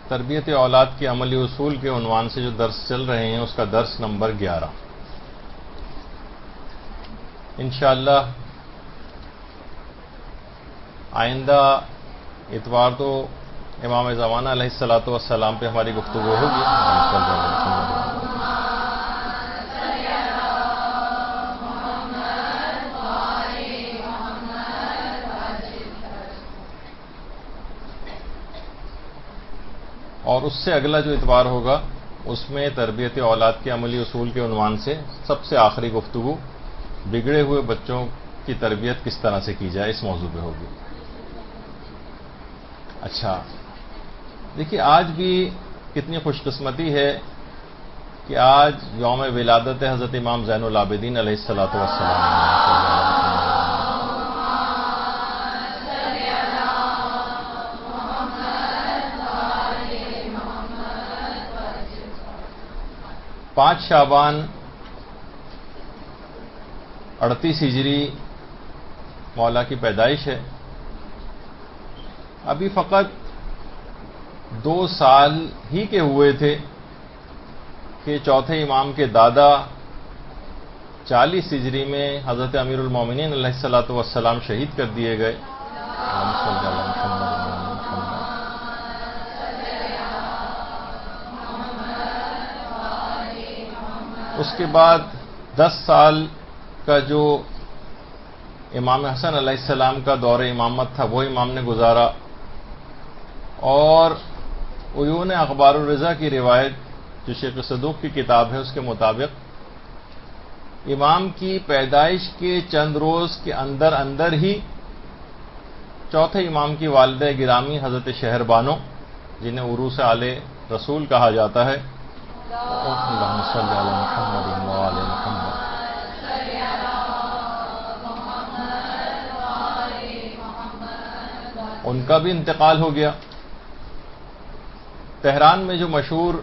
تربیت اولاد کے عملی اصول کے عنوان سے جو درس چل رہے ہیں اس کا درس نمبر 11 انشاءاللہ آئندہ اتوار تو امام زمانہ علیہ الصلوۃ والسلام پہ ہماری گفتگو ہوگی. اور اس سے اگلا جو اتوار ہوگا اس میں تربیت اولاد کے عملی اصول کے عنوان سے سب سے آخری گفتگو بگڑے ہوئے بچوں کی تربیت کس طرح سے کی جائے اس موضوع پہ ہوگی. اچھا دیکھیے، آج بھی کتنی خوش قسمتی ہے کہ آج یوم ولادت حضرت امام زین العابدین علیہ الصلوۃ والسلام. پانچ شعبان 38 ہجری مولا کی پیدائش ہے. ابھی فقط 2 سال ہی کے ہوئے تھے کہ چوتھے امام کے دادا 40 ہجری میں حضرت امیر المومنین علیہ الصلوۃ والسلام شہید کر دیے گئے. اس کے بعد 10 سال کا جو امام حسن علیہ السلام کا دور امامت تھا وہ امام نے گزارا. اور عیون اخبار الرضا کی روایت جو شیخ صدوق کی کتاب ہے اس کے مطابق امام کی پیدائش کے چند روز کے اندر ہی چوتھے امام کی والدہ گرامی حضرت شہر بانو جنہیں عروس آل رسول کہا جاتا ہے، اللہم صلی علی محمد وآل محمد، ان کا بھی انتقال ہو گیا. تہران میں جو مشہور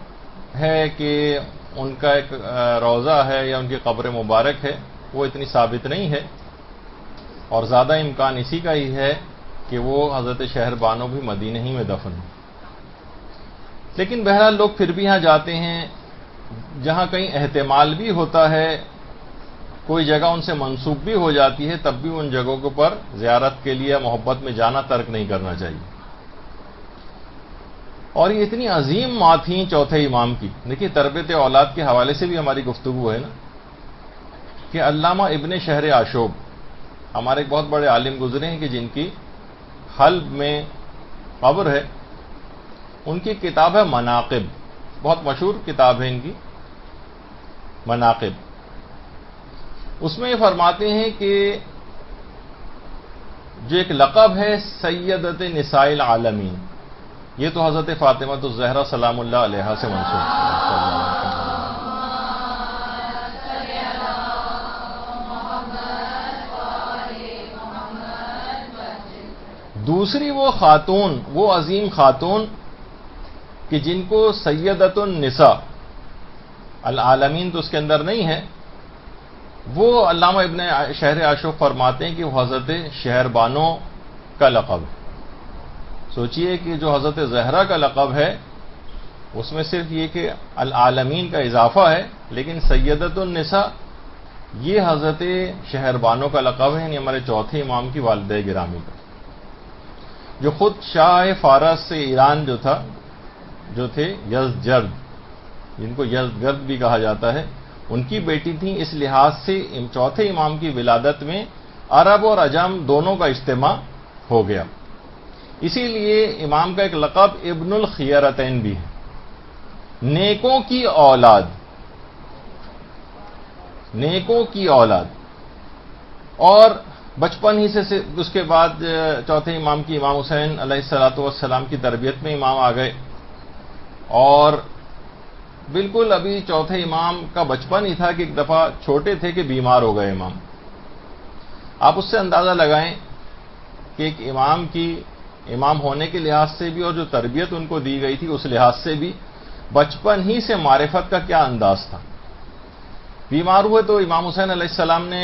ہے کہ ان کا ایک روضہ ہے یا ان کی قبر مبارک ہے وہ اتنی ثابت نہیں ہے، اور زیادہ امکان اسی کا ہی ہے کہ وہ حضرت شہر بانو بھی مدینہ ہی میں دفن ہو. لیکن بہرحال لوگ پھر بھی یہاں جاتے ہیں جہاں کہیں احتمال بھی ہوتا ہے، کوئی جگہ ان سے منسوب بھی ہو جاتی ہے، تب بھی ان جگہوں پر زیارت کے لیے محبت میں جانا ترک نہیں کرنا چاہیے. اور یہ اتنی عظیم ماں تھیں چوتھے امام کی. دیکھیے تربیت اولاد کے حوالے سے بھی ہماری گفتگو ہے نا کہ علامہ ابن شہر آشوب ہمارے ایک بہت بڑے عالم گزرے ہیں کہ جن کی حلب میں قبر ہے. ان کی کتاب ہے مناقب، بہت مشہور کتاب ہے ان کی مناقب. اس میں یہ فرماتے ہیں کہ جو ایک لقب ہے سیدت نساء العالمین، یہ تو حضرت فاطمہ الزہرا سلام اللہ علیہا سے منسوب ہے. دوسری وہ خاتون، وہ عظیم خاتون کہ جن کو سیدت النساء العالمین تو اس کے اندر نہیں ہے، وہ علامہ ابن شہر آشوب فرماتے ہیں کہ وہ حضرت شہر بانو کا لقب ہے. سوچئے کہ جو حضرت زہرا کا لقب ہے اس میں صرف یہ کہ العالمین کا اضافہ ہے، لیکن سیدت النساء یہ حضرت شہر بانو کا لقب ہے، یعنی ہمارے چوتھے امام کی والدہ گرامی کا، جو خود شاہ فارس سے ایران جو تھے یزدجرد، جن کو یزدگرد بھی کہا جاتا ہے، ان کی بیٹی تھیں. اس لحاظ سے چوتھے امام کی ولادت میں عرب اور عجم دونوں کا اجتماع ہو گیا. اسی لیے امام کا ایک لقب ابن الخیرتین بھی ہے، نیکوں کی اولاد، نیکوں کی اولاد. اور بچپن ہی سے اس کے بعد چوتھے امام کی امام حسین علیہ الصلوۃ والسلام کی تربیت میں امام آ گئے. اور بالکل ابھی چوتھے امام کا بچپن ہی تھا کہ ایک دفعہ چھوٹے تھے کہ بیمار ہو گئے امام. آپ اس سے اندازہ لگائیں کہ ایک امام کی امام ہونے کے لحاظ سے بھی اور جو تربیت ان کو دی گئی تھی اس لحاظ سے بھی بچپن ہی سے معرفت کا کیا انداز تھا. بیمار ہوئے تو امام حسین علیہ السلام نے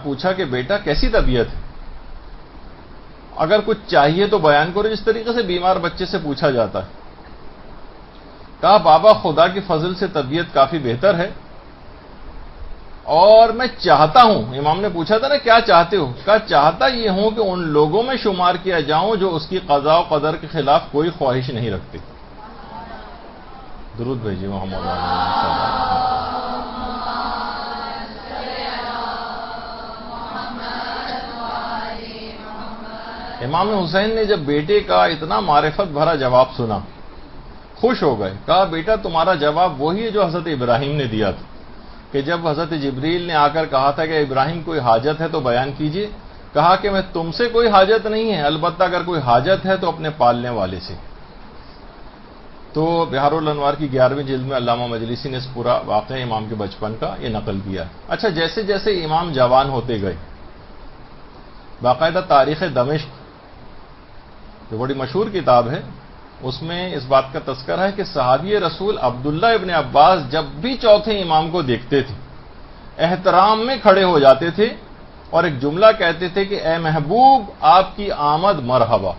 پوچھا کہ بیٹا کیسی طبیعت ہے، اگر کچھ چاہیے تو بیان کرو، جس طریقے سے بیمار بچے سے پوچھا جاتا ہے. کہا بابا خدا کے فضل سے طبیعت کافی بہتر ہے اور میں چاہتا ہوں، امام نے پوچھا تھا نا کیا چاہتے ہو؟ کہا چاہتا یہ ہوں کہ ان لوگوں میں شمار کیا جاؤں جو اس کی قضاء و قدر کے خلاف کوئی خواہش نہیں رکھتے۔ درود بھیجیے محمد امام حسین نے جب بیٹے کا اتنا معرفت بھرا جواب سنا خوش ہو گئے، کہا بیٹا تمہارا جواب وہی ہے جو حضرت ابراہیم نے دیا تھا کہ جب حضرت جبریل نے آ کر کہا تھا کہ ابراہیم کوئی حاجت ہے تو بیان کیجئے، کہا کہ میں تم سے کوئی حاجت نہیں ہے، البتہ اگر کوئی حاجت ہے تو اپنے پالنے والے سے۔ تو بہار الانوار کی 11ویں جلد میں علامہ مجلسی نے اس پورا واقعہ امام کے بچپن کا یہ نقل کیا۔ اچھا، جیسے جیسے امام جوان ہوتے گئے، باقاعدہ تاریخ دمشق جو بڑی مشہور کتاب ہے اس میں اس بات کا تذکرہ ہے کہ صحابی رسول عبداللہ ابن عباس جب بھی چوتھے امام کو دیکھتے تھے احترام میں کھڑے ہو جاتے تھے اور ایک جملہ کہتے تھے کہ اے محبوب آپ کی آمد مرحبا۔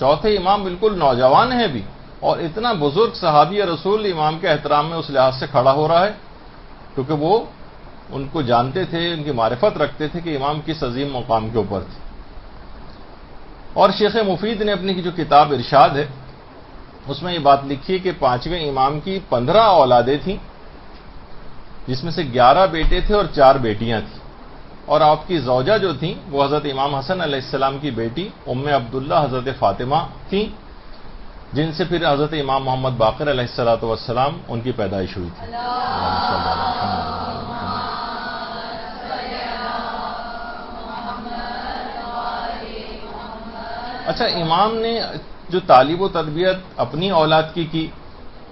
چوتھے امام بالکل نوجوان ہیں بھی اور اتنا بزرگ صحابی رسول امام کے احترام میں اس لحاظ سے کھڑا ہو رہا ہے کیونکہ وہ ان کو جانتے تھے، ان کی معرفت رکھتے تھے کہ امام کس عظیم مقام کے اوپر تھے۔ اور شیخ مفید نے اپنی جو کتاب ارشاد ہے اس میں یہ بات لکھی کہ 5ویں امام کی 15 اولادیں تھیں جس میں سے 11 بیٹے تھے اور 4 بیٹیاں تھیں، اور آپ کی زوجہ جو تھیں وہ حضرت امام حسن علیہ السلام کی بیٹی ام عبداللہ حضرت فاطمہ تھیں، جن سے پھر حضرت امام محمد باقر علیہ الصلوۃ والسلام ان کی پیدائش ہوئی تھی۔ اچھا، امام نے جو تعلیم و تربیت اپنی اولاد کی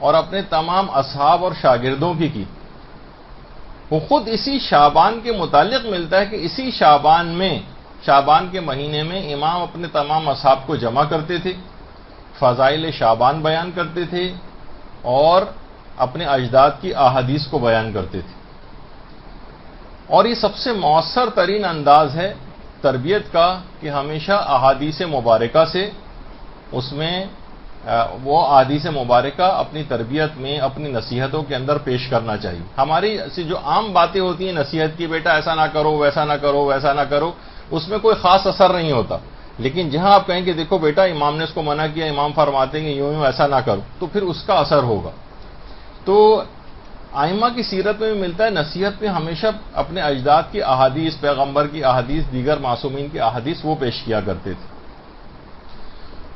اور اپنے تمام اصحاب اور شاگردوں کی وہ خود اسی شعبان کے متعلق ملتا ہے کہ اسی شعبان کے مہینے میں امام اپنے تمام اصحاب کو جمع کرتے تھے، فضائل شعبان بیان کرتے تھے اور اپنے اجداد کی احادیث کو بیان کرتے تھے، اور یہ سب سے مؤثر ترین انداز ہے تربیت کا کہ ہمیشہ احادیث مبارکہ سے اس میں وہ احادیث مبارکہ اپنی تربیت میں اپنی نصیحتوں کے اندر پیش کرنا چاہیے۔ ہماری جو عام باتیں ہوتی ہیں نصیحت کی، بیٹا ایسا نہ کرو، ویسا نہ کرو، ویسا نہ کرو، اس میں کوئی خاص اثر نہیں ہوتا، لیکن جہاں آپ کہیں کہ دیکھو بیٹا امام نے اس کو منع کیا، امام فرماتے ہیں کہ یوں ایسا نہ کرو، تو پھر اس کا اثر ہوگا۔ تو ائمہ کی سیرت میں بھی ملتا ہے نصیحت میں ہمیشہ اپنے اجداد کی احادیث، پیغمبر کی احادیث، دیگر معصومین کی احادیث وہ پیش کیا کرتے تھے۔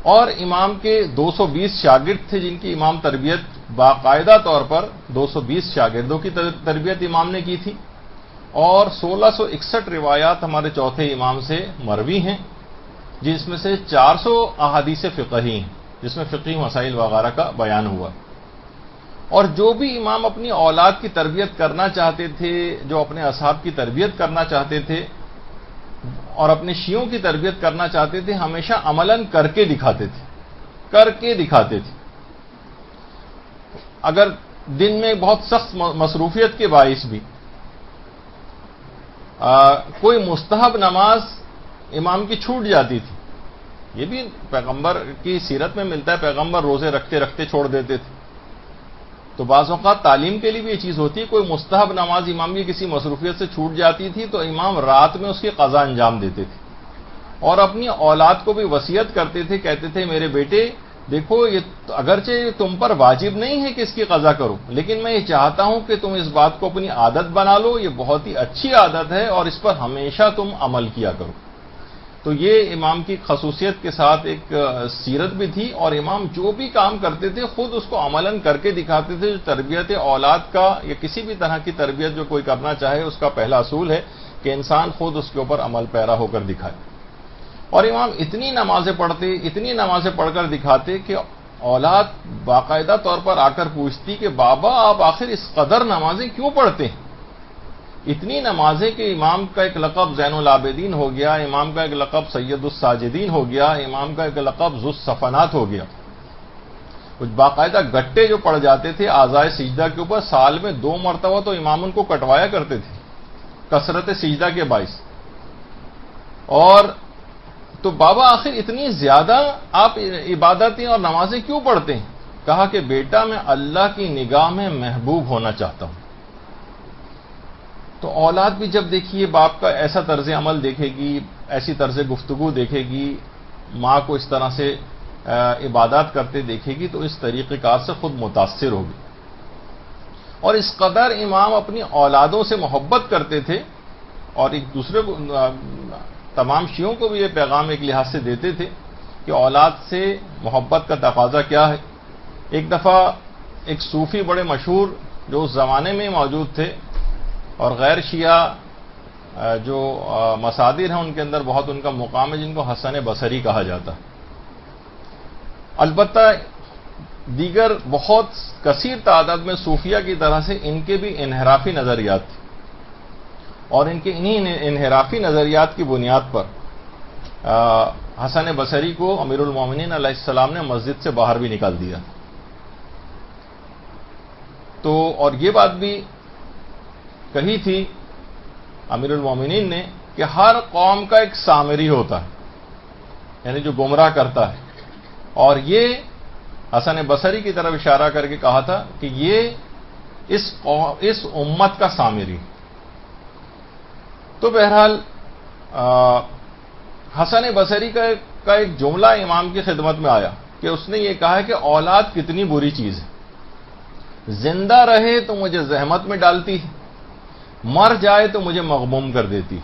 اور امام کے 220 شاگرد تھے جن کی امام تربیت باقاعدہ طور پر 220 شاگردوں کی تربیت امام نے کی تھی، اور 1661 روایات ہمارے چوتھے امام سے مروی ہیں جس میں سے 400 احادیث فقہی ہیں جس میں فقہی مسائل وغیرہ کا بیان ہوا۔ اور جو بھی امام اپنی اولاد کی تربیت کرنا چاہتے تھے، جو اپنے اصحاب کی تربیت کرنا چاہتے تھے اور اپنے شیعوں کی تربیت کرنا چاہتے تھے، ہمیشہ عملاً کر کے دکھاتے تھے۔ اگر دن میں بہت سخت مصروفیت کے باعث بھی کوئی مستحب نماز امام کی چھوٹ جاتی تھی، یہ بھی پیغمبر کی سیرت میں ملتا ہے، پیغمبر روزے رکھتے رکھتے چھوڑ دیتے تھے۔ تو بعض اوقات تعلیم کے لیے بھی یہ چیز ہوتی ہے، کوئی مستحب نماز امام کی کسی مصروفیت سے چھوٹ جاتی تھی تو امام رات میں اس کی قضا انجام دیتے تھے اور اپنی اولاد کو بھی وصیت کرتے تھے، کہتے تھے میرے بیٹے دیکھو یہ اگرچہ تم پر واجب نہیں ہے کہ اس کی قضا کرو، لیکن میں یہ چاہتا ہوں کہ تم اس بات کو اپنی عادت بنا لو، یہ بہت ہی اچھی عادت ہے اور اس پر ہمیشہ تم عمل کیا کرو۔ تو یہ امام کی خصوصیت کے ساتھ ایک سیرت بھی تھی، اور امام جو بھی کام کرتے تھے خود اس کو عملاً کر کے دکھاتے تھے۔ جو تربیت اولاد کا یا کسی بھی طرح کی تربیت جو کوئی کرنا چاہے اس کا پہلا اصول ہے کہ انسان خود اس کے اوپر عمل پیرا ہو کر دکھائے۔ اور امام اتنی نمازیں پڑھ کر دکھاتے کہ اولاد باقاعدہ طور پر آ کر پوچھتی کہ بابا آپ آخر اس قدر نمازیں کیوں پڑھتے ہیں؟ اتنی نمازیں کہ امام کا ایک لقب زین العابدین ہو گیا، امام کا ایک لقب سید الساجدین ہو گیا، امام کا ایک لقب ذو الصفنات ہو گیا۔ کچھ باقاعدہ گٹے جو پڑ جاتے تھے اعضائے سجدہ کے اوپر، سال میں 2 مرتبہ تو امام ان کو کٹوایا کرتے تھے کثرت سجدہ کے باعث۔ اور تو بابا آخر اتنی زیادہ آپ عبادتیں اور نمازیں کیوں پڑھتے ہیں؟ کہا کہ بیٹا میں اللہ کی نگاہ میں محبوب ہونا چاہتا ہوں. تو اولاد بھی جب دیکھیے باپ کا ایسا طرز عمل دیکھے گی، ایسی طرز گفتگو دیکھے گی، ماں کو اس طرح سے عبادات کرتے دیکھے گی، تو اس طریقہ کار سے خود متاثر ہوگی. اور اس قدر امام اپنی اولادوں سے محبت کرتے تھے، اور ایک دوسرے کو، تمام شیعوں کو بھی یہ پیغام ایک لحاظ سے دیتے تھے کہ اولاد سے محبت کا تقاضا کیا ہے. ایک دفعہ ایک صوفی بڑے مشہور جو اس زمانے میں موجود تھے اور غیر شیعہ جو مصادر ہیں ان کے اندر بہت ان کا مقام ہے، جن کو حسن بصری کہا جاتا ہے. البتہ دیگر بہت کثیر تعداد میں صوفیہ کی طرح سے ان کے بھی انحرافی نظریات تھے، اور ان کے انہی انحرافی نظریات کی بنیاد پر حسن بصری کو امیر المومنین علیہ السلام نے مسجد سے باہر بھی نکال دیا. تو اور یہ بات بھی کہی تھی امیر المومنین نے کہ ہر قوم کا ایک سامری ہوتا ہے، یعنی جو گمراہ کرتا ہے، اور یہ حسن بصری کی طرف اشارہ کر کے کہا تھا کہ یہ اس امت کا سامری. تو بہرحال حسن بصری کا ایک جملہ امام کی خدمت میں آیا کہ اس نے یہ کہا کہ اولاد کتنی بری چیز ہے، زندہ رہے تو مجھے زحمت میں ڈالتی ہے، مر جائے تو مجھے مغموم کر دیتی.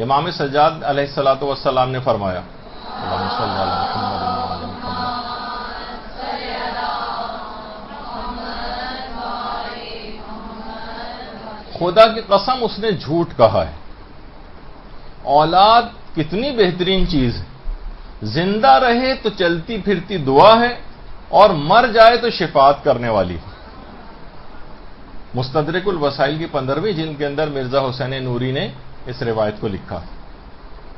امام سجاد علیہ الصلوۃ والسلام نے فرمایا اللہم صلی علی محمد وعلی محمد. خدا کی قسم اس نے جھوٹ کہا ہے. اولاد کتنی بہترین چیز ہے، زندہ رہے تو چلتی پھرتی دعا ہے، اور مر جائے تو شفاعت کرنے والی. مستدرک الوسائل کی 15ویں جلد کے اندر مرزا حسین نوری نے اس روایت کو لکھا،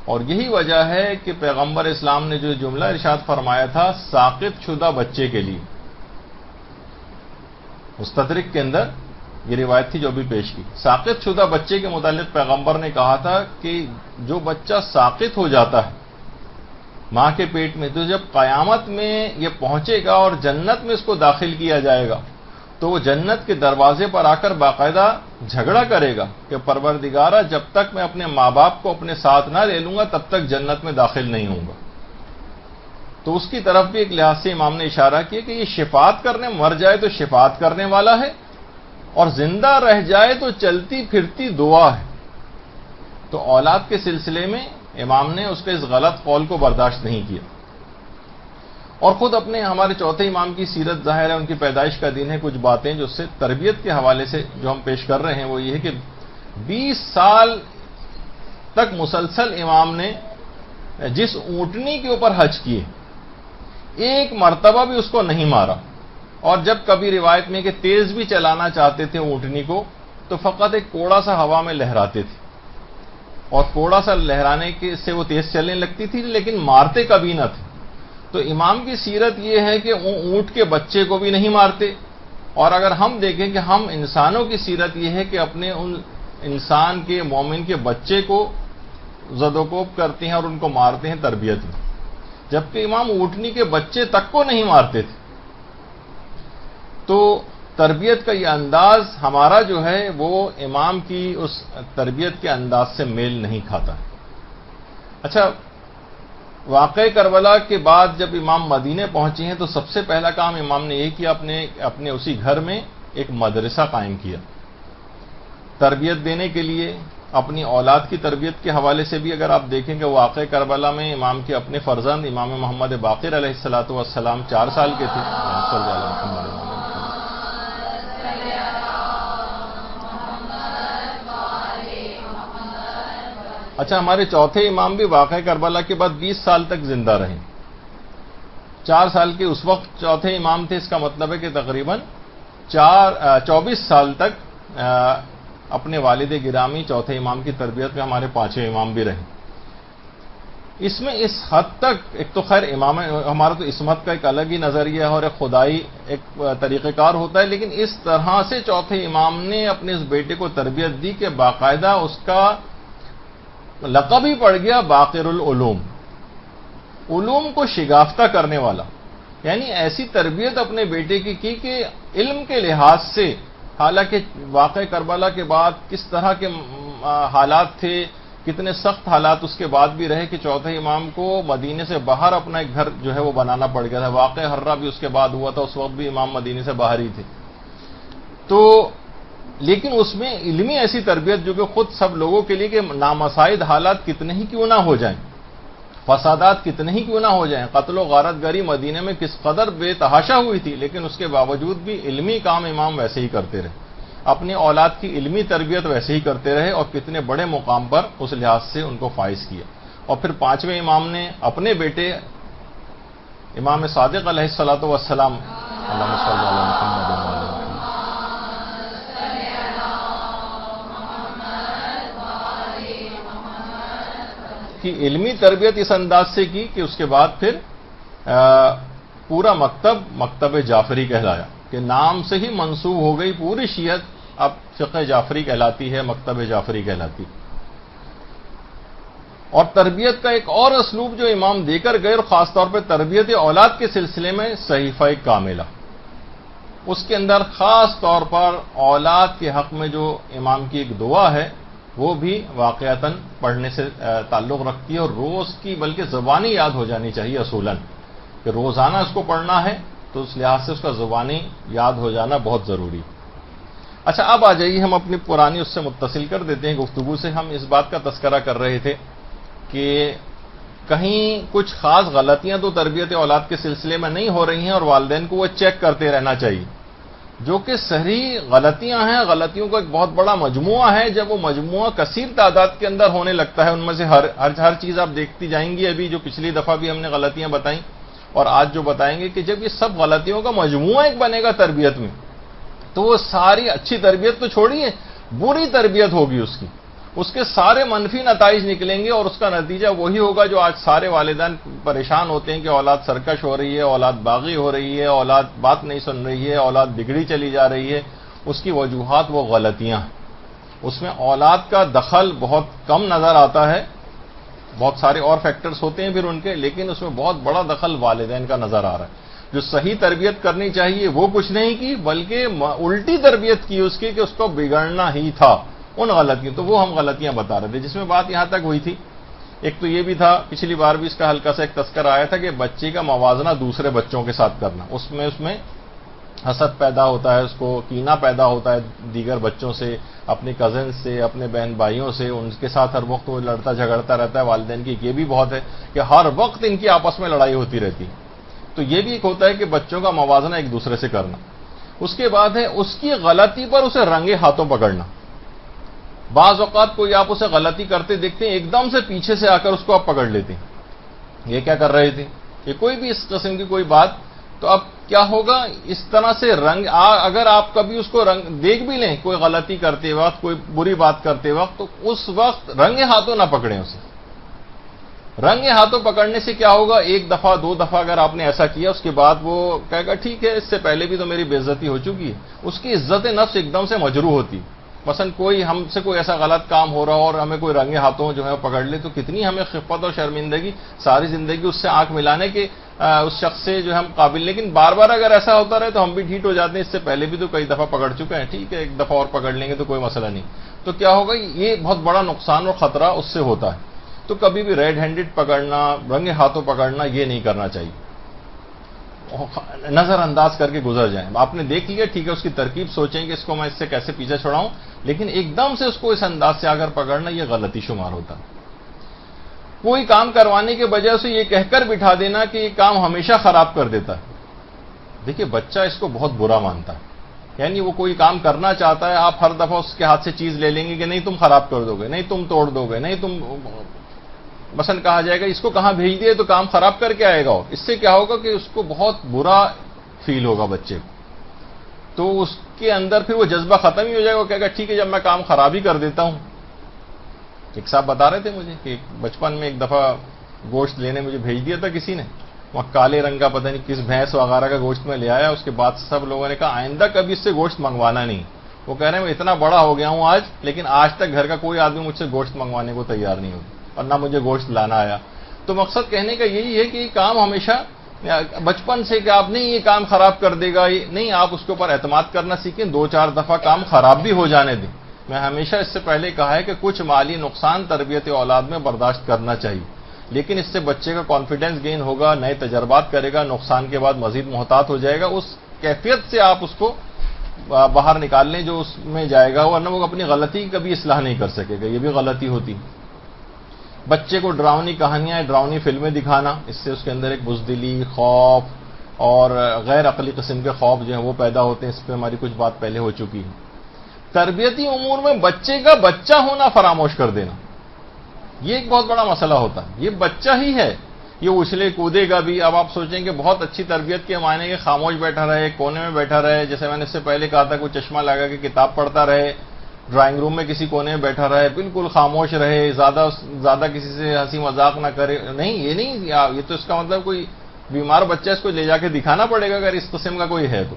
اور یہی وجہ ہے کہ پیغمبر اسلام نے جو جملہ ارشاد فرمایا تھا ساقط شدہ بچے کے لیے، مستدرک کے اندر یہ روایت تھی جو بھی پیش کی. ساقط شدہ بچے کے متعلق پیغمبر نے کہا تھا کہ جو بچہ ساقط ہو جاتا ہے ماں کے پیٹ میں، تو جب قیامت میں یہ پہنچے گا اور جنت میں اس کو داخل کیا جائے گا تو وہ جنت کے دروازے پر آ کر باقاعدہ جھگڑا کرے گا کہ پروردگارہ جب تک میں اپنے ماں باپ کو اپنے ساتھ نہ لے لوں گا تب تک جنت میں داخل نہیں ہوں گا. تو اس کی طرف بھی ایک لحاظ سے امام نے اشارہ کیا کہ یہ شفاعت کرنے، مر جائے تو شفاعت کرنے والا ہے، اور زندہ رہ جائے تو چلتی پھرتی دعا ہے. تو اولاد کے سلسلے میں امام نے اس کے اس غلط قول کو برداشت نہیں کیا. اور خود اپنے ہمارے چوتھے امام کی سیرت ظاہر ہے، ان کی پیدائش کا دن ہے. کچھ باتیں جو اس سے تربیت کے حوالے سے جو ہم پیش کر رہے ہیں وہ یہ ہے کہ 20 سال تک مسلسل امام نے جس اونٹنی کے اوپر حج کیے ایک مرتبہ بھی اس کو نہیں مارا، اور جب کبھی روایت میں کہ تیز بھی چلانا چاہتے تھے اونٹنی کو تو فقط ایک کوڑا سا ہوا میں لہراتے تھے، اور کوڑا سا لہرانے سے وہ تیز چلنے لگتی تھی لیکن مارتے کبھی نہ تھے. تو امام کی سیرت یہ ہے کہ اونٹ کے بچے کو بھی نہیں مارتے. اور اگر ہم دیکھیں کہ ہم انسانوں کی سیرت یہ ہے کہ اپنے ان انسان کے مومن کے بچے کو زدوکوب کرتے ہیں اور ان کو مارتے ہیں تربیت میں، جبکہ امام اونٹنی کے بچے تک کو نہیں مارتے تھے. تو تربیت کا یہ انداز ہمارا جو ہے وہ امام کی اس تربیت کے انداز سے میل نہیں کھاتا. اچھا، واقعہ کربلا کے بعد جب امام مدینے پہنچے ہیں تو سب سے پہلا کام امام نے یہ کیا، اپنے اسی گھر میں ایک مدرسہ قائم کیا تربیت دینے کے لیے. اپنی اولاد کی تربیت کے حوالے سے بھی اگر آپ دیکھیں کہ واقعہ کربلا میں امام کے اپنے فرزند امام محمد باقر علیہ الصلوۃ والسلام 4 سال کے تھے. اچھا، ہمارے چوتھے امام بھی واقعہ کربلا کے بعد 20 سال تک زندہ رہے. 4 سال کے اس وقت چوتھے امام تھے، اس کا مطلب ہے کہ تقریباً 24 سال تک اپنے والد گرامی چوتھے امام کی تربیت میں ہمارے 5ویں امام بھی رہے. اس میں اس حد تک ایک تو خیر امام ہمارا تو عصمت کا ایک الگ ہی نظریہ ہے اور ایک خدائی ایک طریقہ کار ہوتا ہے، لیکن اس طرح سے چوتھے امام نے اپنے اس بیٹے کو تربیت دی کہ باقاعدہ اس کا لقب ہی پڑ گیا باقر العلوم، علوم کو شگافتہ کرنے والا. یعنی ایسی تربیت اپنے بیٹے کی کہ علم کے لحاظ سے، حالانکہ واقع کربلا کے بعد کس طرح کے حالات تھے، کتنے سخت حالات اس کے بعد بھی رہے کہ چوتھے امام کو مدینے سے باہر اپنا ایک گھر جو ہے وہ بنانا پڑ گیا تھا. واقع ہررا بھی اس کے بعد ہوا تھا، اس وقت بھی امام مدینے سے باہر ہی تھے. تو لیکن اس میں علمی ایسی تربیت جو کہ خود سب لوگوں کے لیے کہ نامساعد حالات کتنے ہی کیوں نہ ہو جائیں، فسادات کتنے ہی کیوں نہ ہو جائیں، قتل و غارت گری مدینے میں کس قدر بے تحاشا ہوئی تھی، لیکن اس کے باوجود بھی علمی کام امام ویسے ہی کرتے رہے، اپنی اولاد کی علمی تربیت ویسے ہی کرتے رہے، اور کتنے بڑے مقام پر اس لحاظ سے ان کو فائز کیا. اور پھر پانچویں امام نے اپنے بیٹے امام صادق علیہ الصلوۃ والسلام اللہم صلی علی محمد وعلی محمد کی علمی تربیت اس انداز سے کی کہ اس کے بعد پھر پورا مکتب جعفری کہلایا، کہ نام سے ہی منسوب ہو گئی پوری شیعت، اب فقہ جعفری کہلاتی ہے، مکتب جعفری کہلاتی. اور تربیت کا ایک اور اسلوب جو امام دے کر گئے، اور خاص طور پہ تربیت اولاد کے سلسلے میں صحیفہ کاملہ، اس کے اندر خاص طور پر اولاد کے حق میں جو امام کی ایک دعا ہے وہ بھی واقعتاً پڑھنے سے تعلق رکھتی ہے، اور روز کی بلکہ زبانی یاد ہو جانی چاہیے اصولاً، کہ روزانہ اس کو پڑھنا ہے تو اس لحاظ سے اس کا زبانی یاد ہو جانا بہت ضروری. اچھا، اب آ جائیے ہم اپنی پرانی اس سے متصل کر دیتے ہیں گفتگو سے. ہم اس بات کا تذکرہ کر رہے تھے کہ کہیں کچھ خاص غلطیاں تو تربیت اولاد کے سلسلے میں نہیں ہو رہی ہیں، اور والدین کو وہ چیک کرتے رہنا چاہیے، جو کہ صحیح غلطیاں ہیں. غلطیوں کا ایک بہت بڑا مجموعہ ہے. جب وہ مجموعہ کثیر تعداد کے اندر ہونے لگتا ہے، ان میں سے ہر چیز آپ دیکھتی جائیں گی، ابھی جو پچھلی دفعہ بھی ہم نے غلطیاں بتائیں اور آج جو بتائیں گے، کہ جب یہ سب غلطیوں کا مجموعہ ایک بنے گا تربیت میں، تو وہ ساری اچھی تربیت تو چھوڑیے، بری تربیت ہوگی اس کے سارے منفی نتائج نکلیں گے، اور اس کا نتیجہ وہی ہوگا جو آج سارے والدین پریشان ہوتے ہیں کہ اولاد سرکش ہو رہی ہے، اولاد باغی ہو رہی ہے، اولاد بات نہیں سن رہی ہے، اولاد بگڑی چلی جا رہی ہے. اس کی وجوہات وہ غلطیاں ہیں. اس میں اولاد کا دخل بہت کم نظر آتا ہے، بہت سارے اور فیکٹرز ہوتے ہیں پھر ان کے، لیکن اس میں بہت بڑا دخل والدین کا نظر آ رہا ہے. جو صحیح تربیت کرنی چاہیے وہ کچھ نہیں کی، بلکہ الٹی تربیت کی اس کی، کہ اس کو بگڑنا ہی تھا ان غلطیوں. تو وہ ہم غلطیاں بتا رہے تھے، جس میں بات یہاں تک ہوئی تھی. ایک تو یہ بھی تھا، پچھلی بار بھی اس کا ہلکا سا ایک تذکرہ آیا تھا، کہ بچے کا موازنہ دوسرے بچوں کے ساتھ کرنا، اس میں حسد پیدا ہوتا ہے، اس کو کینہ پیدا ہوتا ہے دیگر بچوں سے، اپنے کزن سے، اپنے بہن بھائیوں سے، ان کے ساتھ ہر وقت وہ لڑتا جھگڑتا رہتا ہے. والدین کی یہ بھی بہت ہے کہ ہر وقت ان کی آپس میں لڑائی ہوتی رہتی. تو یہ بھی ایک ہوتا ہے کہ بچوں کا موازنہ ایک دوسرے سے کرنا. اس کے بعد ہے اس کی غلطی پر اسے رنگے ہاتھوں پکڑنا. بعض اوقات کوئی آپ اسے غلطی کرتے دیکھتے ہیں، ایک دم سے پیچھے سے آ کر اس کو آپ پکڑ لیتے ہیں، یہ کیا کر رہے تھے، یہ کوئی بھی اس قسم کی کوئی بات. تو اب کیا ہوگا، اس طرح سے اگر آپ کبھی اس کو دیکھ بھی لیں کوئی غلطی کرتے وقت، کوئی بری بات کرتے وقت، تو اس وقت رنگے ہاتھوں نہ پکڑیں اسے. رنگے ہاتھوں پکڑنے سے کیا ہوگا، ایک دفعہ دو دفعہ اگر آپ نے ایسا کیا، اس کے بعد وہ کہے گا ٹھیک ہے، اس سے پہلے بھی تو میری بے عزتی ہو چکی ہے. اس کی عزت نفس ایک دم سے مجروح ہوتی. مثلا ہم سے کوئی ایسا غلط کام ہو رہا ہو اور ہمیں کوئی رنگے ہاتھوں جو ہے پکڑ لے، تو کتنی ہمیں خفت اور شرمندگی، ساری زندگی اس سے آنکھ ملانے کے اس شخص سے جو ہم قابل. لیکن بار بار اگر ایسا ہوتا رہے تو ہم بھی ڈھیٹ ہو جاتے ہیں، اس سے پہلے بھی تو کئی دفعہ پکڑ چکے ہیں، ٹھیک ہے ایک دفعہ اور پکڑ لیں گے تو کوئی مسئلہ نہیں. تو کیا ہوگا، یہ بہت بڑا نقصان اور خطرہ اس سے ہوتا ہے. تو کبھی بھی ریڈ ہینڈڈ پکڑنا، رنگے ہاتھوں پکڑنا، یہ نہیں کرنا چاہیے. نظر انداز کر کے گزر جائیں. آپ نے دیکھ لیا، ٹھیک ہے، اس کی ترکیب سوچیں کہ اس کو میں اس سے کیسے پیچھے چھڑاؤں، لیکن ایک دم سے اس کو اس انداز سے اگر پکڑنا، یہ غلطی شمار ہوتا ہے. کوئی کام کروانے کے بجائے سے یہ کہہ کر بٹھا دینا کہ یہ کام ہمیشہ خراب کر دیتا ہے. دیکھیے بچہ اس کو بہت برا مانتا ہے، یعنی وہ کوئی کام کرنا چاہتا ہے، آپ ہر دفعہ اس کے ہاتھ سے چیز لے لیں گے کہ نہیں تم خراب کر دو گے، نہیں تم توڑ دو گے، نہیں تم، مثلا کہا جائے گا اس کو کہاں بھیج دیے تو کام خراب کر کے آئے گا. اس سے کیا ہوگا کہ اس کو بہت برا فیل ہوگا بچے کو. تو اس کے اندر پھر وہ جذبہ ختم ہی ہو جائے گا. وہ کہے گا ٹھیک ہے جب میں کام خراب ہی کر دیتا ہوں. ایک صاحب بتا رہے تھے مجھے کہ بچپن میں ایک دفعہ گوشت لینے مجھے بھیج دیا تھا کسی نے، وہاں کالے رنگ کا پتہ نہیں کس بھینس وغیرہ کا گوشت میں لے آیا. اس کے بعد سب لوگوں نے کہا آئندہ کبھی اس سے گوشت منگوانا نہیں. وہ کہہ رہے ہیں میں اتنا بڑا ہو گیا ہوں آج، لیکن آج تک گھر کا کوئی آدمی مجھ سے گوشت منگوانے کو تیار نہیں ہوتا، اور نہ مجھے گوشت لانا آیا. تو مقصد کہنے کا یہی ہے کہ یہ کام ہمیشہ بچپن سے کہ آپ نہیں یہ کام خراب کر دے گا، نہیں، آپ اس کے اوپر اعتماد کرنا سیکھیں، 2-4 دفعہ کام خراب بھی ہو جانے دیں۔ میں ہمیشہ اس سے پہلے کہا ہے کہ کچھ مالی نقصان تربیت اولاد میں برداشت کرنا چاہیے، لیکن اس سے بچے کا کانفیڈنس گین ہوگا، نئے تجربات کرے گا، نقصان کے بعد مزید محتاط ہو جائے گا، اس کیفیت سے آپ اس کو باہر نکال لیں جو اس میں جائے گا، ورنہ وہ اپنی غلطی کی کبھی اصلاح نہیں کر سکے گا، یہ بھی غلطی ہوتی۔ بچے کو ڈراؤنی کہانیاں، ڈراؤنی فلمیں دکھانا، اس سے اس کے اندر ایک بزدلی، خوف اور غیر عقلی قسم کے خوف جو ہیں وہ پیدا ہوتے ہیں، اس پہ ہماری کچھ بات پہلے ہو چکی ہے۔ تربیتی امور میں بچے کا بچہ ہونا فراموش کر دینا، یہ ایک بہت بڑا مسئلہ ہوتا ہے۔ یہ بچہ ہی ہے، یہ اچھلے کودے گا بھی۔ اب آپ سوچیں کہ بہت اچھی تربیت کے معنی کہ خاموش بیٹھا رہے، کونے میں بیٹھا رہے، جیسے میں نے اس سے پہلے کہا تھا کوئی چشمہ لگا کے کتاب پڑھتا رہے، ڈرائنگ روم میں کسی کونے میں بیٹھا رہے، بالکل خاموش رہے، زیادہ کسی سے ہنسی مذاق نہ کرے، نہیں، یہ نہیں، یہ تو اس کا مطلب کوئی بیمار بچہ اس کو لے جا کے دکھانا پڑے گا اگر اس قسم کا کوئی ہے تو۔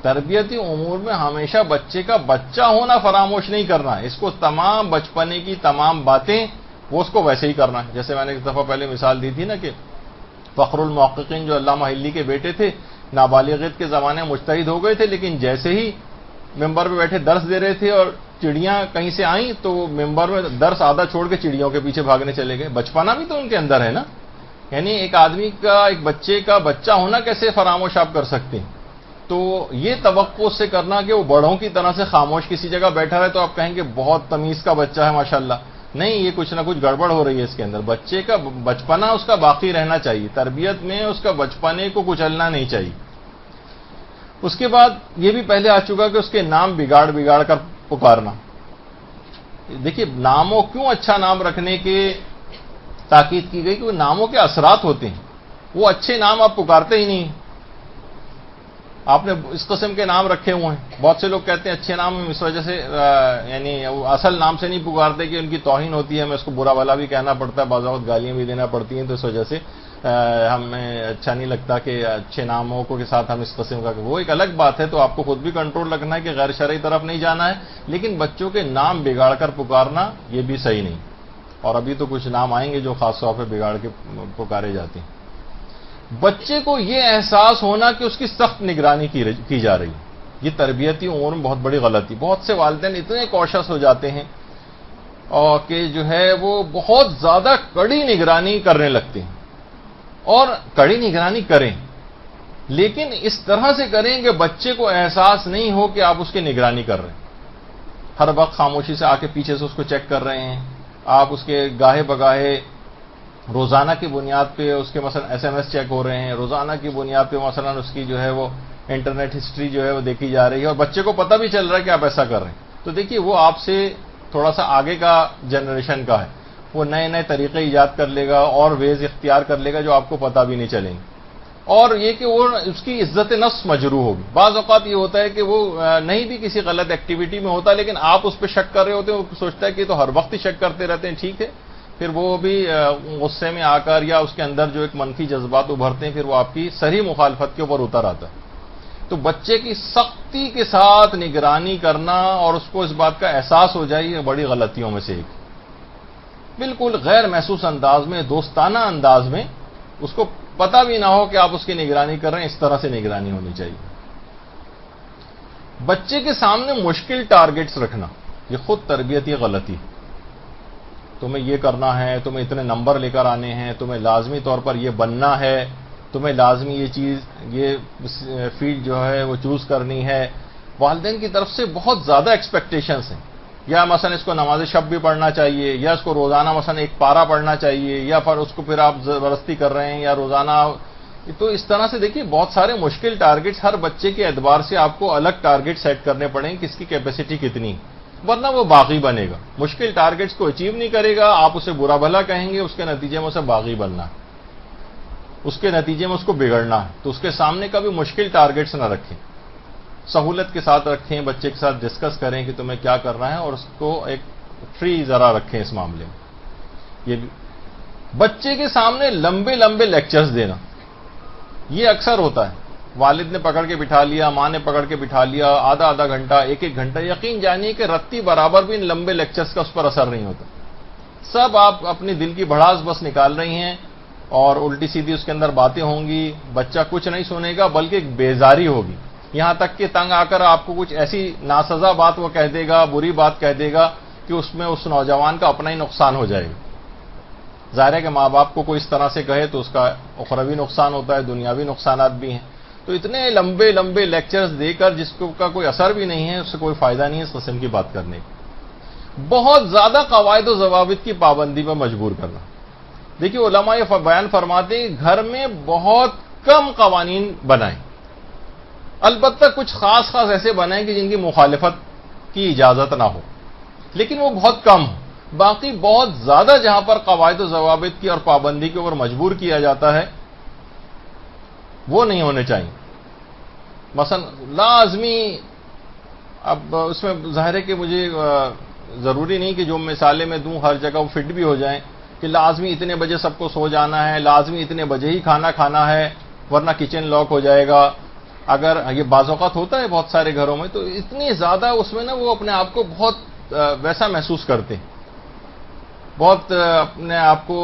تربیتی امور میں ہمیشہ بچے کا بچہ ہونا فراموش نہیں کرنا، اس کو تمام بچپنے کی تمام باتیں وہ اس کو ویسے ہی کرنا ہے۔ جیسے میں نے ایک دفعہ پہلے مثال دی تھی نا کہ فخر المحققین جو علامہ حلی کے بیٹے تھے، نابالغیت کے زمانے میں مجتہد ہو گئے تھے، لیکن جیسے ہی ممبر پہ بیٹھے درس دے رہے تھے اور چڑیاں کہیں سے آئیں تو وہ ممبر میں درس آدھا چھوڑ کے چڑیوں کے پیچھے بھاگنے چلے گئے۔ بچپنا بھی تو ان کے اندر ہے نا، یعنی ایک آدمی کا، ایک بچے کا بچہ ہونا کیسے فراموش آپ کر سکتے ہیں؟ تو یہ توقع سے کرنا کہ وہ بڑوں کی طرح سے خاموش کسی جگہ بیٹھا رہے تو آپ کہیں گے بہت تمیز کا بچہ ہے ماشاءاللہ، نہیں، یہ کچھ نہ کچھ گڑبڑ ہو رہی ہے اس کے اندر۔ بچے کا بچپنا اس کا باقی رہنا چاہیے، تربیت میں اس کا بچپنے کو کچلنا نہیں چاہیے۔ اس کے بعد یہ بھی پہلے آ چکا کہ اس کے نام بگاڑ کر پکارنا۔ دیکھیے ناموں کیوں اچھا نام رکھنے کی تاکید کی گئی کہ وہ ناموں کے اثرات ہوتے ہیں، وہ اچھے نام آپ پکارتے ہی نہیں، آپ نے اس قسم کے نام رکھے ہوئے ہیں۔ بہت سے لوگ کہتے ہیں اچھے نام اس وجہ سے یعنی اصل نام سے نہیں پکارتے کہ ان کی توہین ہوتی ہے، میں اس کو برا بھلا بھی کہنا پڑتا ہے، بعض اوقات گالیاں بھی دینا پڑتی ہیں، تو اس وجہ سے ہمیں اچھا نہیں لگتا کہ اچھے ناموں کو کے ساتھ ہم اس قسم کا، وہ ایک الگ بات ہے، تو آپ کو خود بھی کنٹرول رکھنا ہے کہ غیر شرعی طرف نہیں جانا ہے، لیکن بچوں کے نام بگاڑ کر پکارنا یہ بھی صحیح نہیں۔ اور ابھی تو کچھ نام آئیں گے جو خاص طور پہ بگاڑ کے پکارے جاتے ہیں۔ بچے کو یہ احساس ہونا کہ اس کی سخت نگرانی کی جا رہی ہے، یہ تربیتی امور میں بہت بڑی غلطی۔ بہت سے والدین اتنے کوشش ہو جاتے ہیں اور کہ جو ہے وہ بہت زیادہ کڑی نگرانی کرنے لگتے ہیں، اور کڑی نگرانی کریں لیکن اس طرح سے کریں کہ بچے کو احساس نہیں ہو کہ آپ اس کی نگرانی کر رہے ہیں۔ ہر وقت خاموشی سے آ کے پیچھے سے اس کو چیک کر رہے ہیں، آپ اس کے گاہے بگاہے روزانہ کی بنیاد پہ اس کے مثلا SMS چیک ہو رہے ہیں، روزانہ کی بنیاد پہ مثلا اس کی جو ہے وہ انٹرنیٹ ہسٹری جو ہے وہ دیکھی جا رہی ہے، اور بچے کو پتہ بھی چل رہا ہے کہ آپ ایسا کر رہے ہیں، تو دیکھیے وہ آپ سے تھوڑا سا آگے کا جنریشن کا ہے، وہ نئے طریقے ایجاد کر لے گا اور ویز اختیار کر لے گا جو آپ کو پتہ بھی نہیں چلیں گے، اور یہ کہ وہ اس کی عزت نفس مجروح ہوگی۔ بعض اوقات یہ ہوتا ہے کہ وہ نہیں بھی کسی غلط ایکٹیویٹی میں ہوتا، لیکن آپ اس پہ شک کر رہے ہوتے ہیں، وہ سوچتا ہے کہ تو ہر وقت ہی شک کرتے رہتے ہیں، ٹھیک ہے، پھر وہ بھی غصے میں آ کر یا اس کے اندر جو ایک منفی جذبات ابھرتے ہیں، پھر وہ آپ کی صحیح مخالفت کے اوپر اتر آتا ہے۔ تو بچے کی سختی کے ساتھ نگرانی کرنا اور اس کو اس بات کا احساس ہو جائے، یہ بڑی غلطیوں میں سے ایک، بالکل غیر محسوس انداز میں، دوستانہ انداز میں، اس کو پتہ بھی نہ ہو کہ آپ اس کی نگرانی کر رہے ہیں، اس طرح سے نگرانی ہونی چاہیے۔ بچے کے سامنے مشکل ٹارگٹس رکھنا یہ خود تربیتی غلطی، تمہیں یہ کرنا ہے، تمہیں اتنے نمبر لے کر آنے ہیں، تمہیں لازمی طور پر یہ بننا ہے، تمہیں لازمی یہ چیز، یہ فیلڈ جو ہے وہ چوز کرنی ہے۔ والدین کی طرف سے بہت زیادہ ایکسپیکٹیشنز ہیں، یا مثلا اس کو نماز شب بھی پڑھنا چاہیے، یا اس کو روزانہ مثلا ایک پارہ پڑھنا چاہیے، یا پھر اس کو پھر آپ زبردستی کر رہے ہیں، یا روزانہ، تو اس طرح سے دیکھیے بہت سارے مشکل ٹارگٹس ہر بچے کے اعتبار سے آپ کو الگ ٹارگٹ سیٹ کرنے پڑیں گے، کس کی کیپیسٹی کتنی، ورنہ وہ باغی بنے گا، مشکل ٹارگٹس کو اچیو نہیں کرے گا، آپ اسے برا بھلا کہیں گے، اس کے نتیجے میں اسے باغی بننا ہے، اس کے نتیجے میں اس کو بگڑنا ہے۔ تو اس کے سامنے کبھی مشکل ٹارگٹس نہ رکھیں، سہولت کے ساتھ رکھیں، بچے کے ساتھ ڈسکس کریں کہ تمہیں کیا کرنا ہے، اور اس کو ایک فری ذرا رکھیں اس معاملے میں۔ یہ بھی بچے کے سامنے لمبے لمبے لیکچرز دینا، یہ اکثر ہوتا ہے، والد نے پکڑ کے بٹھا لیا، ماں نے پکڑ کے بٹھا لیا، آدھا گھنٹہ، ایک گھنٹہ، یقین جانیے کہ رتی برابر بھی ان لمبے لیکچرز کا اس پر اثر نہیں ہوتا، سب آپ اپنی دل کی بھڑاس بس نکال رہی ہیں، اور الٹی سیدھی اس کے اندر باتیں ہوں گی. بچہ کچھ نہیں سنے گا بلکہ ایک بیزاری ہوگی, یہاں تک کہ تنگ آ کر آپ کو کچھ ایسی ناسزا بات وہ کہہ دے گا, بری بات کہہ دے گا کہ اس میں اس نوجوان کا اپنا ہی نقصان ہو جائے گا. ظاہر ہے کہ ماں باپ کو کوئی اس طرح سے کہے تو اس کا اخروی نقصان ہوتا ہے, دنیاوی نقصانات بھی ہیں. تو اتنے لمبے لمبے لیکچرز دے کر جس کا کوئی اثر بھی نہیں ہے, اس سے کوئی فائدہ نہیں ہے اس قسم کی بات کرنے کا. بہت زیادہ قواعد و ضوابط کی پابندی پر مجبور کرنا. دیکھیے علماء یہ بیان فرماتے ہیں گھر میں بہت کم قوانین بنائیں, البتہ کچھ خاص ایسے بنائیں کہ جن کی مخالفت کی اجازت نہ ہو, لیکن وہ بہت کم ہو. باقی بہت زیادہ جہاں پر قواعد و ضوابط کی اور پابندی کے اوپر مجبور کیا جاتا ہے وہ نہیں ہونے چاہیے. مثلا لازمی, اب اس میں ظاہر ہے کہ مجھے ضروری نہیں کہ جو مثالیں میں دوں ہر جگہ وہ فٹ بھی ہو جائیں کہ لازمی اتنے بجے سب کو سو جانا ہے, لازمی اتنے بجے ہی کھانا کھانا ہے ورنہ کچن لاک ہو جائے گا. اگر یہ بعض اوقات ہوتا ہے بہت سارے گھروں میں, تو اتنی زیادہ اس میں نا وہ اپنے آپ کو بہت ویسا محسوس کرتے ہیں, بہت اپنے آپ کو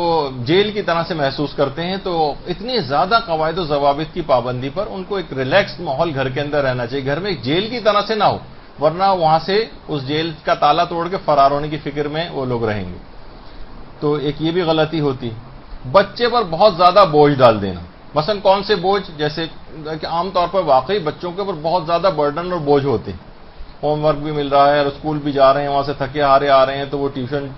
جیل کی طرح سے محسوس کرتے ہیں. تو اتنی زیادہ قواعد و ضوابط کی پابندی پر ان کو ایک ریلیکسڈ ماحول گھر کے اندر رہنا چاہیے. گھر میں ایک جیل کی طرح سے نہ ہو, ورنہ وہاں سے اس جیل کا تالا توڑ کے فرار ہونے کی فکر میں وہ لوگ رہیں گے. تو ایک یہ بھی غلطی ہوتی. بچے پر بہت زیادہ بوجھ ڈال دینا. مثلا کون سے بوجھ, جیسے کہ عام طور پر واقعی بچوں کے اوپر بہت زیادہ برڈن اور بوجھ ہوتے ہیں. ہوم ورک بھی مل رہا ہے اور اسکول بھی جا رہے ہیں, وہاں سے تھکے ہارے آ رہے ہیں تو وہ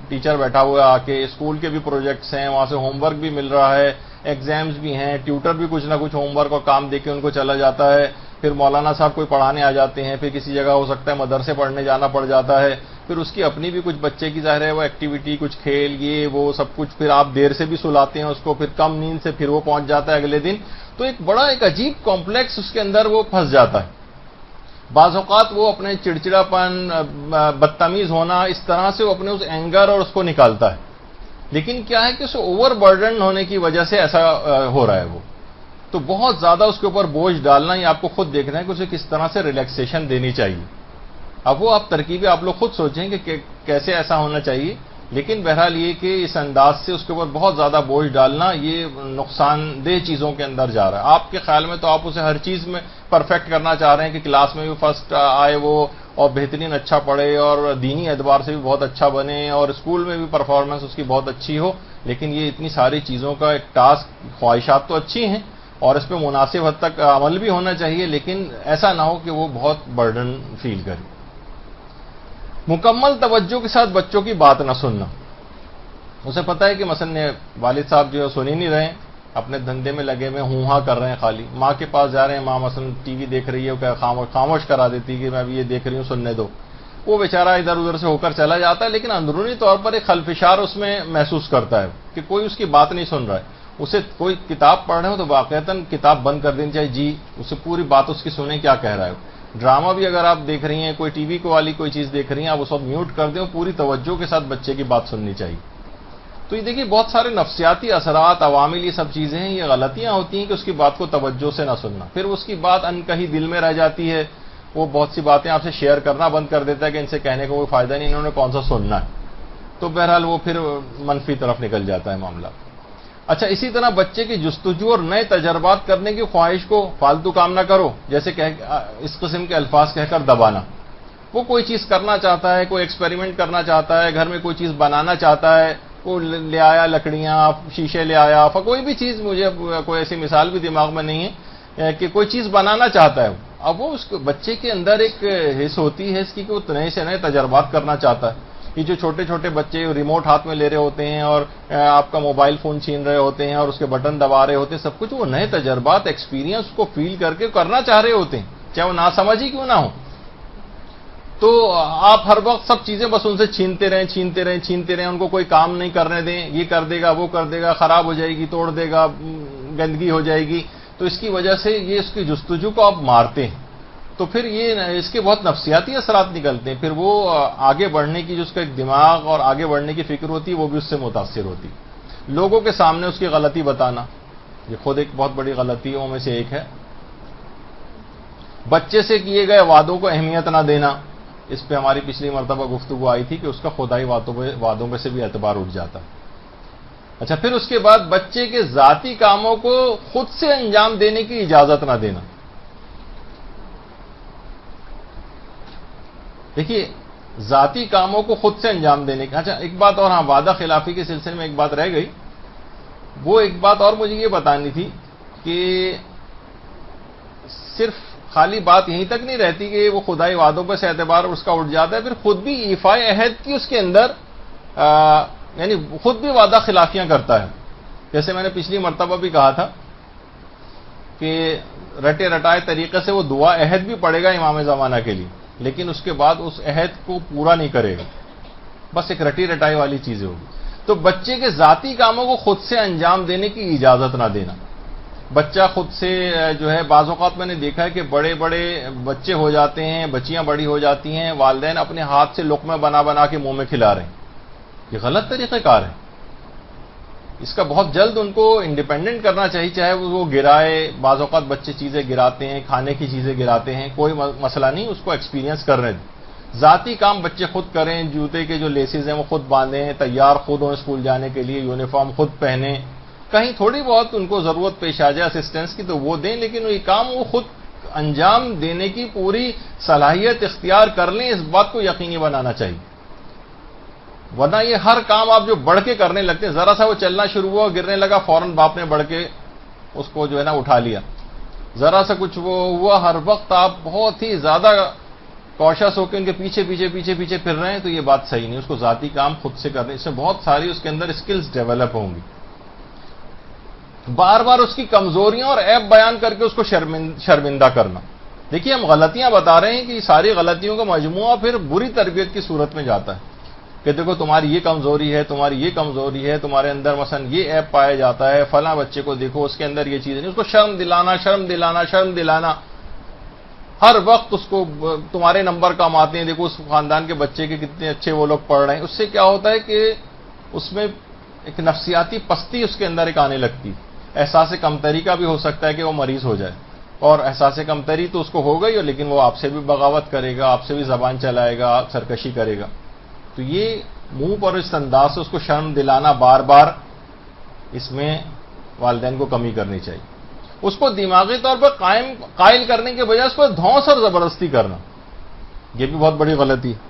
ٹیچر بیٹھا ہوا ہے آ کے, اسکول کے بھی پروجیکٹس ہیں, وہاں سے ہوم ورک بھی مل رہا ہے, ایگزامز بھی ہیں, ٹیوٹر بھی کچھ نہ کچھ ہوم ورک اور کام دے کے ان کو چلا جاتا ہے. پھر مولانا صاحب کوئی پڑھانے آ جاتے ہیں, پھر کسی جگہ ہو سکتا ہے مدرسے پڑھنے جانا پڑ جاتا ہے. پھر اس کی اپنی بھی کچھ بچے کی ظاہر ہے وہ ایکٹیویٹی, کچھ کھیل, یہ وہ سب کچھ. پھر آپ دیر سے بھی سلاتے ہیں اس کو, پھر کم نیند سے پھر وہ پہنچ جاتا ہے اگلے دن. تو ایک بڑا ایک عجیب کمپلیکس اس کے اندر وہ پھنس جاتا ہے. بعض اوقات وہ اپنے چڑچڑاپن, بدتمیز ہونا, اس طرح سے وہ اپنے اس اینگر اور اس کو نکالتا ہے. لیکن کیا ہے کہ اسے اوور برڈن ہونے کی وجہ سے ایسا ہو رہا ہے. وہ تو بہت زیادہ اس کے اوپر بوجھ ڈالنا, یہ آپ کو خود دیکھنا ہے کہ اسے کس طرح سے ریلیکسیشن دینی چاہیے. اب وہ آپ ترکیبیں آپ لوگ خود سوچیں کہ کیسے ایسا ہونا چاہیے. لیکن بہرحال یہ کہ اس انداز سے اس کے اوپر بہت زیادہ بوجھ ڈالنا یہ نقصان دہ چیزوں کے اندر جا رہا ہے. آپ کے خیال میں تو آپ اسے ہر چیز میں پرفیکٹ کرنا چاہ رہے ہیں کہ کلاس میں بھی فرسٹ آئے وہ, اور بہترین اچھا پڑھے, اور دینی اعتبار سے بھی بہت اچھا بنے, اور اسکول میں بھی پرفارمنس اس کی بہت اچھی ہو. لیکن یہ اتنی ساری چیزوں کا ایک ٹاسک, خواہشات تو اچھی ہیں اور اس پہ مناسب حد تک عمل بھی ہونا چاہیے, لیکن ایسا نہ ہو کہ وہ بہت برڈن فیل کرے. مکمل توجہ کے ساتھ بچوں کی بات نہ سننا. اسے پتا ہے کہ مثلا والد صاحب جو ہے سن ہی نہیں رہے ہیں, اپنے دھندے میں لگے ہوئے ہوں ہاں کر رہے ہیں, خالی ماں کے پاس جا رہے ہیں, ماں مثلا ٹی وی دیکھ رہی ہے, کہ خاموش کرا دیتی کہ میں ابھی یہ دیکھ رہی ہوں, سننے دو. وہ بیچارہ ادھر ادھر سے ہو کر چلا جاتا ہے, لیکن اندرونی طور پر ایک خلفشار اس میں محسوس کرتا ہے کہ کوئی اس کی بات نہیں سن رہا ہے. اسے کوئی کتاب پڑھ رہے ہو تو واقعتاً کتاب بند کر دینی چاہیے, جی اسے پوری بات اس کی سنیں کیا کہہ رہا ہے. ڈرامہ بھی اگر آپ دیکھ رہی ہیں, کوئی ٹی وی کو والی کوئی چیز دیکھ رہی ہیں, آپ اس وقت میوٹ کر دیں, پوری توجہ کے ساتھ بچے کی بات سننی چاہیے. تو یہ دیکھیے بہت سارے نفسیاتی اثرات, عوامل, یہ سب چیزیں ہیں, یہ غلطیاں ہوتی ہیں کہ اس کی بات کو توجہ سے نہ سننا. پھر اس کی بات ان کہیں دل میں رہ جاتی ہے, وہ بہت سی باتیں آپ سے شیئر کرنا بند کر دیتا ہے کہ ان سے کہنے کا کوئی فائدہ نہیں, انہوں نے کون سا سننا ہے. تو بہرحال وہ پھر منفی طرف نکل جاتا ہے معاملہ. اچھا, اسی طرح بچے کی جستجو اور نئے تجربات کرنے کی خواہش کو فالتو کام نہ کرو, جیسے اس قسم کے الفاظ کہہ کر دبانا. وہ کوئی چیز کرنا چاہتا ہے, کوئی ایکسپیریمنٹ کرنا چاہتا ہے, گھر میں کوئی چیز بنانا چاہتا ہے, وہ لے آیا لکڑیاں, شیشے لے آیا, کوئی بھی چیز, مجھے کوئی ایسی مثال بھی دماغ میں نہیں ہے, کہ کوئی چیز بنانا چاہتا ہے. اب وہ اس بچے کے اندر ایک حص ہوتی ہے اس کی کہ وہ نئے سے نئے تجربات کرنا چاہتا ہے. یہ جو چھوٹے چھوٹے بچے ریموٹ ہاتھ میں لے رہے ہوتے ہیں اور آپ کا موبائل فون چھین رہے ہوتے ہیں اور اس کے بٹن دبا رہے ہوتے ہیں, سب کچھ وہ نئے تجربات, ایکسپیرینس کو فیل کر کے کرنا چاہ رہے ہوتے ہیں, چاہے وہ ناسمجھ ہی کیوں نہ ہو. تو آپ ہر وقت سب چیزیں بس ان سے چھینتے رہیں, ان کو کوئی کام نہیں کرنے دیں, یہ کر دے گا, وہ کر دے گا, خراب ہو جائے گی, توڑ دے گا, گندگی ہو جائے گی. تو اس کی وجہ سے یہ اس کی جستجو کو آپ مارتے ہیں. تو پھر یہ اس کے بہت نفسیاتی اثرات نکلتے ہیں. پھر وہ آگے بڑھنے کی جو اس کا ایک دماغ اور آگے بڑھنے کی فکر ہوتی ہے وہ بھی اس سے متاثر ہوتی. لوگوں کے سامنے اس کی غلطی بتانا, یہ خود ایک بہت بڑی غلطیوں میں سے ایک ہے. بچے سے کیے گئے وعدوں کو اہمیت نہ دینا, اس پہ ہماری پچھلی مرتبہ گفتگو آئی تھی کہ اس کا خدائی وعدوں پہ سے بھی اعتبار اٹھ جاتا. اچھا، پھر اس کے بعد بچے کے ذاتی کاموں کو خود سے انجام دینے کی اجازت نہ دینا. دیکھیے، ذاتی کاموں کو خود سے انجام دینے کی. اچھا، ایک بات اور، ہاں، وعدہ خلافی کے سلسلے میں ایک بات رہ گئی. وہ ایک بات اور مجھے یہ بتانی تھی کہ صرف خالی بات یہیں تک نہیں رہتی کہ وہ خدائی وعدوں پر سے اعتبار اس کا اٹھ جاتا ہے، پھر خود بھی ایفائے عہد کی اس کے اندر یعنی خود بھی وعدہ خلافیاں کرتا ہے. جیسے میں نے پچھلی مرتبہ بھی کہا تھا کہ رٹے رٹائے طریقے سے وہ دعا عہد بھی پڑے گا امام زمانہ کے لیے، لیکن اس کے بعد اس عہد کو پورا نہیں کرے گا، بس ایک رٹی رٹائی والی چیزیں ہوگی. تو بچے کے ذاتی کاموں کو خود سے انجام دینے کی اجازت نہ دینا. بچہ خود سے جو ہے، بعض اوقات میں نے دیکھا ہے کہ بڑے بڑے بچے ہو جاتے ہیں، بچیاں بڑی ہو جاتی ہیں، والدین اپنے ہاتھ سے لقمے بنا بنا کے منہ میں کھلا رہے ہیں. یہ غلط طریقہ کار ہے. اس کا بہت جلد ان کو انڈیپینڈنٹ کرنا چاہیے، چاہے وہ گرائے. بعض اوقات بچے چیزیں گراتے ہیں، کھانے کی چیزیں گراتے ہیں، کوئی مسئلہ نہیں، اس کو ایکسپیرینس کر رہے ہیں. ذاتی کام بچے خود کریں، جوتے کے جو لیسز ہیں وہ خود باندھیں، تیار خود ہوں اسکول جانے کے لیے، یونیفارم خود پہنیں. کہیں تھوڑی بہت ان کو ضرورت پیش آ جائے اسسٹنس کی تو وہ دیں، لیکن یہ کام وہ خود انجام دینے کی پوری صلاحیت اختیار کر لیں. اس بات کو یقینی بنانا چاہیے. ورنہ یہ ہر کام آپ جو بڑھ کے کرنے لگتے ہیں، ذرا سا وہ چلنا شروع ہوا، گرنے لگا، فوراً باپ نے بڑھ کے اس کو جو ہے نا اٹھا لیا. ذرا سا کچھ وہ ہوا، ہر وقت آپ بہت ہی زیادہ کوشش ہو کے ان کے پیچھے پیچھے پیچھے پیچھے پھر رہے ہیں، تو یہ بات صحیح نہیں. اس کو ذاتی کام خود سے کرنے، اس میں بہت ساری اس کے اندر اسکلز ڈیولپ ہوں گی. بار بار اس کی کمزوریاں اور عیب بیان کر کے اس کو شرمندہ کرنا. دیکھیے، ہم غلطیاں بتا رہے ہیں کہ ساری غلطیوں کا مجموعہ پھر بری تربیت کی صورت میں جاتا ہے کہ دیکھو تمہاری یہ کمزوری ہے، تمہاری یہ کمزوری ہے، تمہارے اندر مثلا یہ عیب پایا جاتا ہے، فلاں بچے کو دیکھو اس کے اندر یہ چیز نہیں. اس کو شرم دلانا شرم دلانا شرم دلانا، ہر وقت اس کو تمہارے نمبر کم آتے ہیں، دیکھو اس خاندان کے بچے کے کتنے اچھے وہ لوگ پڑھ رہے ہیں. اس سے کیا ہوتا ہے کہ اس میں ایک نفسیاتی پستی اس کے اندر ایک آنے لگتی. احساس کمتری کا بھی ہو سکتا ہے کہ وہ مریض ہو جائے، اور احساس کمتری تو اس کو ہو گئی، لیکن وہ آپ سے بھی بغاوت کرے گا، آپ سے بھی زبان چلائے گا، سرکشی کرے گا. تو یہ منہ پر اس انداز سے اس کو شرم دلانا بار بار، اس میں والدین کو کمی کرنی چاہیے. اس کو دماغی طور پر قائل کرنے کے بجائے اس کو دھونس اور زبردستی کرنا، یہ بھی بہت بڑی غلطی ہے.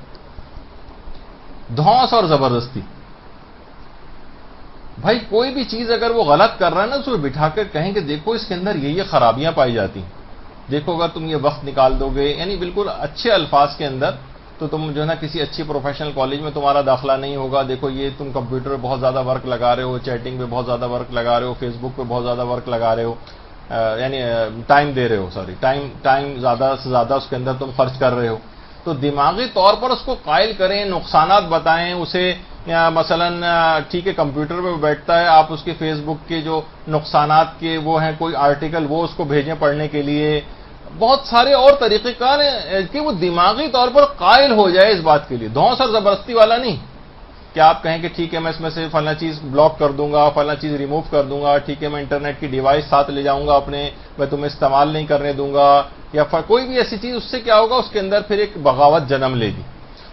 دھونس اور زبردستی. بھائی کوئی بھی چیز اگر وہ غلط کر رہا ہے نا، اس کو بٹھا کر کہیں کہ دیکھو اس کے اندر یہ خرابیاں پائی جاتی ہیں، دیکھو اگر تم یہ وقت نکال دو گے، یعنی بالکل اچھے الفاظ کے اندر، تو تم جو ہے نا کسی اچھی پروفیشنل کالج میں تمہارا داخلہ نہیں ہوگا. دیکھو یہ تم کمپیوٹر پہ بہت زیادہ ورک لگا رہے ہو، چیٹنگ پہ بہت زیادہ ورک لگا رہے ہو، فیس بک پہ بہت زیادہ ورک لگا رہے ہو، یعنی ٹائم دے رہے ہو، ٹائم زیادہ سے زیادہ اس کے اندر تم خرچ کر رہے ہو. تو دماغی طور پر اس کو قائل کریں، نقصانات بتائیں اسے. مثلا ٹھیک ہے کمپیوٹر پہ بیٹھتا ہے، آپ اس کے فیس بک کے جو نقصانات کے وہ ہیں کوئی آرٹیکل، وہ اس کو بھیجیں پڑھنے کے لیے. بہت سارے اور طریقہ کار ہیں کہ وہ دماغی طور پر قائل ہو جائے اس بات کے لیے. دھونس اور زبردستی والا نہیں کہ آپ کہیں کہ ٹھیک ہے میں اس میں سے فلاں چیز بلاک کر دوں گا، فلاں چیز ریموو کر دوں گا، ٹھیک ہے میں انٹرنیٹ کی ڈیوائس ساتھ لے جاؤں گا اپنے، میں تمہیں استعمال نہیں کرنے دوں گا، یا کوئی بھی ایسی چیز. اس سے کیا ہوگا، اس کے اندر پھر ایک بغاوت جنم لے گی.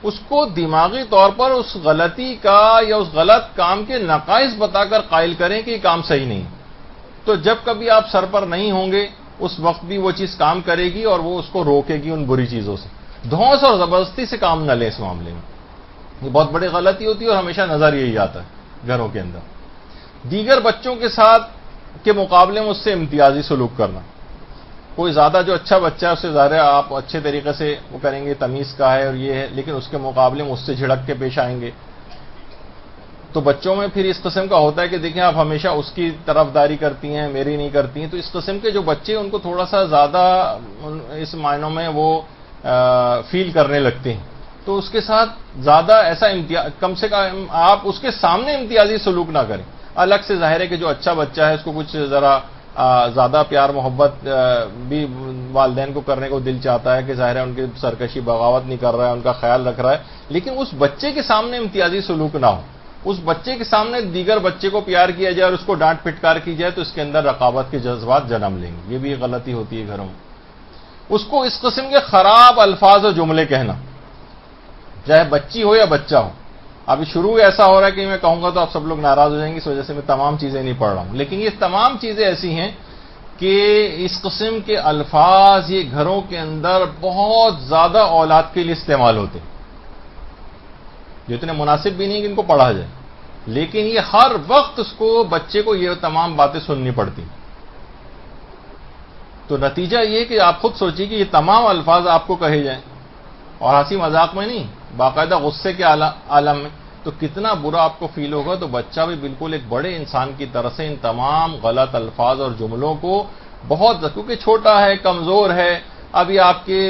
اس کو دماغی طور پر اس غلطی کا یا اس غلط کام کے نقائص بتا کر قائل کریں کہ یہ کام صحیح نہیں. تو جب کبھی آپ سر پر نہیں ہوں گے اس وقت بھی وہ چیز کام کرے گی اور وہ اس کو روکے گی ان بری چیزوں سے. دھونس اور زبردستی سے کام نہ لیں اس معاملے میں، یہ بہت بڑی غلطی ہوتی ہے اور ہمیشہ نظر یہی آتا ہے گھروں کے اندر. دیگر بچوں کے ساتھ کے مقابلے میں اس سے امتیازی سلوک کرنا. کوئی زیادہ جو اچھا بچہ ہے اس سے ظاہر ہے آپ اچھے طریقے سے وہ کریں گے، تمیز کا ہے اور یہ ہے، لیکن اس کے مقابلے میں اس سے جھڑک کے پیش آئیں گے. تو بچوں میں پھر اس قسم کا ہوتا ہے کہ دیکھیں آپ ہمیشہ اس کی طرفداری کرتی ہیں، میری نہیں کرتی ہیں. تو اس قسم کے جو بچے ان کو تھوڑا سا زیادہ اس معنوں میں وہ فیل کرنے لگتے ہیں. تو اس کے ساتھ زیادہ ایسا کم سے کم آپ اس کے سامنے امتیازی سلوک نہ کریں. الگ سے ظاہر ہے کہ جو اچھا بچہ ہے اس کو کچھ ذرا زیادہ پیار محبت بھی والدین کو کرنے کو دل چاہتا ہے کہ ظاہر ہے ان کی سرکشی بغاوت نہیں کر رہا ہے، ان کا خیال رکھ رہا ہے، لیکن اس بچے کے سامنے امتیازی سلوک نہ ہو. اس بچے کے سامنے دیگر بچے کو پیار کیا جائے اور اس کو ڈانٹ پھٹکار کی جائے تو اس کے اندر رقابت کے جذبات جنم لیں گے. یہ بھی ایک غلطی ہوتی ہے گھروں میں. اس کو اس قسم کے خراب الفاظ اور جملے کہنا، چاہے بچی ہو یا بچہ ہو. ابھی شروع ایسا ہو رہا ہے کہ میں کہوں گا تو آپ سب لوگ ناراض ہو جائیں گے، اس وجہ سے میں تمام چیزیں نہیں پڑھ رہا ہوں، لیکن یہ تمام چیزیں ایسی ہیں کہ اس قسم کے الفاظ یہ گھروں کے اندر بہت زیادہ اولاد کے لیے استعمال ہوتے ہیں، جو اتنے مناسب بھی نہیں کہ ان کو پڑھا جائے، لیکن یہ ہر وقت اس کو بچے کو یہ تمام باتیں سننی پڑتی. تو نتیجہ یہ کہ آپ خود سوچیے کہ یہ تمام الفاظ آپ کو کہے جائیں، اور ہنسی مذاق میں نہیں، باقاعدہ غصے کے عالم میں، تو کتنا برا آپ کو فیل ہوگا. تو بچہ بھی بالکل ایک بڑے انسان کی طرح سے ان تمام غلط الفاظ اور جملوں کو بہت، کیونکہ چھوٹا ہے، کمزور ہے، ابھی آپ کے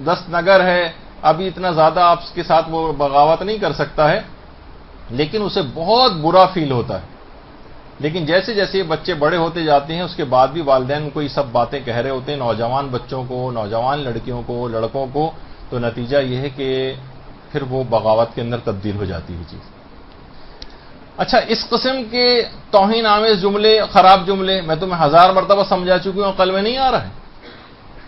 دست نگر ہے، ابھی اتنا زیادہ آپ کے ساتھ وہ بغاوت نہیں کر سکتا ہے، لیکن اسے بہت برا فیل ہوتا ہے. لیکن جیسے جیسے یہ بچے بڑے ہوتے جاتے ہیں اس کے بعد بھی والدین کو یہ سب باتیں کہہ رہے ہوتے ہیں، نوجوان بچوں کو، نوجوان لڑکیوں کو، لڑکوں کو، تو نتیجہ یہ ہے کہ پھر وہ بغاوت کے اندر تبدیل ہو جاتی ہے چیز. اچھا، اس قسم کے توہین آمیز جملے، خراب جملے میں تمہیں 1000 مرتبہ سمجھا چکی ہوں، عقل میں نہیں آ رہا ہے؟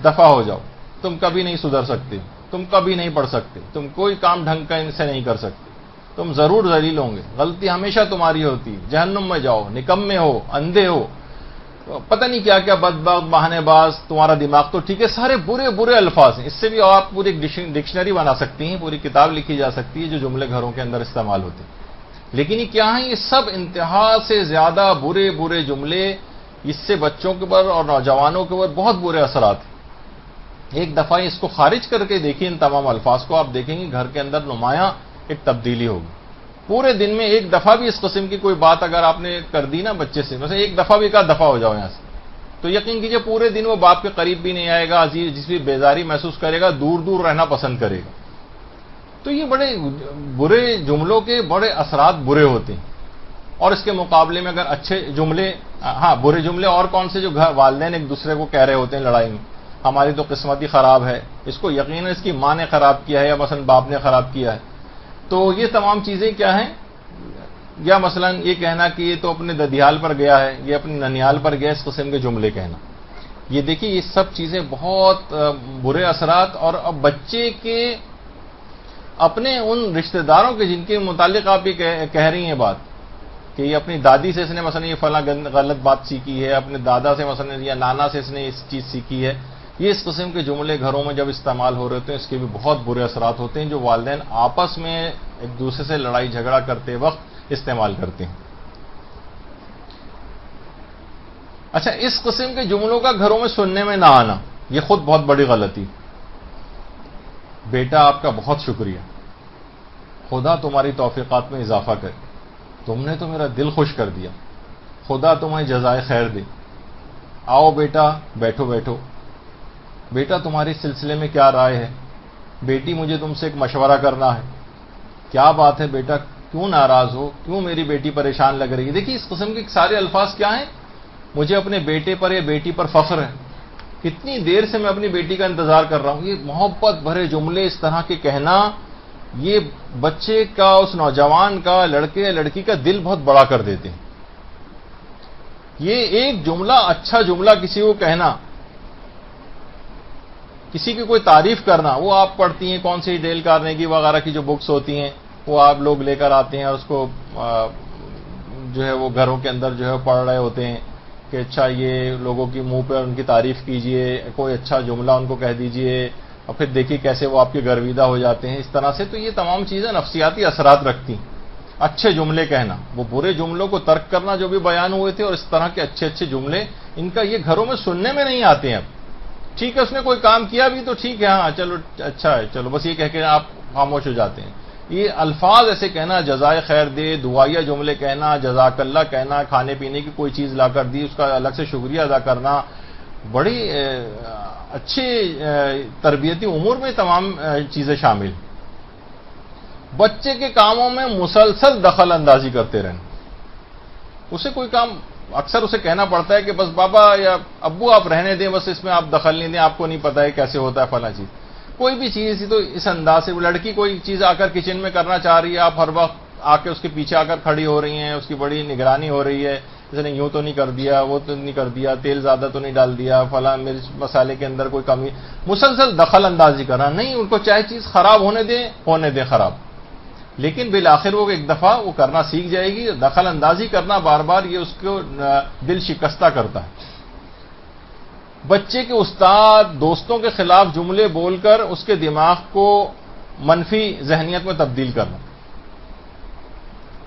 دفع ہو جاؤ، تم کبھی نہیں سدھر سکتے، تم کبھی نہیں پڑھ سکتے، تم کوئی کام ڈھنگ کا ان سے نہیں کر سکتے، تم ضرور ذلیل ہوں گے، غلطی ہمیشہ تمہاری ہوتی، جہنم میں جاؤ، نکمے ہو، اندھے ہو، پتہ نہیں کیا کیا، بدبخت، بہانے باز، تمہارا دماغ تو ٹھیک ہے. سارے برے برے الفاظ ہیں. اس سے بھی آپ پوری ڈکشنری بنا سکتی ہیں، پوری کتاب لکھی جا سکتی ہے جو جملے گھروں کے اندر استعمال ہوتے ہیں. لیکن یہ کیا ہیں؟ یہ سب انتہا سے زیادہ برے برے جملے، اس سے بچوں کے اوپر اور نوجوانوں کے اوپر بہت برے اثرات ہیں. ایک دفعہ اس کو خارج کر کے دیکھیں، ان تمام الفاظ کو، آپ دیکھیں گے گھر کے اندر نمایاں ایک تبدیلی ہوگی. پورے دن میں ایک دفعہ بھی اس قسم کی کوئی بات اگر آپ نے کر دی نا بچے سے، مثلا ایک دفعہ بھی کہا دفعہ ہو جاؤ یہاں سے، تو یقین کیجئے پورے دن وہ باپ کے قریب بھی نہیں آئے گا، جس بھی بیزاری محسوس کرے گا، دور دور رہنا پسند کرے گا. تو یہ بڑے برے جملوں کے بڑے اثرات برے ہوتے ہیں. اور اس کے مقابلے میں اگر اچھے جملے، ہاں برے جملے اور کون سے، جو والدین ایک دوسرے کو کہہ رہے ہوتے ہیں لڑائی میں، ہماری تو قسمت ہی خراب ہے، اس کو یقیناً اس کی ماں نے خراب کیا ہے، یا مثلا باپ نے خراب کیا ہے. تو یہ تمام چیزیں کیا ہیں؟ یا مثلا یہ کہنا کہ یہ تو اپنے ددیال پر گیا ہے، یہ اپنے ننیال پر گیا، اس قسم کے جملے کہنا. یہ دیکھیے یہ سب چیزیں بہت برے اثرات. اور اب بچے کے اپنے ان رشتہ داروں کے جن کے متعلق آپ یہ کہہ رہی ہیں بات، کہ یہ اپنی دادی سے اس نے مثلا یہ فلاں غلط بات سیکھی ہے، اپنے دادا سے مثلا یا نانا سے اس نے اس چیز سیکھی ہے، یہ اس قسم کے جملے گھروں میں جب استعمال ہو رہے ہوتے ہیں اس کے بھی بہت برے اثرات ہوتے ہیں، جو والدین آپس میں ایک دوسرے سے لڑائی جھگڑا کرتے وقت استعمال کرتے ہیں. اچھا، اس قسم کے جملوں کا گھروں میں سننے میں نہ آنا، یہ خود بہت بڑی غلطی. بیٹا آپ کا بہت شکریہ، خدا تمہاری توفیقات میں اضافہ کرے، تم نے تو میرا دل خوش کر دیا، خدا تمہیں جزائے خیر دے. آؤ بیٹا، بیٹھو بیٹھو. بیٹا تمہاری سلسلے میں کیا رائے ہے؟ بیٹی مجھے تم سے ایک مشورہ کرنا ہے. کیا بات ہے بیٹا، کیوں ناراض ہو، کیوں میری بیٹی پریشان لگ رہی ہے؟ دیکھیے اس قسم کے سارے الفاظ کیا ہیں؟ مجھے اپنے بیٹے پر یا بیٹی پر فخر ہے، کتنی دیر سے میں اپنی بیٹی کا انتظار کر رہا ہوں. یہ محبت بھرے جملے اس طرح کے کہنا، یہ بچے کا، اس نوجوان کا، لڑکے یا لڑکی کا دل بہت بڑا کر دیتے ہیں. یہ ایک جملہ، اچھا جملہ کسی کو کہنا، کسی کی کوئی تعریف کرنا، وہ آپ پڑھتی ہیں کون سی ڈیل کارنیگی وغیرہ کی جو بکس ہوتی ہیں، وہ آپ لوگ لے کر آتے ہیں اور اس کو جو ہے وہ گھروں کے اندر جو ہے پڑھ رہے ہوتے ہیں کہ اچھا یہ لوگوں کی منہ پہ ان کی تعریف کیجئے، کوئی اچھا جملہ ان کو کہہ دیجئے، اور پھر دیکھیے کیسے وہ آپ کے گرویدہ ہو جاتے ہیں اس طرح سے. تو یہ تمام چیزیں نفسیاتی اثرات رکھتی ہیں. اچھے جملے کہنا، وہ برے جملوں کو ترک کرنا جو بھی بیان ہوئے تھے، اور اس طرح کے اچھے اچھے جملے، ان کا یہ گھروں میں سننے میں نہیں آتے ہیں. اب ٹھیک ہے، اس نے کوئی کام کیا بھی تو ٹھیک ہے، ہاں چلو اچھا ہے، چلو بس یہ کہہ کے آپ خاموش ہو جاتے ہیں. یہ الفاظ ایسے کہنا، جزائے خیر دے، دعائیہ جملے کہنا، جزاک اللہ کہنا، کھانے پینے کی کوئی چیز لا کر دی اس کا الگ سے شکریہ ادا کرنا، بڑی اچھے تربیتی امور میں تمام چیزیں شامل. بچے کے کاموں میں مسلسل دخل اندازی کرتے رہنا. اسے کوئی کام اکثر اسے کہنا پڑتا ہے کہ بس بابا یا ابو آپ رہنے دیں، بس اس میں آپ دخل نہیں دیں، آپ کو نہیں پتا ہے کیسے ہوتا ہے فلاں چیز. کوئی بھی چیز تو اس انداز سے، لڑکی کوئی چیز آ کر کچن میں کرنا چاہ رہی ہے، آپ ہر وقت آ کے اس کے پیچھے آ کر کھڑی ہو رہی ہیں، اس کی بڑی نگرانی ہو رہی ہے، اس نے یوں تو نہیں کر دیا، وہ تو نہیں کر دیا، تیل زیادہ تو نہیں ڈال دیا، فلاں مرچ مسالے کے اندر کوئی کمی، مسلسل دخل اندازی کرنا. نہیں، ان کو چاہے چیز خراب ہونے دیں خراب. لیکن بالآخر وہ ایک دفعہ وہ کرنا سیکھ جائے گی. دخل اندازی کرنا بار بار یہ اس کو دل شکستہ کرتا ہے. بچے کے استاد دوستوں کے خلاف جملے بول کر اس کے دماغ کو منفی ذہنیت میں تبدیل کرنا.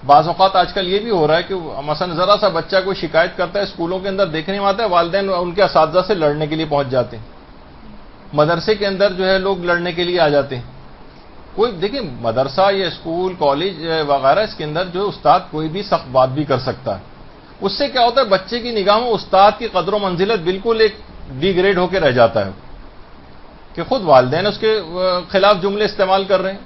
بعض اوقات آج کل یہ بھی ہو رہا ہے کہ مثلا ذرا سا بچہ کوئی شکایت کرتا ہے اسکولوں کے اندر دیکھنے میں آتا ہے والدین ان کے اساتذہ سے لڑنے کے لیے پہنچ جاتے ہیں. مدرسے کے اندر جو ہے لوگ لڑنے کے لیے آ جاتے ہیں. کوئی دیکھیں مدرسہ یا اسکول کالج وغیرہ اس کے اندر جو استاد کوئی بھی سخت بات بھی کر سکتا ہے. اس سے کیا ہوتا ہے بچے کی نگاہ میں استاد کی قدر و منزلت بالکل ایک ڈی گریڈ ہو کے رہ جاتا ہے کہ خود والدین اس کے خلاف جملے استعمال کر رہے ہیں.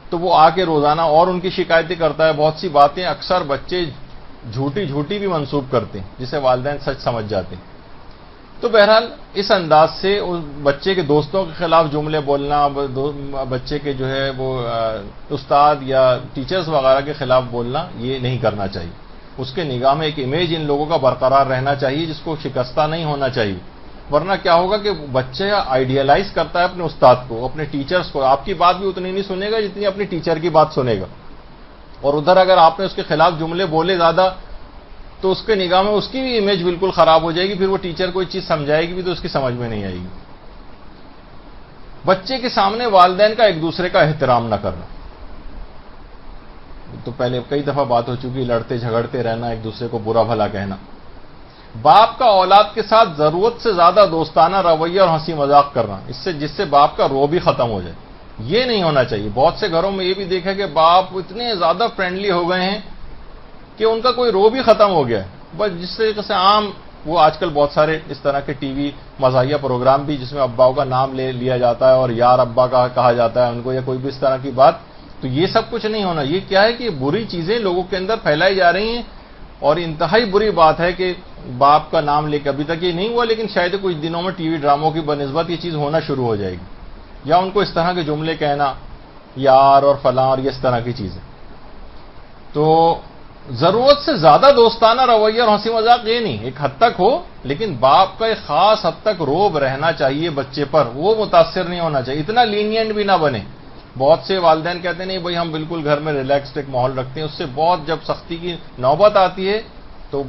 تو وہ آ کے روزانہ اور ان کی شکایتیں کرتا ہے. بہت سی باتیں اکثر بچے جھوٹی بھی منسوب کرتے ہیں جسے والدین سچ سمجھ جاتے ہیں. تو بہرحال اس انداز سے بچے کے دوستوں کے خلاف جملے بولنا, بچے کے جو ہے وہ استاد یا ٹیچرز وغیرہ کے خلاف بولنا یہ نہیں کرنا چاہیے. اس کے نگاہ میں ایک امیج ان لوگوں کا برقرار رہنا چاہیے جس کو شکستہ نہیں ہونا چاہیے. ورنہ کیا ہوگا کہ بچہ آئیڈیالائز کرتا ہے اپنے استاد کو, اپنے ٹیچرز کو. آپ کی بات بھی اتنی نہیں سنے گا جتنی اپنی ٹیچر کی بات سنے گا. اور ادھر اگر آپ نے اس کے خلاف جملے بولے زیادہ تو اس کے نگاہ میں اس کی بھی امیج بالکل خراب ہو جائے گی. پھر وہ ٹیچر کوئی چیز سمجھائے گی بھی تو اس کی سمجھ میں نہیں آئے گی. بچے کے سامنے والدین کا ایک دوسرے کا احترام نہ کرنا. تو پہلے کئی دفعہ بات ہو چکی, لڑتے جھگڑتے رہنا, ایک دوسرے کو برا بھلا کہنا. باپ کا اولاد کے ساتھ ضرورت سے زیادہ دوستانہ رویہ اور ہنسی مذاق کرنا جس سے باپ کا رو بھی ختم ہو جائے. یہ نہیں ہونا چاہیے. بہت سے گھروں میں یہ بھی دیکھا کہ باپ اتنے زیادہ فرینڈلی ہو گئے ہیں کہ ان کا کوئی رو بھی ختم ہو گیا ہے. بس جس طریقے سے عام وہ آج کل بہت سارے اس طرح کے ٹی وی مزاحیہ پروگرام بھی جس میں اباؤں کا نام لیا جاتا ہے اور یار ابا کا کہا جاتا ہے ان کو, یا کوئی بھی اس طرح کی بات. تو یہ سب کچھ نہیں ہونا. یہ کیا ہے کہ بری چیزیں لوگوں کے اندر پھیلائی جا رہی ہیں. اور انتہائی بری بات ہے کہ باپ کا نام لے کے ابھی تک یہ نہیں ہوا لیکن شاید کچھ دنوں میں ٹی وی ڈراموں کی بنسبت یہ چیز ہونا شروع ہو جائے گی. یا ان کو اس طرح کے جملے کہنا یار اور فلاں اور یہ اس طرح کی چیزیں. تو ضرورت سے زیادہ دوستانہ رویہ اور ہنسی مذاق یہ نہیں, ایک حد تک ہو لیکن باپ کا ایک خاص حد تک روب رہنا چاہیے بچے پر. وہ متاثر نہیں ہونا چاہیے, اتنا لینینٹ بھی نہ بنے. بہت سے والدین کہتے ہیں نہیں بھائی ہم بالکل گھر میں ریلیکسڈ ایک ماحول رکھتے ہیں. اس سے بہت جب سختی کی نوبت آتی ہے تو